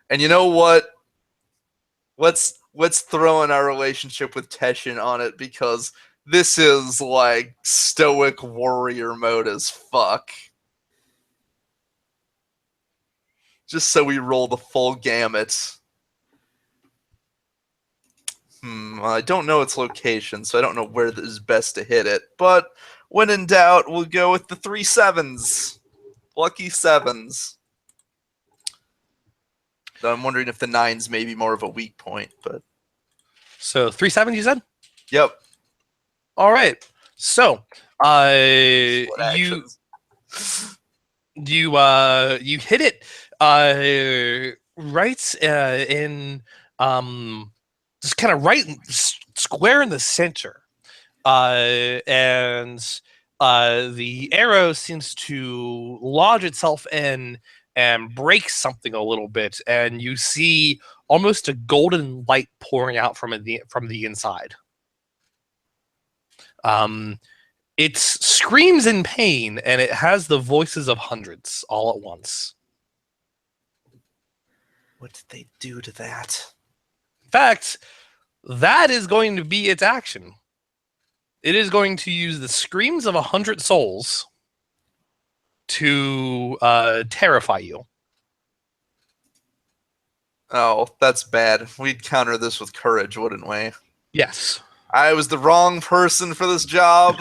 And you know what? Let's throw in our relationship with Teshin on it, because this is like stoic warrior mode as fuck. Just so we roll the full gamut. I don't know its location, so I don't know where this is best to hit it. But when in doubt, we'll go with the 3 7s. Lucky 7s. So I'm wondering if the 9's may be more of a weak point, but So 3 7, you said? yep. All right. So Split you actions. you hit it right in just kind of right square in the center, and the arrow seems to lodge itself in and break something a little bit, and you see almost a golden light pouring out from the inside. It screams in pain, and it has the voices of hundreds all at once. What did they do to that? In fact, that is going to be its action. It is going to use the screams of 100 souls to terrify you. Oh, that's bad. We'd counter this with courage, wouldn't we? Yes. I was the wrong person for this job.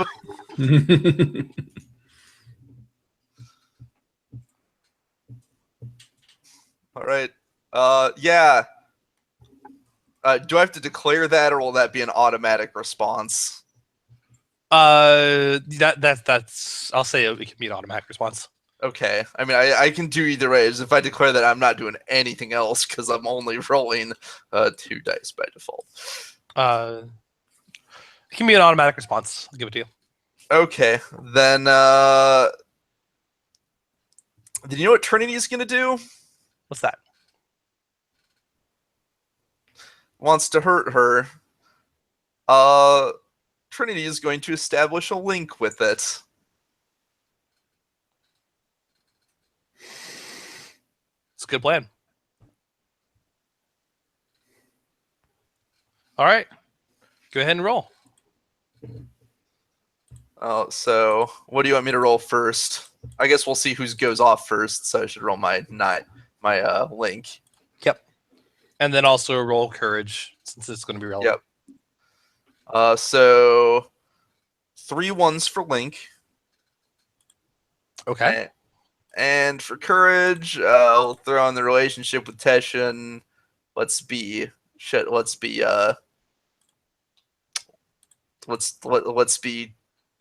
All right. Yeah. Do I have to declare that, or will that be an automatic response? That's. I'll say it can be an automatic response. Okay. I mean, I can do either way. If I declare that, I'm not doing anything else because I'm only rolling 2 dice by default. It can be an automatic response. I'll give it to you. Okay. Then you know what Trinity is going to do? What's that? Wants to hurt her. Trinity is going to establish a link with it. It's a good plan. All right. Go ahead and roll. Oh, so what do you want me to roll first? I guess we'll see who goes off first. So I should roll my link. And then also roll courage, since it's going to be relevant. Yep. So 3 1s for Link. Okay. And for courage, I'll throw in the relationship with Teshin. Let's be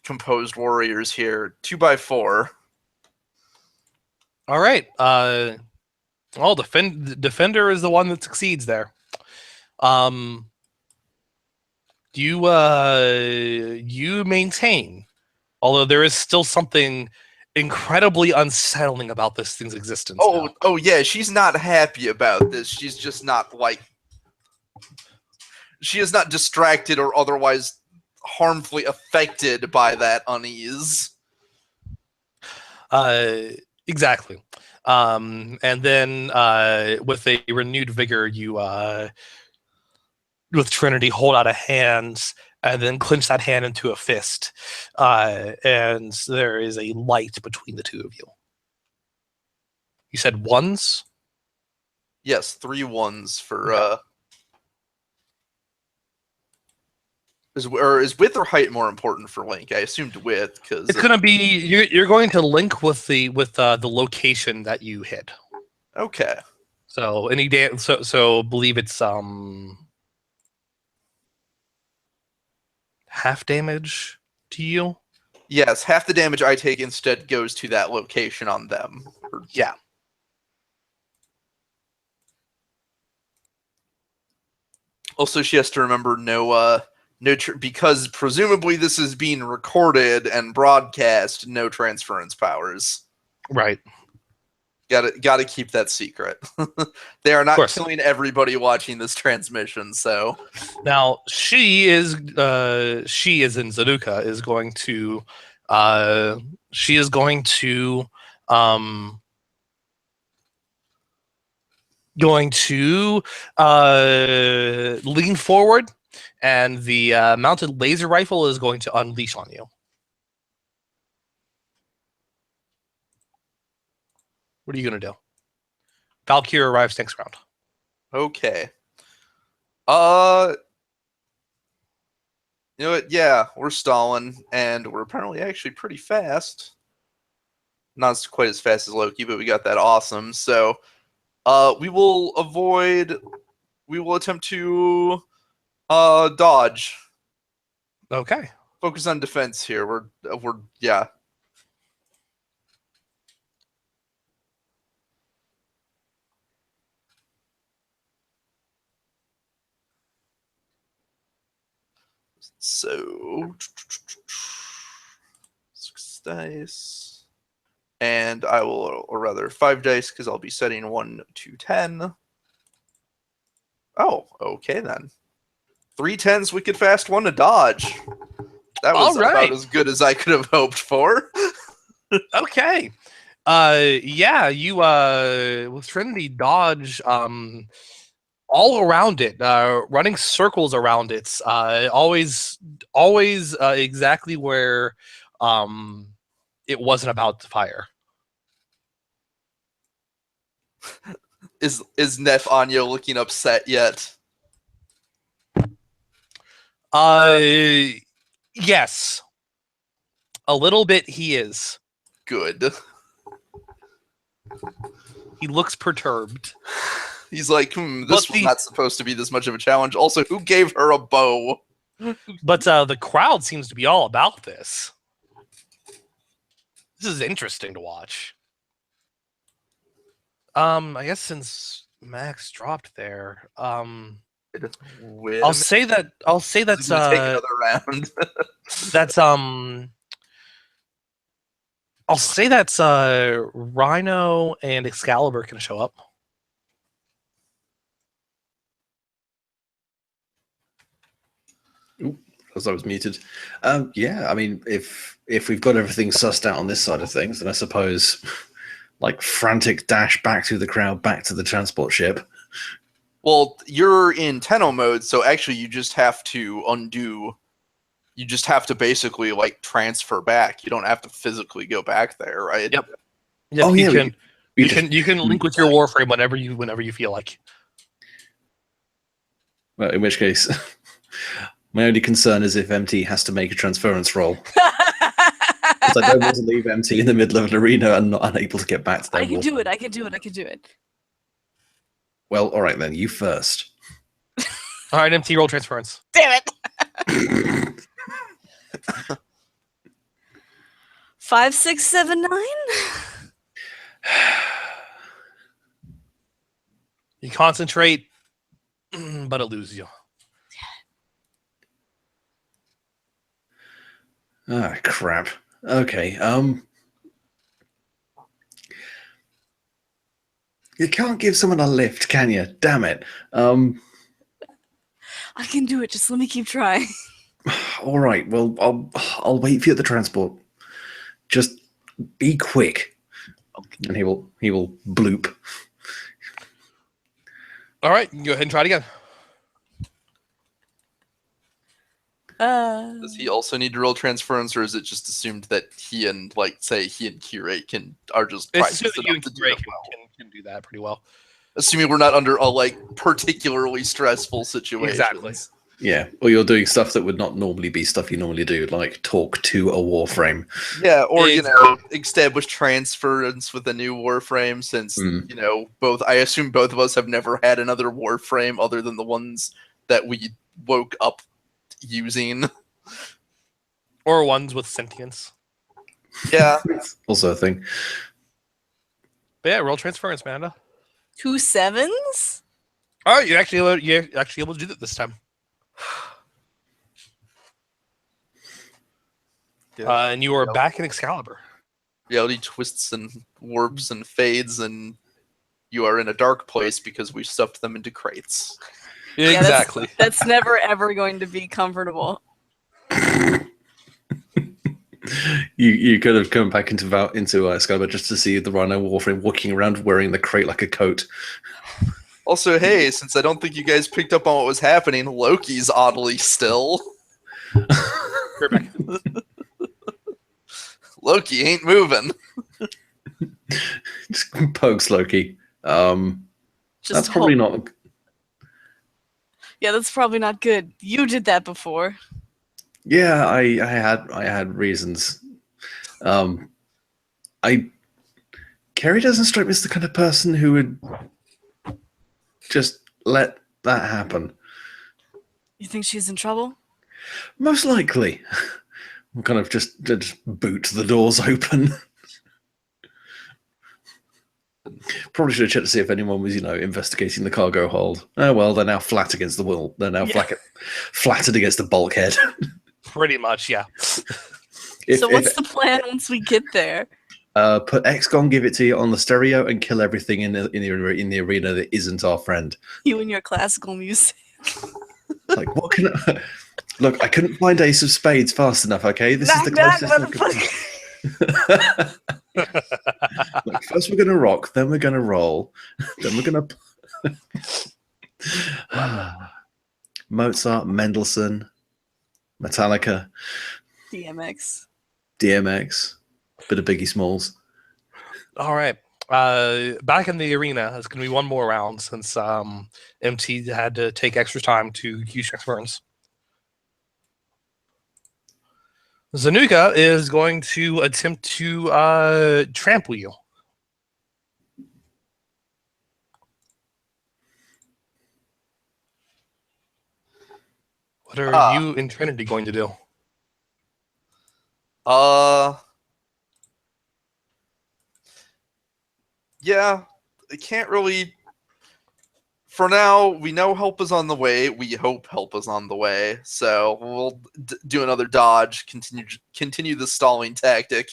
composed warriors here. 2x4. All right. Well, defender is the one that succeeds there. You maintain, although there is still something incredibly unsettling about this thing's existence. Oh yeah, she's not happy about this. She's just not she is not distracted or otherwise harmfully affected by that unease. Exactly. And then with a renewed vigor, you with Trinity hold out a hand and then clinch that hand into a fist, and there is a light between the two of you. You said ones? Yes, 3 1s for Okay. is width or height more important for Link? I assumed width because It's gonna be you're going to link with the location that you hit. okay. So any so believe it's half damage to you. Yes, half the damage I take instead goes to that location on them. Yeah. Also, she has to remember because presumably this is being recorded and broadcast. No transference powers. Right. Got to keep that secret. They are not course. killing everybody watching this transmission. So Now she is in Zanuka is going to lean forward, and the mounted laser rifle is going to unleash on you. What are you going to do? Valkyrie arrives next round. okay. You know what? Yeah, we're stalling, and we're apparently actually pretty fast. Not quite as fast as Loki, but we got that awesome. So, we will attempt to dodge. Okay. Focus on defense here. We're yeah. So 6 dice, and I will, or rather 5 dice, because I'll be setting 1 to 10. Oh, okay then. 3 10s, wicked fast, 1 to dodge. That was about as good as I could have hoped for. Okay. Yeah, you with Trinity dodge all around it, running circles around it, always exactly where it wasn't about to fire. Is Nef Anyo looking upset yet? Yes. A little bit he is. Good. He looks perturbed. He's like, this was not supposed to be this much of a challenge. Also, who gave her a bow? But the crowd seems to be all about this. This is interesting to watch. I guess since Max dropped there, I'll say that's take another round. That's I'll say that's Rhino and Excalibur can show up. As I was muted. Yeah, I mean, if we've got everything sussed out on this side of things, then I suppose like frantic dash back through the crowd, back to the transport ship. Well, you're in Tenno mode, so actually you just have to undo. You just have to basically like transfer back. You don't have to physically go back there, right? Yep. Oh, you yeah, can link with your Warframe whenever you feel like. Well, in which case, my only concern is if MT has to make a transference roll. Because I don't want to leave MT in the middle of an arena and not unable to get back to their I can wall. do it. I can do it. I can do it. Well, all right then. You first. All right, MT, roll transference. Damn it. 5, 6, 7, 9. You concentrate, but it loses you. Ah, crap. Okay. You can't give someone a lift, can you? Damn it. I can do it. Just let me keep trying. All right. Well, I'll wait for you at the transport. Just be quick. Okay. And he will bloop. All right, go ahead and try it again. Does he also need to roll transference, or is it just assumed that he and, like, say, he and Curate are just It's practiced assuming you enough and to do it Ray well? can do that pretty well. Assuming we're not under a, like, particularly stressful situation. Exactly. Yeah. Or you're doing stuff that would not normally be stuff you normally do, like talk to a Warframe. Yeah, or, Exactly. establish transference with a new Warframe, since, Mm. I assume both of us have never had another Warframe other than the ones that we woke up using. Or ones with sentience. Yeah. It's also a thing. But yeah, roll transference, Amanda. 2 7s? All right, you're actually able to do that this time. And you are back in Excalibur. Reality twists and warps and fades, and you are in a dark place because we stuffed them into crates. Yeah, Exactly. That's never ever going to be comfortable. You could have come back into Excalibur just to see the Rhino Warframe walking around wearing the crate like a coat. Also, hey, since I don't think you guys picked up on what was happening, Loki's oddly still. Loki ain't moving. Just pokes Loki. Just That's probably not. Yeah, that's probably not good. You did that before. Yeah, I had reasons. Kerry doesn't strike me as the kind of person who would just let that happen. You think she's in trouble? Most likely. We'll kind of just boot the doors open. Probably should have checked to see if anyone was, investigating the cargo hold. Oh well, they're now flat against the wall. They're now flattened against the bulkhead. Pretty much, yeah. So what's the plan once we get there? Put XCOM, give it to you on the stereo, and kill everything in the arena that isn't our friend. You and your classical music. Like, what can I... Look, I couldn't find Ace of Spades fast enough, okay? This is the closest I could... Look, first we're going to rock, then we're going to roll, then we're going to... Mozart, Mendelssohn, Metallica, DMX, bit of Biggie Smalls. All right. Back in the arena, it's going to be one more round since MT had to take extra time to use transference. Zanuka is going to attempt to trample you. What are you and Trinity going to do? Yeah, I can't really. For now, we know help is on the way. We hope help is on the way. So we'll do another dodge. Continue the stalling tactic.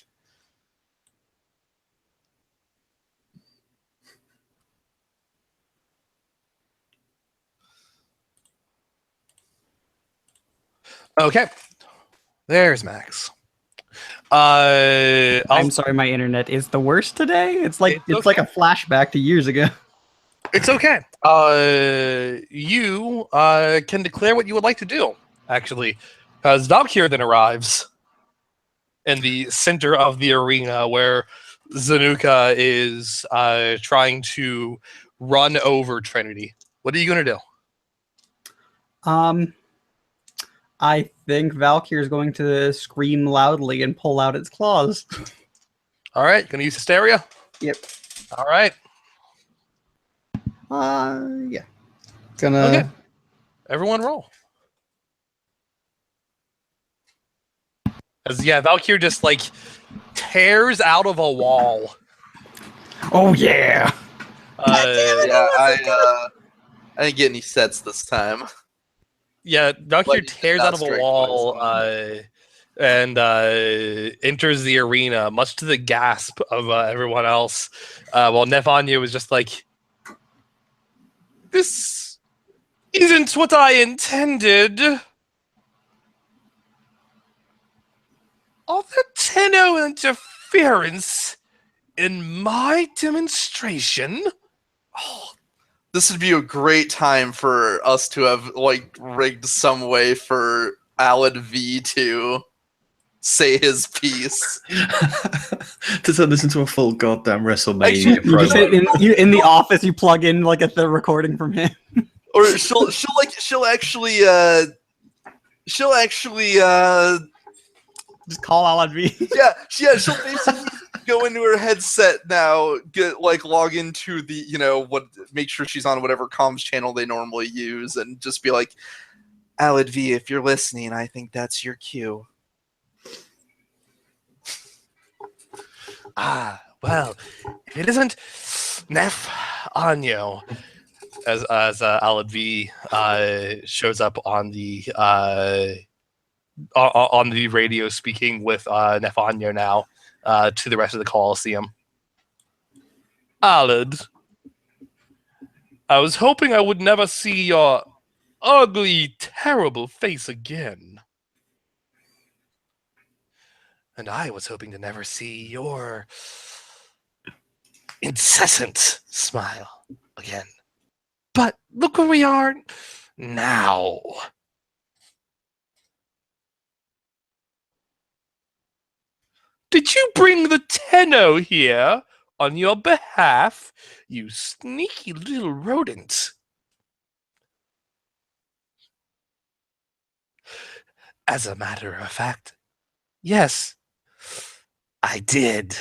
Okay. There's Max. I'm sorry, my internet is the worst today. It's like like a flashback to years ago. It's okay. You can declare what you would like to do, actually. Valkyr then arrives in the center of the arena where Zanuka is trying to run over Trinity. What are you going to do? I think Valkyr is going to scream loudly and pull out its claws. All right, gonna use hysteria. Yep. All right. Yeah. Gonna. Okay. Everyone roll. As Valkyr just like tears out of a wall. Oh yeah. I didn't get any sets this time. Yeah, Valkyr Like, tears not out of a strength wall wise. and enters the arena, much to the gasp of everyone else. While Nefanya was just like, "This isn't what I intended." All the Tenno interference in my demonstration. Oh, This would be a great time for us to have like rigged some way for Alad V to say his piece. To turn this into a full goddamn WrestleMania Actually, You just promo. in the office. You plug in like the recording from him. Or she'll actually Just call Alad V. yeah, she'll basically go into her headset now, log into the make sure she's on whatever comms channel they normally use, and just be like, Alad V, if you're listening, I think that's your cue. Well, if it isn't Nef Anyo, as Alad V shows up on the radio, speaking with Nef Anyo now to the rest of the Coliseum. Alad, I was hoping I would never see your ugly, terrible face again. And I was hoping to never see your incessant smile again. But look where we are now. Did you bring the Tenno here on your behalf, you sneaky little rodent? As a matter of fact, yes, I did.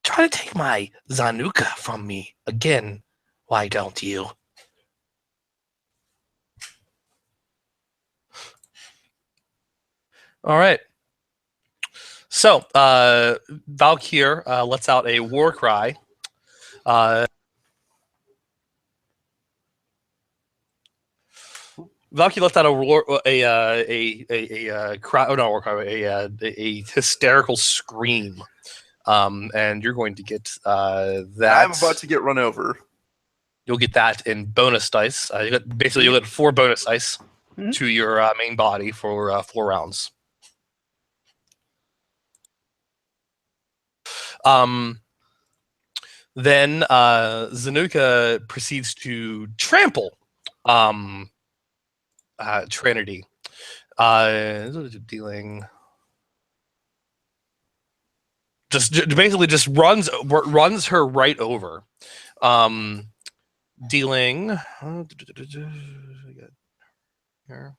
Try to take my Zanuka from me again, why don't you? All right. So, Valkyr lets out a war cry. Valkyr lets out a cry. Oh, not a war cry. A hysterical scream. And you're going to get that. I'm about to get run over. You'll get that in bonus dice. You'll get 4 bonus dice to your main body for 4 rounds. Then Zanuka proceeds to trample Trinity. Dealing basically just runs her right over. Dealing here.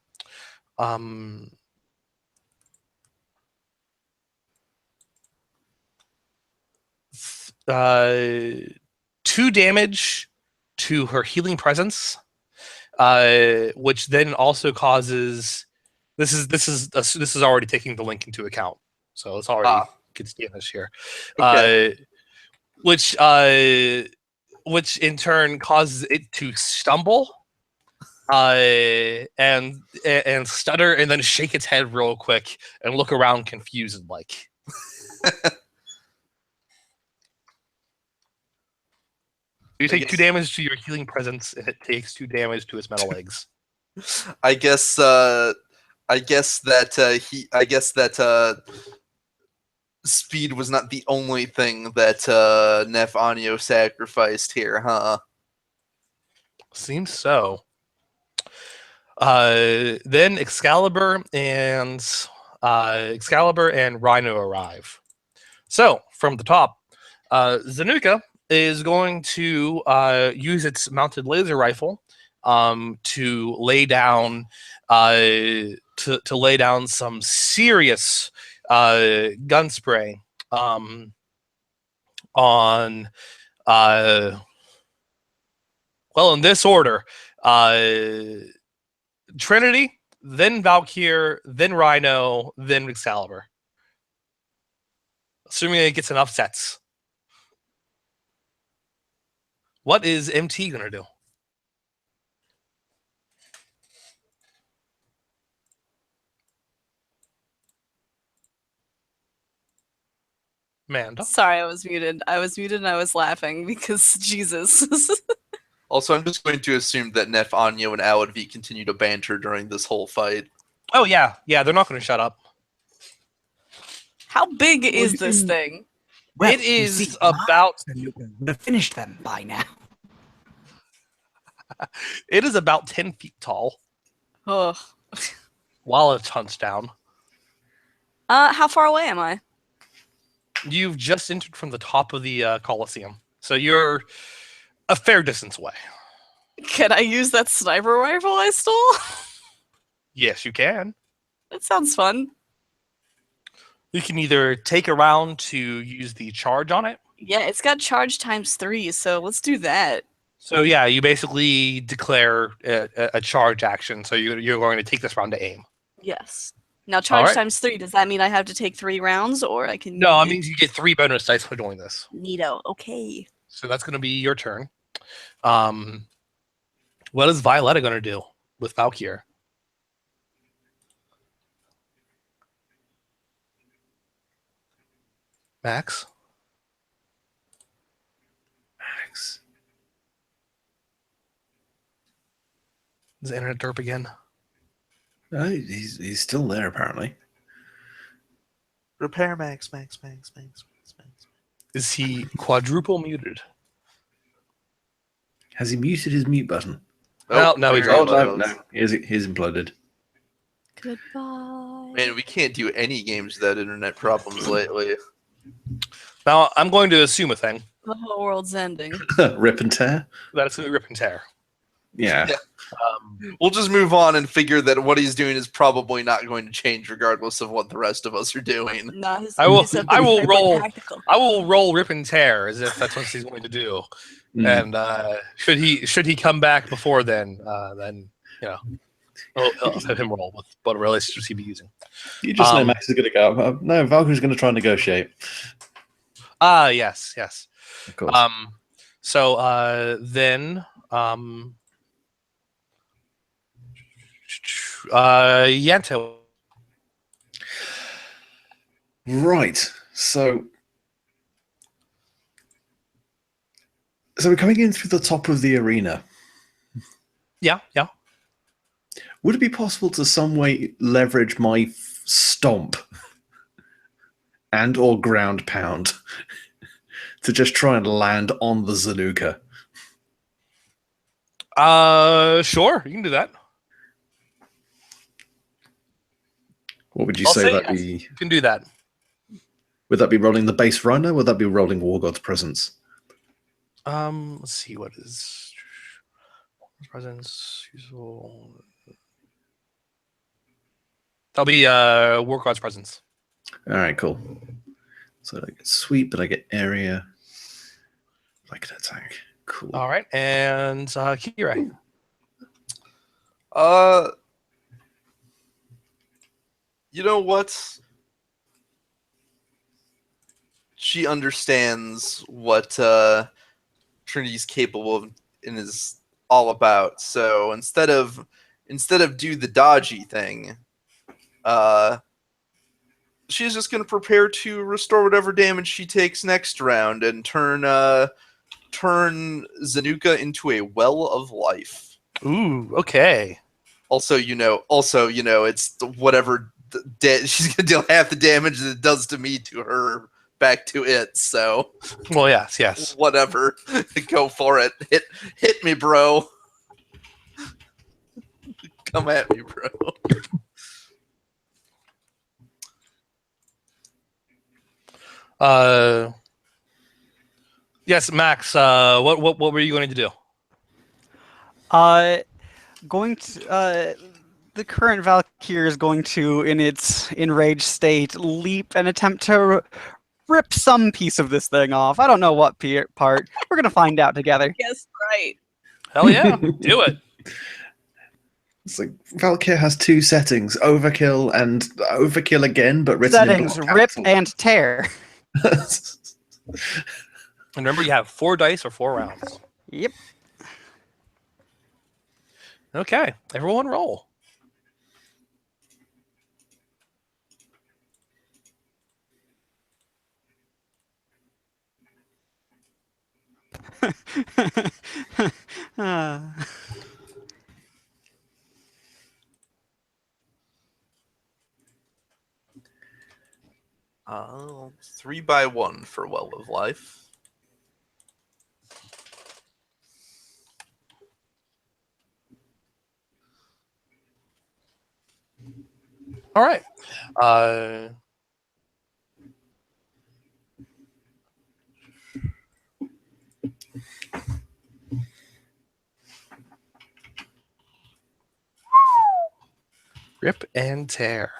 2 damage to her healing presence, which then also causes. This is already taking the link into account, so it's already gets damage here, Okay. which in turn causes it to stumble, and stutter, and then shake its head real quick and look around confused like. You take 2 damage to your healing presence, and it takes 2 damage to its metal legs. I guess that speed was not the only thing that Nef Anyo sacrificed here, huh? Seems so. Then Excalibur and Rhino arrive. So from the top, Zanuka is going to use its mounted laser rifle to lay down to lay down some serious gun spray on well, in this order: Trinity, then Valkyr, then Rhino, then Excalibur. Assuming it gets enough sets. What is MT gonna do? Manda. Sorry, I was muted. I was muted and I was laughing because Jesus. Also, I'm just going to assume that Nef, Anyo, and aocT continue to banter during this whole fight. Oh yeah, they're not going to shut up. How big is this thing? Well, It you is see, about you would have finished them by now. it is about 10 feet tall Ugh. while it's hunched down. How far away am I? You've just entered from the top of the Coliseum, so you're a fair distance away. Can I use that sniper rifle I stole? Yes, you can. That sounds fun. You can either take a round to use the charge on it. Yeah, it's got charge ×3, so let's do that. So yeah, you basically declare a charge action. So you're going to take this round to aim. Yes. Now charge right. ×3, does that mean I have to take 3 rounds or I can... No, it means you get 3 bonus dice for doing this. Neato, okay. So that's going to be your turn. What is Violetta going to do with Valkyr? Max? Is the internet derp again? He's still there, apparently. Repair Max. Is he quadruple muted? Has he muted his mute button? No, he's Oh, not. no. He's imploded. Goodbye. Man, we can't do any games without internet problems lately. Now, I'm going to assume a thing. The whole world's ending. Rip and tear? That it's going to be rip and tear. Yeah. We'll just move on and figure that what he's doing is probably not going to change regardless of what the rest of us are doing. Nah, I will very roll. practical. I will roll rip and tear as if that's what he's going to do. And should he come back before then you know, I'll have him roll with what relationships he'd be using. You just know Max is going to go. No, Valkyrie's going to try and negotiate. Yes. Of course. So then Yanto. Right. So we're coming in through the top of the arena. Yeah. Would it be possible to some way leverage my stomp and or ground pound to just try and land on the Zanuka? Sure, you can do that. What would you I'll say say that yes. be? You can do that. Would that be rolling the base Rhino? Or would that be rolling War God's Presence? Let's see what is presence useful. That'll be War God's Presence. All right, cool. So I get sweep, but I get area. I can attack. Cool. All right, and Kira. You know what? She understands what Trinity's capable of and is all about. So instead of do the dodgy thing, she's just going to prepare to restore whatever damage she takes next round and turn Zanuka into a well of life. Ooh, okay. Also, it's whatever she's going to deal half the damage that it does to me to her back to it. So, well, yes. Whatever, go for it. Hit me, bro. Come at me, bro. Yes, Max. What were you going to do? going to the current Valkyrie is going to, in its enraged state, leap and attempt to rip some piece of this thing off. I don't know what part. We're gonna find out together. Guess right. Hell yeah, do it. It's like Valkyr has two settings: overkill and overkill again, but written Settings: in rip and tear. and. And remember, you have 4 dice or 4 rounds. Yep. Okay, everyone roll. Ah. 3 by 1 for Well of Life. All right. Rip and tear.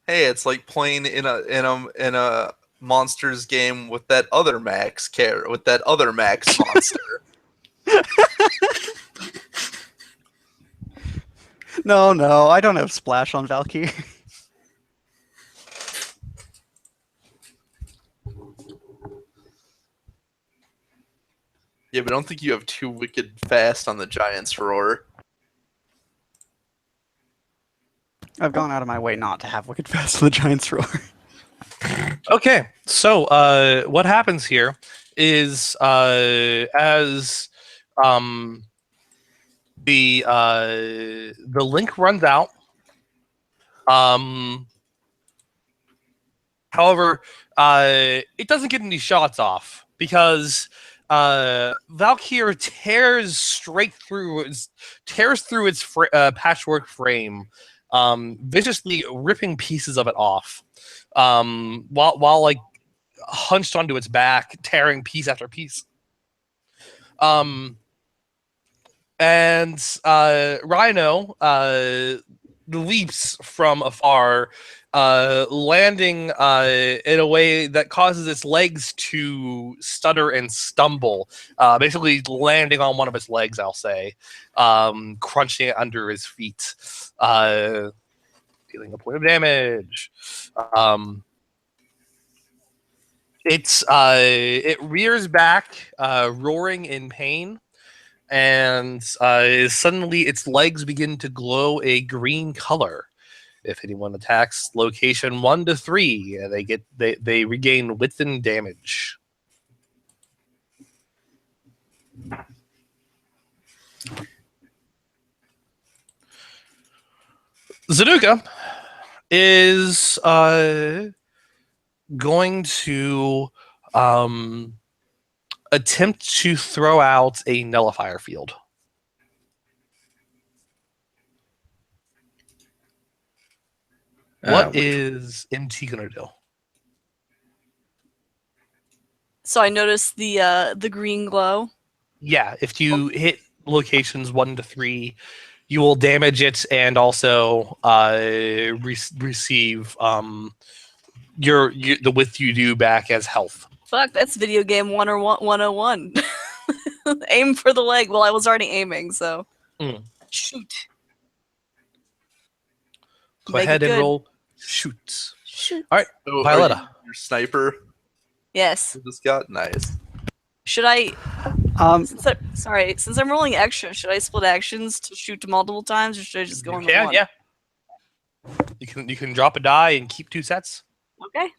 Hey, it's like playing in a monsters game with that other Max monster. No, I don't have splash on Valkyrie. Yeah, but I don't think you have too wicked fast on the Giant's Roar. I've gone out of my way not to have Wicked Fast on the Giant's Roar. Okay, so what happens here is as the link runs out. However, it doesn't get any shots off because Valkyr tears through its patchwork frame, viciously ripping pieces of it off, while like hunched onto its back, tearing piece after piece. And Rhino leaps from afar, landing in a way that causes its legs to stutter and stumble, basically landing on one of its legs, I'll say, crunching it under his feet, dealing a point of damage. It rears back, roaring in pain, and suddenly its legs begin to glow a green color. If anyone attacks location 1 to 3, they regain width and damage. Zanuka is going to attempt to throw out a nullifier field. What is MT gonna do? So I noticed the green glow. Yeah, if you hit locations 1 to 3, you will damage it and also receive the width you do back as health. Fuck, that's video game 101. Aim for the leg. Well, I was already aiming, so shoot. Go Make ahead it and good. roll shoot. Shoot. All right, Oh, Violetta. your sniper Yes. who just got nice. Should I? Sorry. Since I'm rolling extra, should I split actions to shoot multiple times, or should I just go on the one? Yeah. You can drop a die and keep 2 sets. Okay.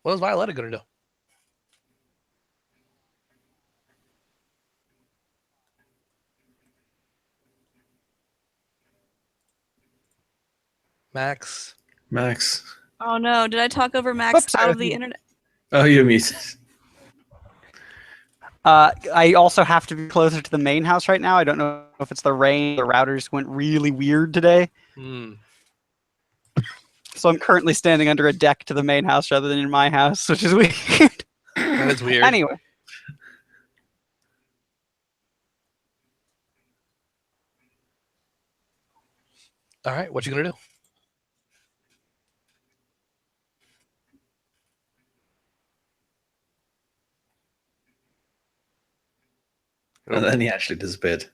What is Violetta gonna do? Max. Oh no! Did I talk over Max Oops, out of the internet? Oh, you're muted. I also have to be closer to the main house right now. I don't know if it's the rain. The routers went really weird today. So I'm currently standing under a deck to the main house rather than in my house, which is weird. That is weird. Anyway. All right, what you gonna do? And then he actually disappeared.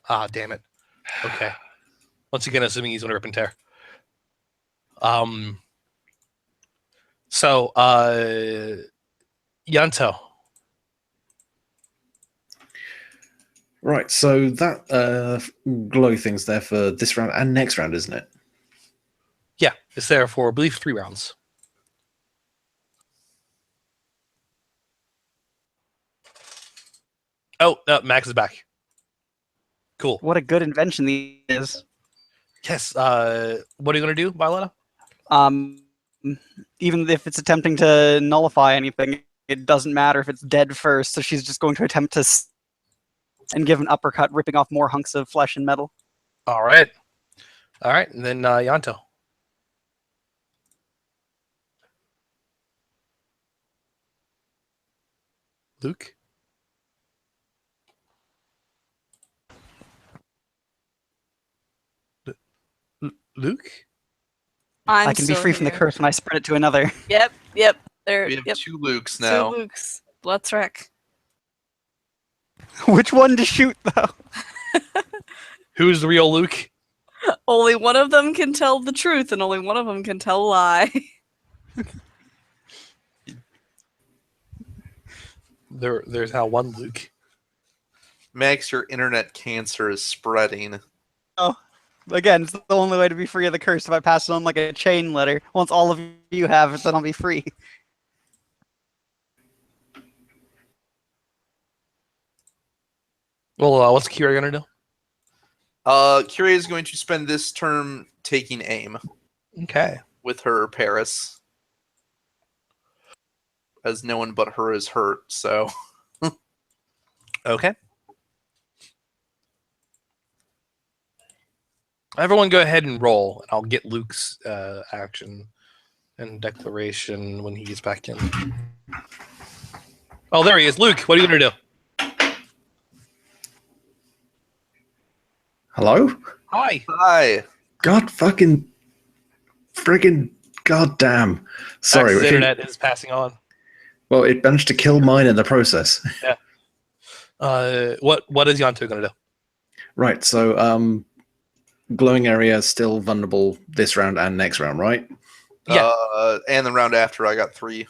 Ah, damn it. Okay. Once again, assuming he's on a rip and tear. So, Yanto. Right, so that glow thing's there for this round and next round, isn't it? Yeah, it's there for, I believe, 3 rounds. Oh, no, Max is back. Cool. What a good invention these is. Yes. What are you going to do, Violetta? Even if it's attempting to nullify anything, it doesn't matter if it's dead first, so she's just going to attempt to and give an uppercut, ripping off more hunks of flesh and metal. All right. All right, and then Yanto. Luke? Luke? I can be free from the curse when I spread it to another. Yep. There. We have Yep. 2 Lukes now. 2 Lukes. Let's wreck. Which one to shoot, though? Who's the real Luke? Only one of them can tell the truth, and only one of them can tell a lie. There's now one Luke. Max, your internet cancer is spreading. Oh, again, it's the only way to be free of the curse if I pass it on like a chain letter. Once all of you have it, then I'll be free. Well, what's Kira gonna do? Kyria is going to spend this turn taking aim Okay. with her Paris, as no one but her is hurt. So Okay. Everyone go ahead and roll, and I'll get Luke's action and declaration when he gets back in. Oh, there he is. Luke, what are you going to do? Hello? Hi. hi. God fucking friggin' goddamn. Sorry. Max's internet is passing on. Well, it managed to kill mine in the process. What is Yanto going to do? Right, so glowing area is still vulnerable this round and next round, right? Yeah. And the round after, I got 3.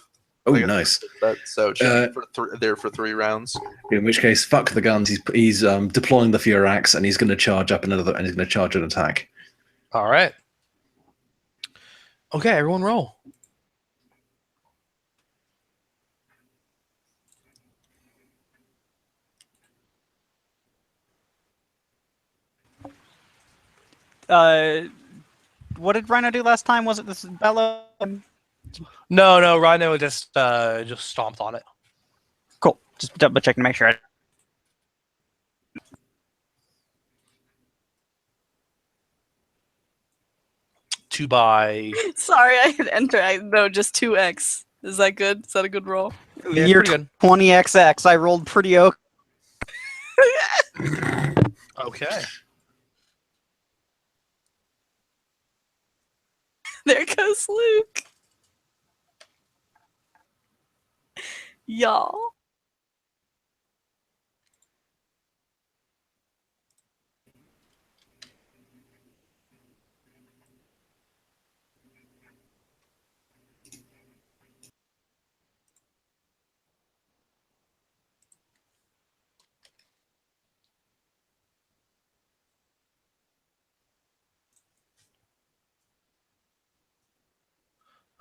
Oh, I got nice. That, so it should be there for 3 rounds. In which case, fuck the guns. He's deploying the Furax and he's going to charge up another, and he's going to charge an attack. All right. Okay, everyone roll. What did Rhino do last time? Was it this Bella? No, Rhino just stomped on it. Cool. Just double checking to make sure. 2 by... Sorry, I hit enter. No, just 2x. Is that good? Is that a good roll? Yeah, Year pretty good. 20XX. I rolled pretty okay. Okay. There goes Luke. Y'all.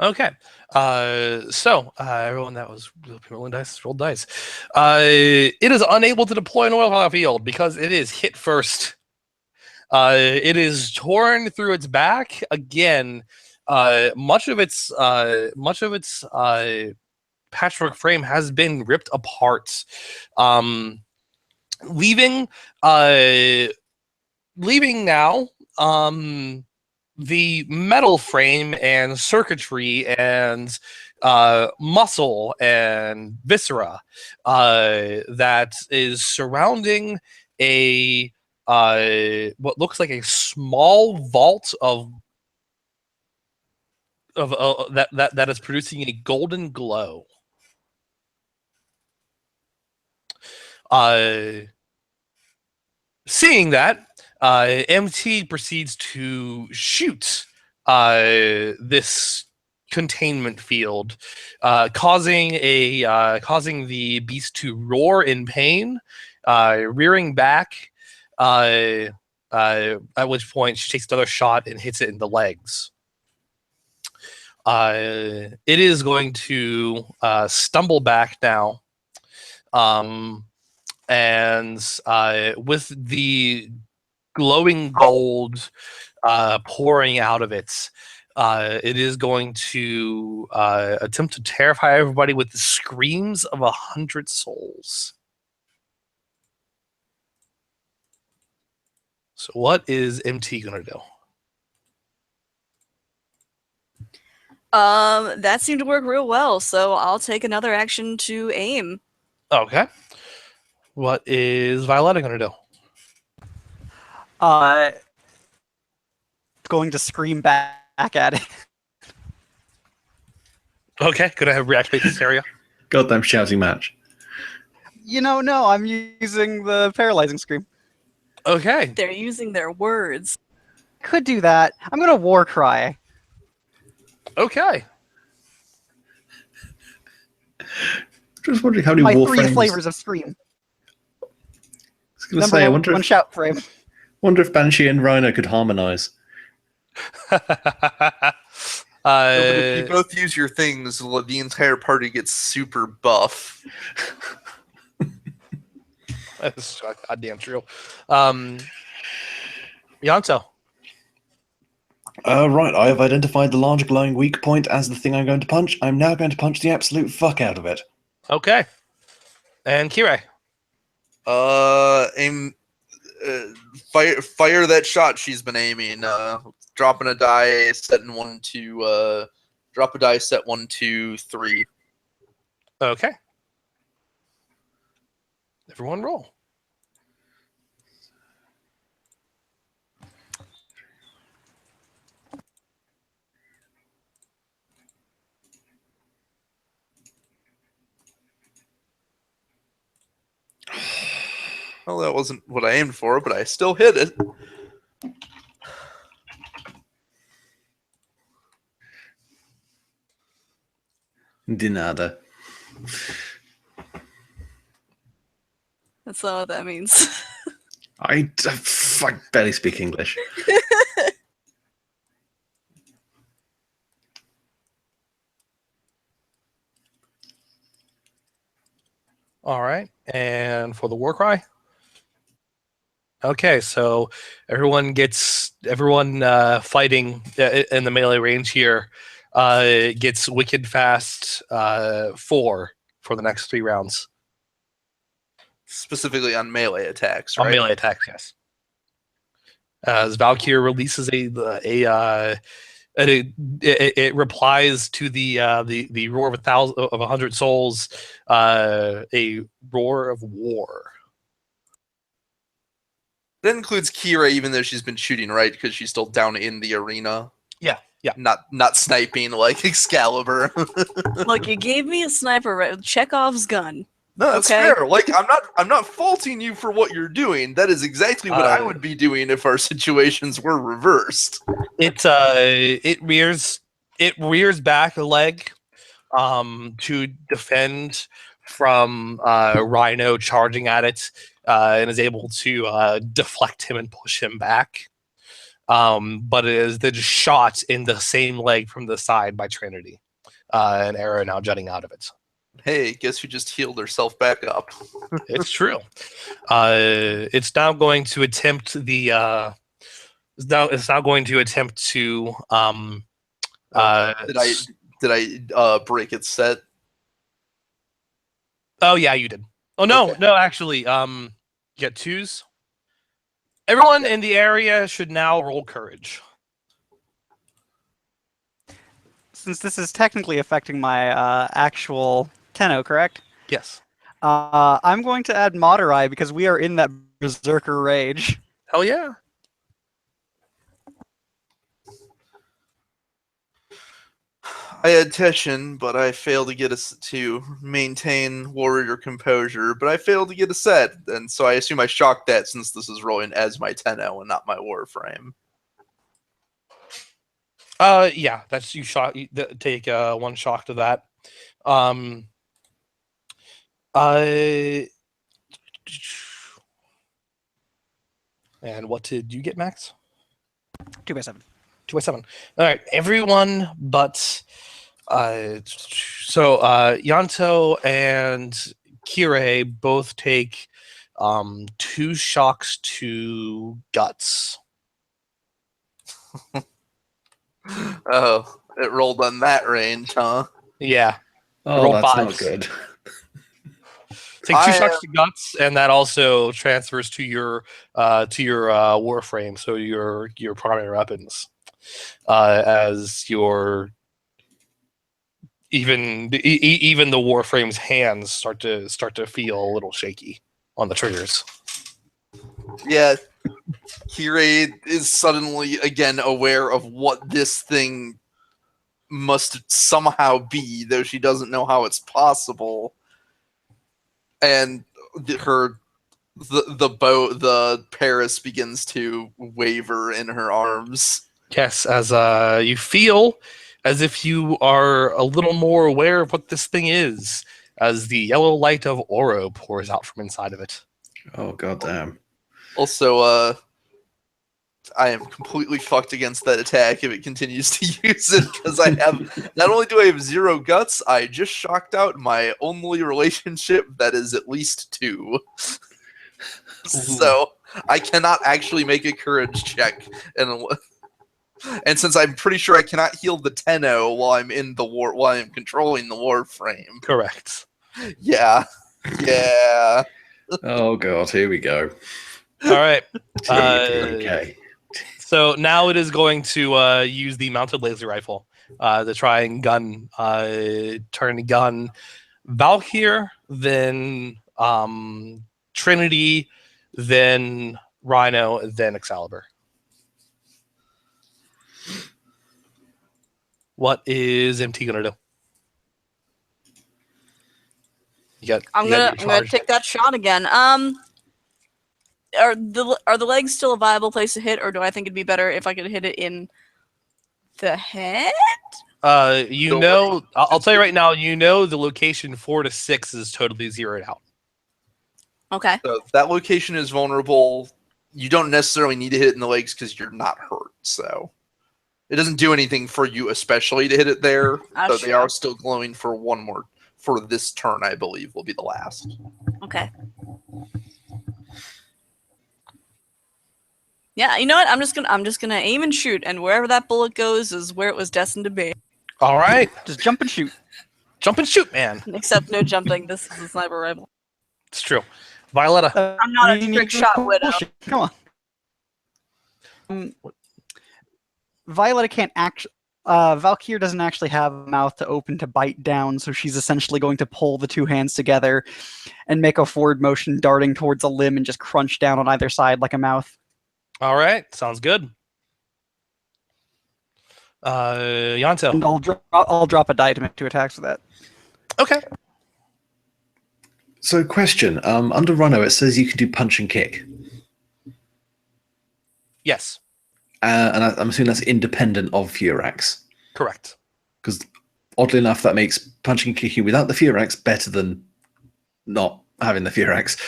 Okay. So everyone that was rolling dice, rolled dice. It is unable to deploy an oil field because it is hit first. It is torn through its back again. Much of its patchwork frame has been ripped apart, leaving now the metal frame and circuitry and muscle and viscera that is surrounding a what looks like a small vault of that is producing a golden glow. Seeing that, MT proceeds to shoot this containment field, causing the beast to roar in pain, rearing back. At which point she takes another shot and hits it in the legs. It is going to stumble back now, and with the glowing gold pouring out of it, it is going to attempt to terrify everybody with the screams of 100 souls. So what is MT going to do? That seemed to work real well, so I'll take another action to aim. Okay. What is Violetta going to do? Going to scream back at it. Okay, could I have reactivate this area? Goddamn shouting match. No, I'm using the paralyzing scream. Okay. They're using their words. Could do that. I'm gonna war cry. Okay. Just wondering how many My 3 Warframes. flavors of scream. I was going to say, I wonder one if, shout frame. wonder if Banshee and Rhino could harmonize. But if you both use your things, the entire party gets super buff. That's goddamn true. Yonto. Right, I have identified the large glowing weak point as the thing I'm going to punch. I'm now going to punch the absolute fuck out of it. Okay. And Kirei. Aim, fire that shot she's been aiming. Dropping a die, setting 1, 2. Drop a die, set 1, 2, 3. Okay. Everyone roll. Well, that wasn't what I aimed for, but I still hit it. De nada. That's not what that means. I barely speak English. All right. And for the war cry. Okay, so everyone fighting in the melee range here gets wicked fast 4 for the next 3 rounds. Specifically on melee attacks, right? On melee attacks, yes. As Valkyrie releases it replies to the roar of 100 souls, a roar of war. That includes Kira, even though she's been shooting, right? Because she's still down in the arena. Yeah. Not sniping like Excalibur. Look, you gave me a sniper with Chekhov's gun. No, that's Okay. fair. Like I'm not faulting you for what you're doing. That is exactly what I would be doing if our situations were reversed. It rears back a leg to defend from Rhino charging at it, and is able to deflect him and push him back. But it is then shot in the same leg from the side by Trinity, an arrow now jutting out of it. Hey, guess who just healed herself back up? It's true. It's now going to attempt the. It's now going to attempt to. Did I break its set? Oh yeah, you did. Oh no, Okay. no, actually, get 2s. Everyone in the area should now roll courage. since this is technically affecting my actual Tenno, correct? Yes. I'm going to add Madurai because we are in that Berserker rage. Hell yeah. I had Teshin, but I failed to get to maintain warrior composure, but I failed to get a set, and so I assume I shocked that since this is rolling as my Tenno and not my Warframe. Yeah, that's you shock. Take one shock to that. Uh, and what did you get, Max? 2x7. 2x7. All right, everyone but Yanto and Kirei both take 2 shocks to guts. Oh, it rolled on that range, huh? Yeah, Oh, Roll that's 5. not good. take 2 I shocks to guts, and that also transfers to your Warframe, so your primary weapons, as your even the Warframe's hands start to feel a little shaky on the triggers. Yeah, Kirei is suddenly again aware of what this thing must somehow be, though she doesn't know how it's possible. And the Paris begins to waver in her arms. Yes, as you feel as if you are a little more aware of what this thing is, as the yellow light of Oro pours out from inside of it. Oh, goddamn. Also, I am completely fucked against that attack if it continues to use it, because I have not only do I have 0 guts, I just shocked out my only relationship that is at least 2. So I cannot actually make a courage check, and since I'm pretty sure I cannot heal the Tenno while I'm controlling the Warframe. Correct. Yeah. Oh, God, here we go. All right. Okay. So now it is going to use the mounted laser rifle to try and turn the gun Valkyr, then Trinity, then Rhino, then Excalibur. What is MT gonna do? I'm gonna take that shot again. Are the legs still a viable place to hit, or do I think it'd be better if I could hit it in the head? I'll tell you right now. The location 4 to 6 is totally zeroed out. Okay. So that location is vulnerable. You don't necessarily need to hit it in the legs because you're not hurt. So it doesn't do anything for you, especially to hit it there. So they are still glowing for one more for this turn. I believe will be the last. Okay. Yeah, you know what? I'm just gonna aim and shoot, and wherever that bullet goes is where it was destined to be. All right, Just jump and shoot. jump and shoot, man. Except no jumping. This is a sniper rifle. It's true. Violetta. I'm not a trick shot widow. Come on. Violetta can't actually. Valkyr doesn't actually have a mouth to open to bite down, so she's essentially going to pull the 2 hands together and make a forward motion, darting towards a limb and just crunch down on either side like a mouth. All right, sounds good. Yanto. And I'll drop a die to make 2 attacks with that. Okay. So, question. Under Rhino, it says you can do punch and kick. Yes. And I'm assuming that's independent of Furax. Correct. Because, oddly enough, that makes punching and kicking without the Furax better than not having the Furax.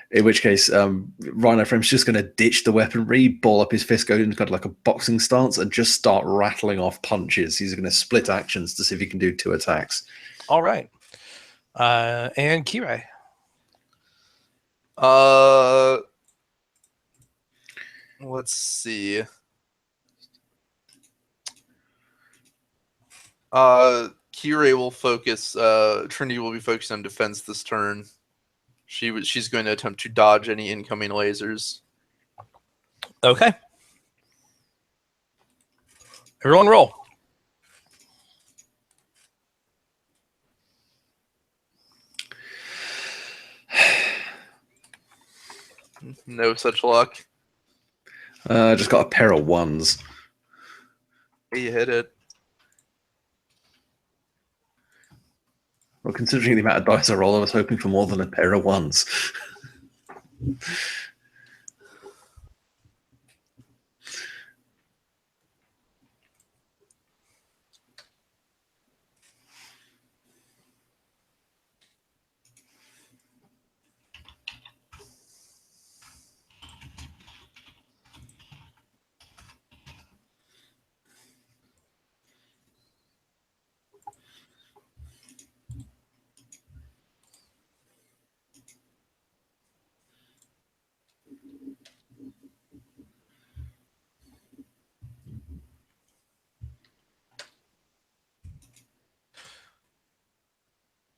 In which case, Rhino Frame's just going to ditch the weaponry, ball up his fist, go into kind of like a boxing stance, and just start rattling off punches. He's going to split actions to see if he can do 2 attacks. All right. And Kirei. Let's see. Kirei will focus. Trinity will be focused on defense this turn. She's going to attempt to dodge any incoming lasers. Okay. Everyone roll. No such luck. I just got a pair of ones. You hit it. Well, considering the amount of dice I roll, I was hoping for more than a pair of ones.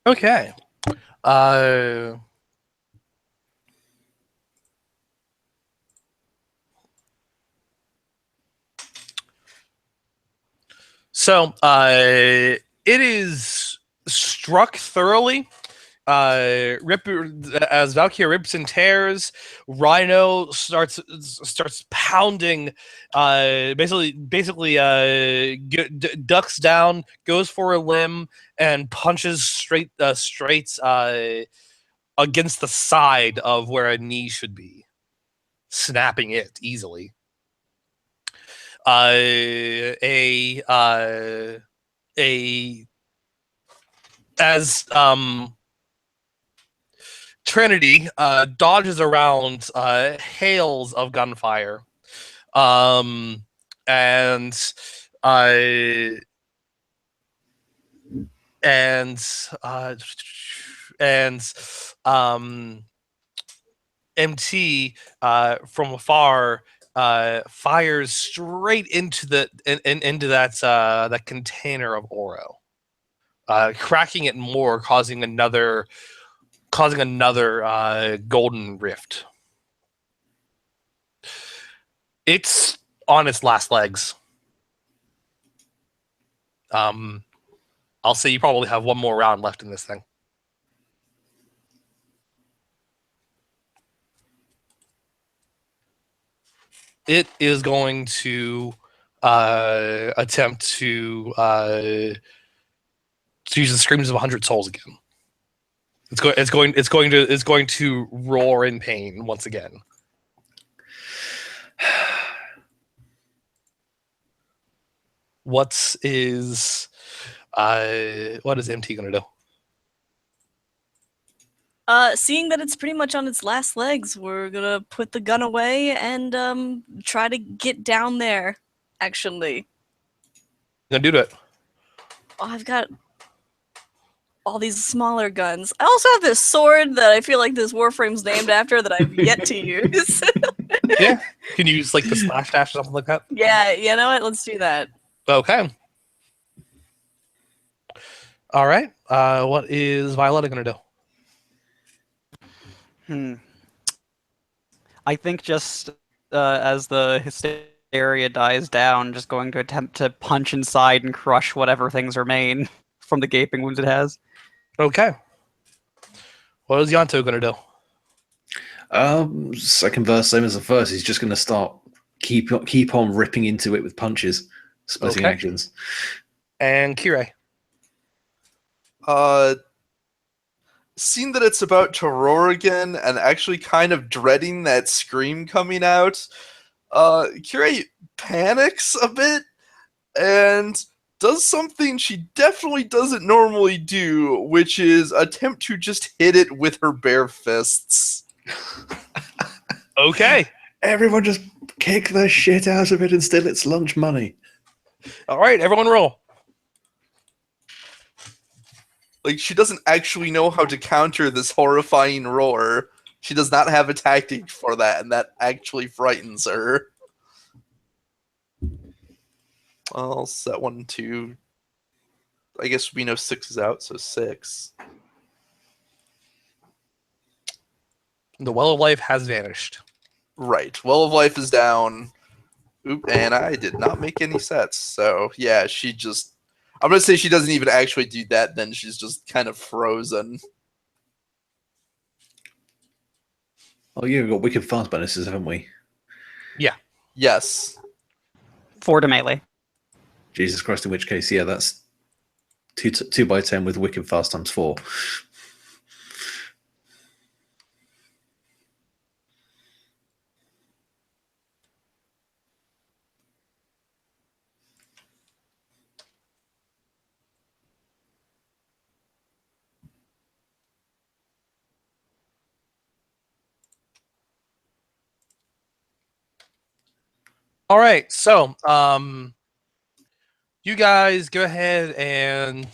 Okay. So it is struck thoroughly. As Valkyria rips and tears, Rhino starts pounding. Basically, ducks down, goes for a limb, and punches straight against the side of where a knee should be, snapping it easily. As Trinity dodges around hails of gunfire, and uh, and MT from afar fires straight into into that container of oro, cracking it more, causing another golden rift. It's on its last legs. I'll say you probably have one more round left in this thing. It is going to attempt to use the screams of 100 souls again. It's going to roar in pain once again. What is MT going to do? Seeing that it's pretty much on its last legs, we're gonna put the gun away and try to get down there. Actually, Gonna do it. oh, I've got all these smaller guns. I also have this sword that I feel like this Warframe's named after that I've yet to use. Yeah, can you use like the slash dash or something like that? Yeah, you know what? Let's do that. Okay. All right. What is Violetta gonna do? I think just as the hysteria dies down, just going to attempt to punch inside and crush whatever things remain from the gaping wounds it has. Okay. What is Yanto gonna do? Second verse, same as the first. He's just going to start keep on ripping into it with punches, splitting Okay. actions. And Kirei. Seeing that it's about to roar again and actually kind of dreading that scream coming out, Kirei panics a bit and does something she definitely doesn't normally do, which is attempt to just hit it with her bare fists. Okay. Everyone just kick the shit out of it and steal its lunch money. All right, everyone roll. Like, she doesn't actually know how to counter this horrifying roar. She does not have a tactic for that, and that actually frightens her. I'll set 1, 2. I guess we know 6 is out, so 6. The Well of Life has vanished. Right. Well of Life is down. Oop, and I did not make any sets. So yeah, she just. I'm gonna say she doesn't even actually do that. Then she's just kind of frozen. Oh, yeah, we've got wicked fast bonuses, haven't we? Yes. 4 to melee. Jesus Christ! In which case, yeah, that's 2 by 10 with wicked fast times 4. All right, so you guys go ahead and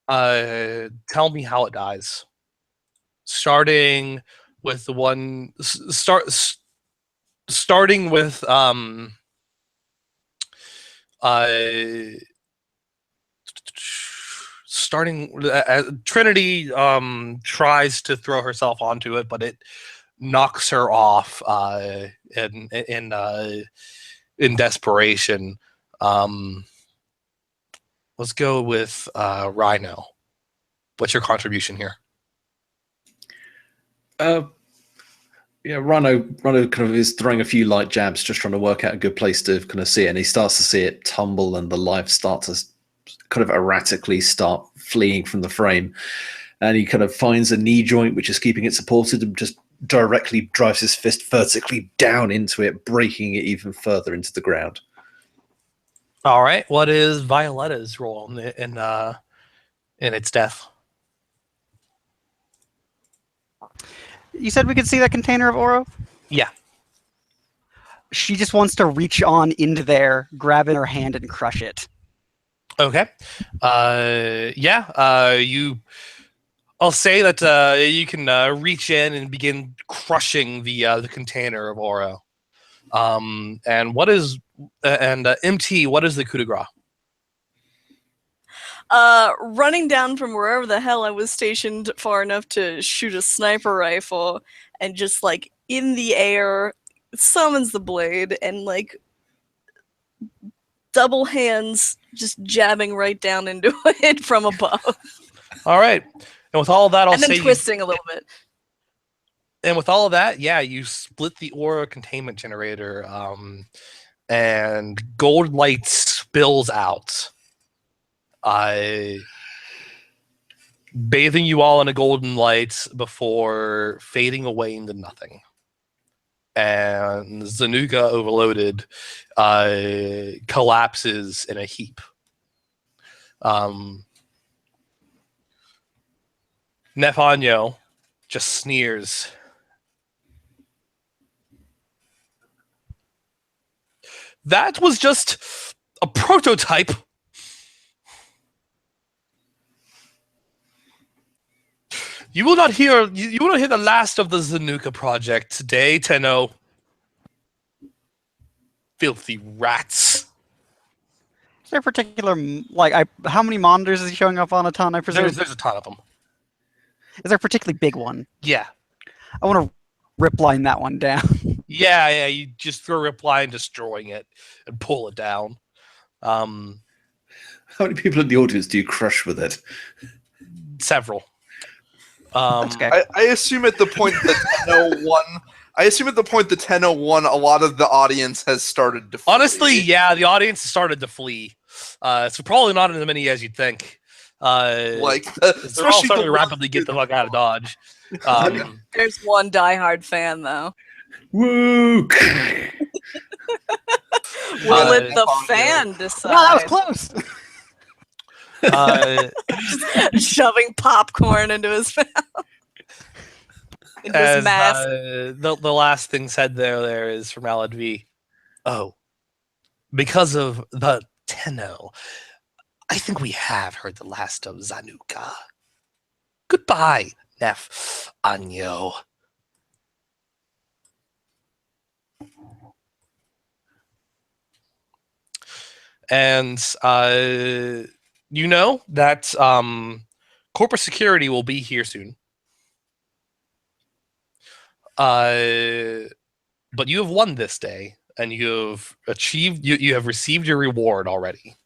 tell me how it dies. Starting with the one starting with Trinity tries to throw herself onto it, but it knocks her off in desperation. Let's go with Rhino. What's your contribution here? Yeah, Rhino kind of is throwing a few light jabs, just trying to work out a good place to kind of see it, and he starts to see it tumble, and the life start to kind of erratically start fleeing from the frame, and he kind of finds a knee joint which is keeping it supported, and just directly drives his fist vertically down into it, breaking it even further into the ground. All right. What is Violetta's role in its death? You said we could see that container of oro? Yeah. She just wants to reach on into there, grab it in her hand, and crush it. Okay. I'll say that you can reach in and begin crushing the container of oro. And what is MT? What is the coup de grace? Running down from wherever the hell I was stationed far enough to shoot a sniper rifle, and just like in the air summons the blade and like double hands just jabbing right down into it from above. All right. And with all of that, I'll and then say twisting a little bit. And with all of that, yeah, you split the aura containment generator, and gold light spills out, bathing you all in a golden light before fading away into nothing. And Zanuka overloaded collapses in a heap. Nefanyo just sneers. That was just a prototype. You will not hear the last of the Zanuka project today, Tenno. Filthy rats. Is there a particular, how many monitors is he showing up on a ton, I presume? There's a ton of them. Is there a particularly big one? Yeah. I want to rip line that one down. Yeah, you just throw a reply and destroying it and pull it down. How many people in the audience do you crush with it? Several. That's okay. I assume at the point that 1001, the 1001, a lot of the audience has started to flee. Honestly, yeah, the audience started to flee. So probably not as many as you'd think. They're all starting to rapidly get the fuck out of Dodge. There's one diehard fan though. Woo! Will let the fan decide? Wow, that was close. Shoving popcorn into his mouth. In his mask. The last thing said there is from Alad V. Oh, because of the Tenno, I think we have heard the last of Zanuka. Goodbye, Nef Anyo. And you know that corporate security will be here soon. But you have won this day. and you've achieved. You have received your reward already.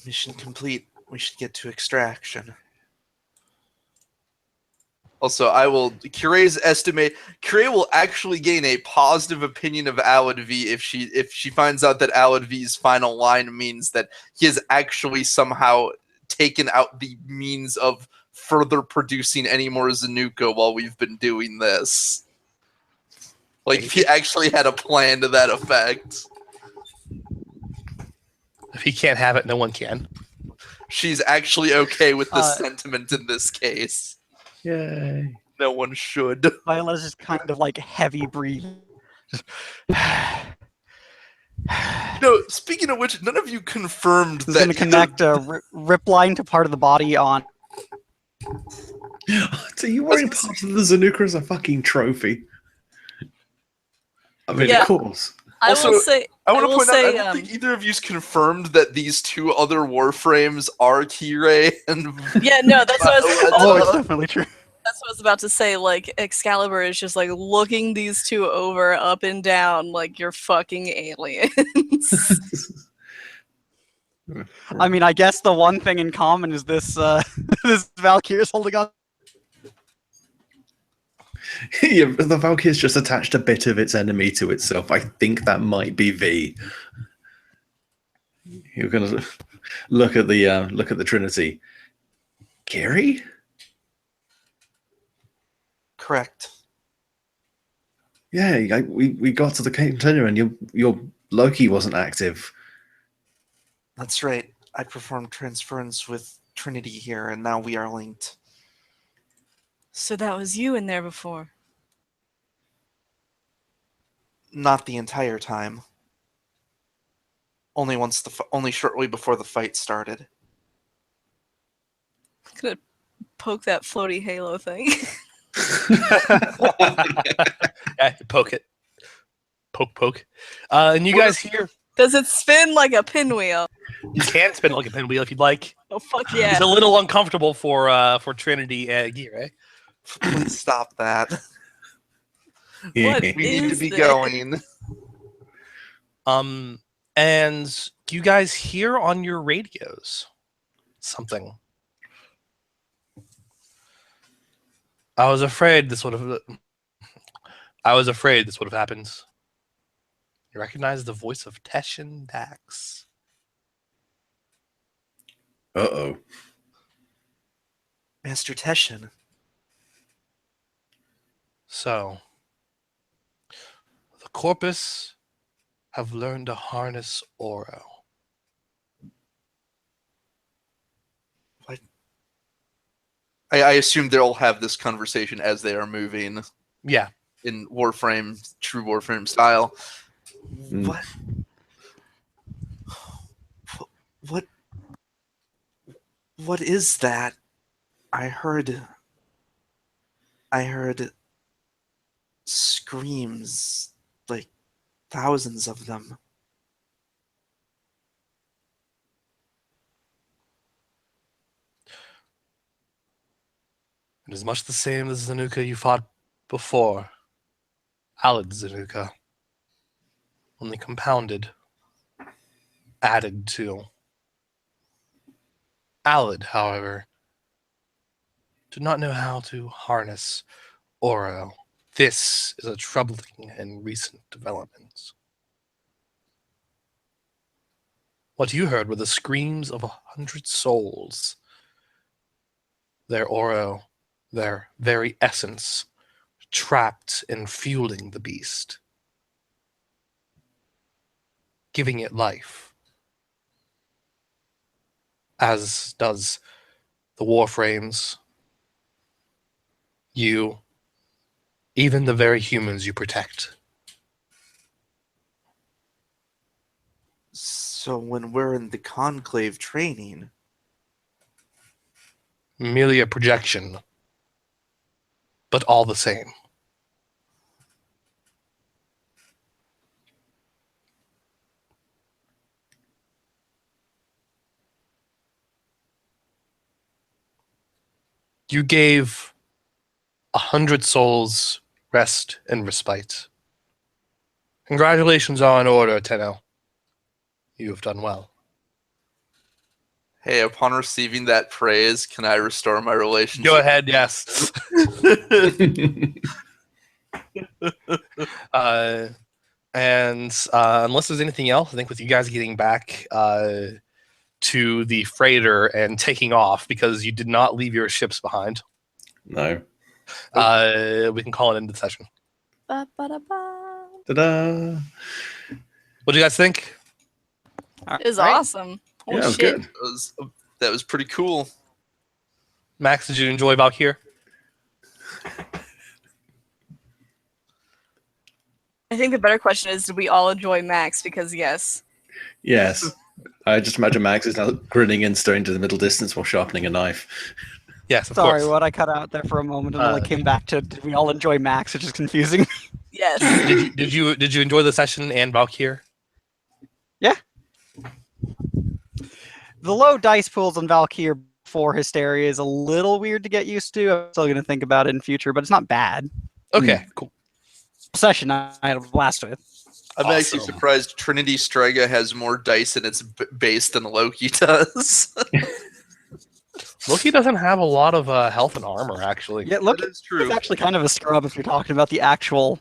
Mission complete. We should get to extraction. Also, I will Cure's estimate. Cure will actually gain a positive opinion of aocT if she finds out that aocT's final line means that he has actually somehow taken out the means of further producing any more Zanuka while we've been doing this. Like, if he actually had a plan to that effect. If he can't have it, no one can. She's actually okay with this sentiment in this case. Yay. No one should. Viola's just kind of like heavy breathing. No, speaking of which, none of you confirmed Is that going to connect a rip line to part of the body on. So you wearing part of the Zanuka as a fucking trophy? I mean, Yeah. of course. I Also, will say. I want to will point out, I say, don't think either of you's confirmed that these two other Warframes are Kire and Yeah, no, that's what I was. Oh, it's definitely true. That's what I was about to say. Like, Excalibur is just like looking these two over, up and down, like you're fucking aliens. I mean, I guess the one thing in common is this this Valkyrie is holding on. Yeah, the Valkyrie's just attached a bit of its enemy to itself. I think that might be V. You're gonna look at the Trinity. Gary? Correct. Yeah, we got to the container and your Loki wasn't active. That's right. I performed transference with Trinity here, and now we are linked. So that was you in there before. Not the entire time. Only shortly before the fight started. I'm gonna poke that floaty halo thing. Yeah, poke it. Poke. And you guys hear Does it spin like a pinwheel? you can spin it like a pinwheel if you'd like. Oh fuck yeah! It's a little uncomfortable for Trinity gear, eh? Please stop that. What we need to is be this? going. And you guys hear on your radios something. I was afraid this would have happened. You recognize the voice of Teshin Dax. Uh-oh. Master Teshin. So, the Corpus have learned to harness Oro. What? I assume they'll have this conversation as they are moving Yeah. in Warframe, true Warframe style. What? What is that? I heard screams, like thousands of them. It is much the same as Zanuka you fought before. Alid Zanuka. Only compounded. Added to. Alid, however, did not know how to harness Oro. This is a troubling and recent development. What you heard were the screams of 100 souls. Their Oro, their very essence, trapped and fueling the beast. Giving it life. As does the Warframes, you, even the very humans you protect. So when we're in the conclave training, Merely a projection, but all the same. You gave 100 souls rest and respite. Congratulations are in order, Tenno. You have done well. Hey, upon receiving that praise, can I restore my relationship? Go ahead, yes. Unless there's anything else, I think with you guys getting back to the freighter and taking off, because you did not leave your ships behind, No. we can call it into the session. Ba-ba-da-ba. Ta-da! What do you guys think? It was awesome. Holy Yeah, it was shit. good. That was pretty cool. Max, did you enjoy Valkyr? I think the better question is, did we all enjoy Max? Because yes. Yes. I just imagine Max is now grinning and staring to the middle distance while sharpening a knife. Yes, of Sorry, course. what I cut out there for a moment and only came back to did we all enjoy Max, which is confusing. Yes. Did you enjoy the session and Valkyr? Yeah. The low dice pools on Valkyr before Hysteria is a little weird to get used to. I'm still going to think about it in future, but it's not bad. Okay, cool. Session I had a blast with. I'm actually Awesome. surprised Trinity Strega has more dice in its base than Loki does. Loki doesn't have a lot of health and armor, actually. Yeah, look, That is true. it's actually kind of a scrub if you're talking about the actual,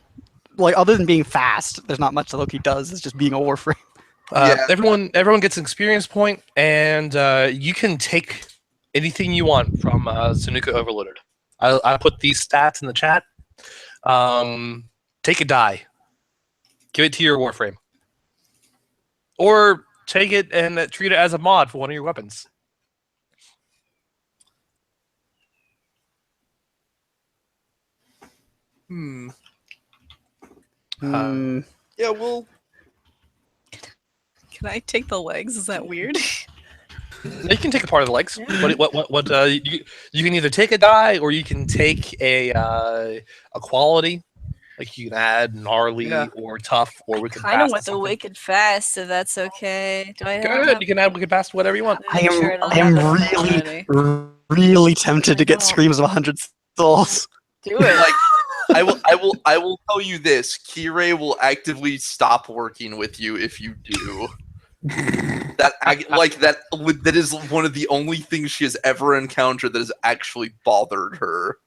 like, other than being fast, there's not much that Loki does. It's just being a Warframe. Yeah. Everyone gets an experience point, and you can take anything you want from Sunuka Overloaded. I put these stats in the chat. Take a die. Give it to your Warframe. Or take it and treat it as a mod for one of your weapons. Hmm. Yeah, well, Can I take the legs? Is that weird? You can take a part of the legs. Yeah. You can either take a die or you can take a quality. Like you can add gnarly or tough or wicked Kind of fast. went the wicked fast, so that's okay. Do I Good. You can add wicked fast, whatever you want. I am really tempted to get Screams of 100 Souls. Do it. Like, I will tell you this: Kirei will actively stop working with you if you do. That is one of the only things she has ever encountered that has actually bothered her.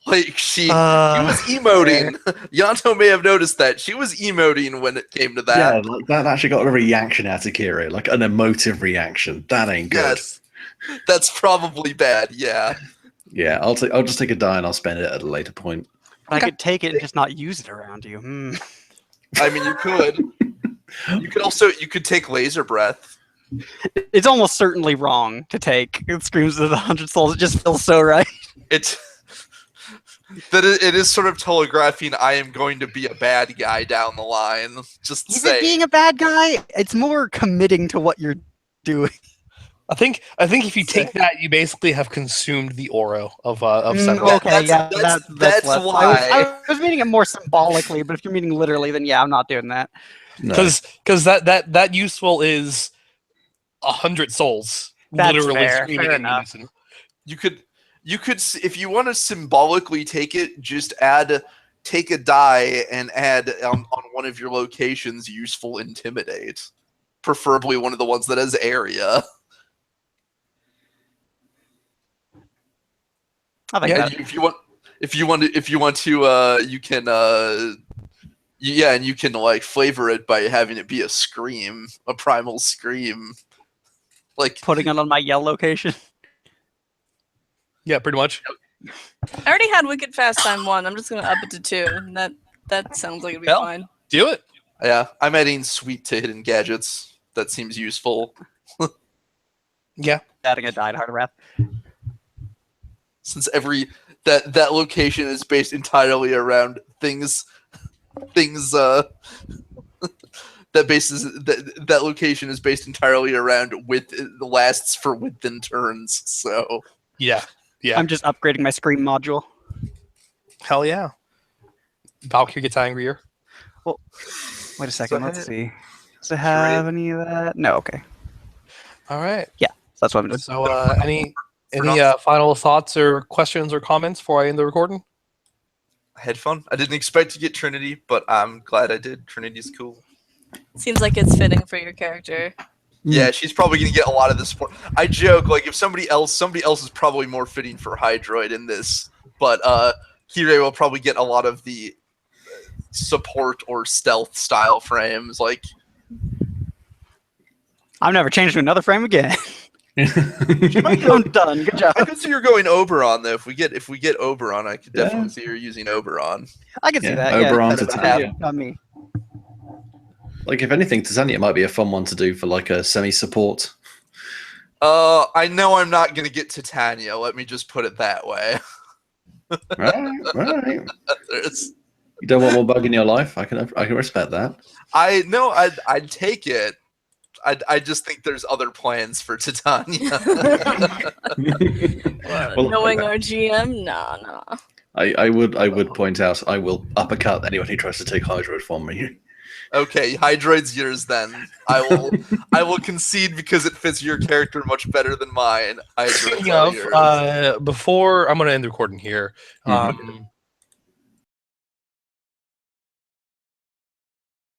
Like she was emoting. Yanto may have noticed that she was emoting when it came to that. Yeah, like that actually got a reaction out of Kira, like an emotive reaction. That ain't good. Yes, that's probably bad. Yeah. Yeah, I'll just take a die and I'll spend it at a later point. I could take it and just not use it around you. I mean, you could. You could take laser breath. It's almost certainly wrong to take Screams of the 100 Souls. It just feels so right. It is sort of telegraphing I am going to be a bad guy down the line. Just Is say it being a bad guy? It's more committing to what you're doing. I think if you take that, you basically have consumed the aura of Sentinel. Okay, that's less. why. I was meaning it more symbolically, but if you're meaning literally, then yeah, I'm not doing that. No. Because that useful is 100 souls. That's literally fair, screaming fair in enough. unison. You could if you want to symbolically take it, just take a die and add on one of your locations useful intimidate, preferably one of the ones that has area. I think Yeah, that. If you want to, you can and you can like flavor it by having it be a scream, a primal scream, like Putting it on my yell location. Yeah, pretty much. I already had Wicked Fast Time 1. I'm just going to up it to 2. And that sounds like it'd be Hell. fine. Do it. yeah. I'm adding sweet to hidden gadgets. That seems useful. Yeah. Adding a die to Heart of Wrath. Since that location is based entirely around things that location is based entirely around lasts for within turns. So Yeah. Yeah. I'm just upgrading my Scream module. Hell yeah. Valkyrie gets angrier. Wait a second, So let's see. Does it have any of that? No, okay. All right. So that's what I'm doing. So any final thoughts or questions or comments before I end the recording? I had fun. I didn't expect to get Trinity, but I'm glad I did. Trinity's cool. Seems like it's fitting for your character. Yeah, she's probably gonna get a lot of the support. I joke, like if somebody else is probably more fitting for Hydroid in this, but Kirei will probably get a lot of the support or stealth style frames. Like, I'm never changing to another frame again. I'm done. Good job. I could see you're going Oberon though. If we get Oberon, I could definitely see you're using Oberon. I can see Yeah, that. Oberon yeah, to that's Titania. not me. Like, if anything, Titania might be a fun one to do for like a semi-support. I know I'm not gonna get Titania. Let me just put it that way. Right. There's, You don't want more bug in your life. I can respect that. I know I'd take it. I just think there's other plans for Titania. Well, Knowing our GM, no. I would point out I will uppercut anyone who tries to take Hydroid from me. Okay, Hydroid's yours then. I will concede because it fits your character much better than mine. Hydroid's Speaking all of, yours. before I'm going to end the recording here, Mhm.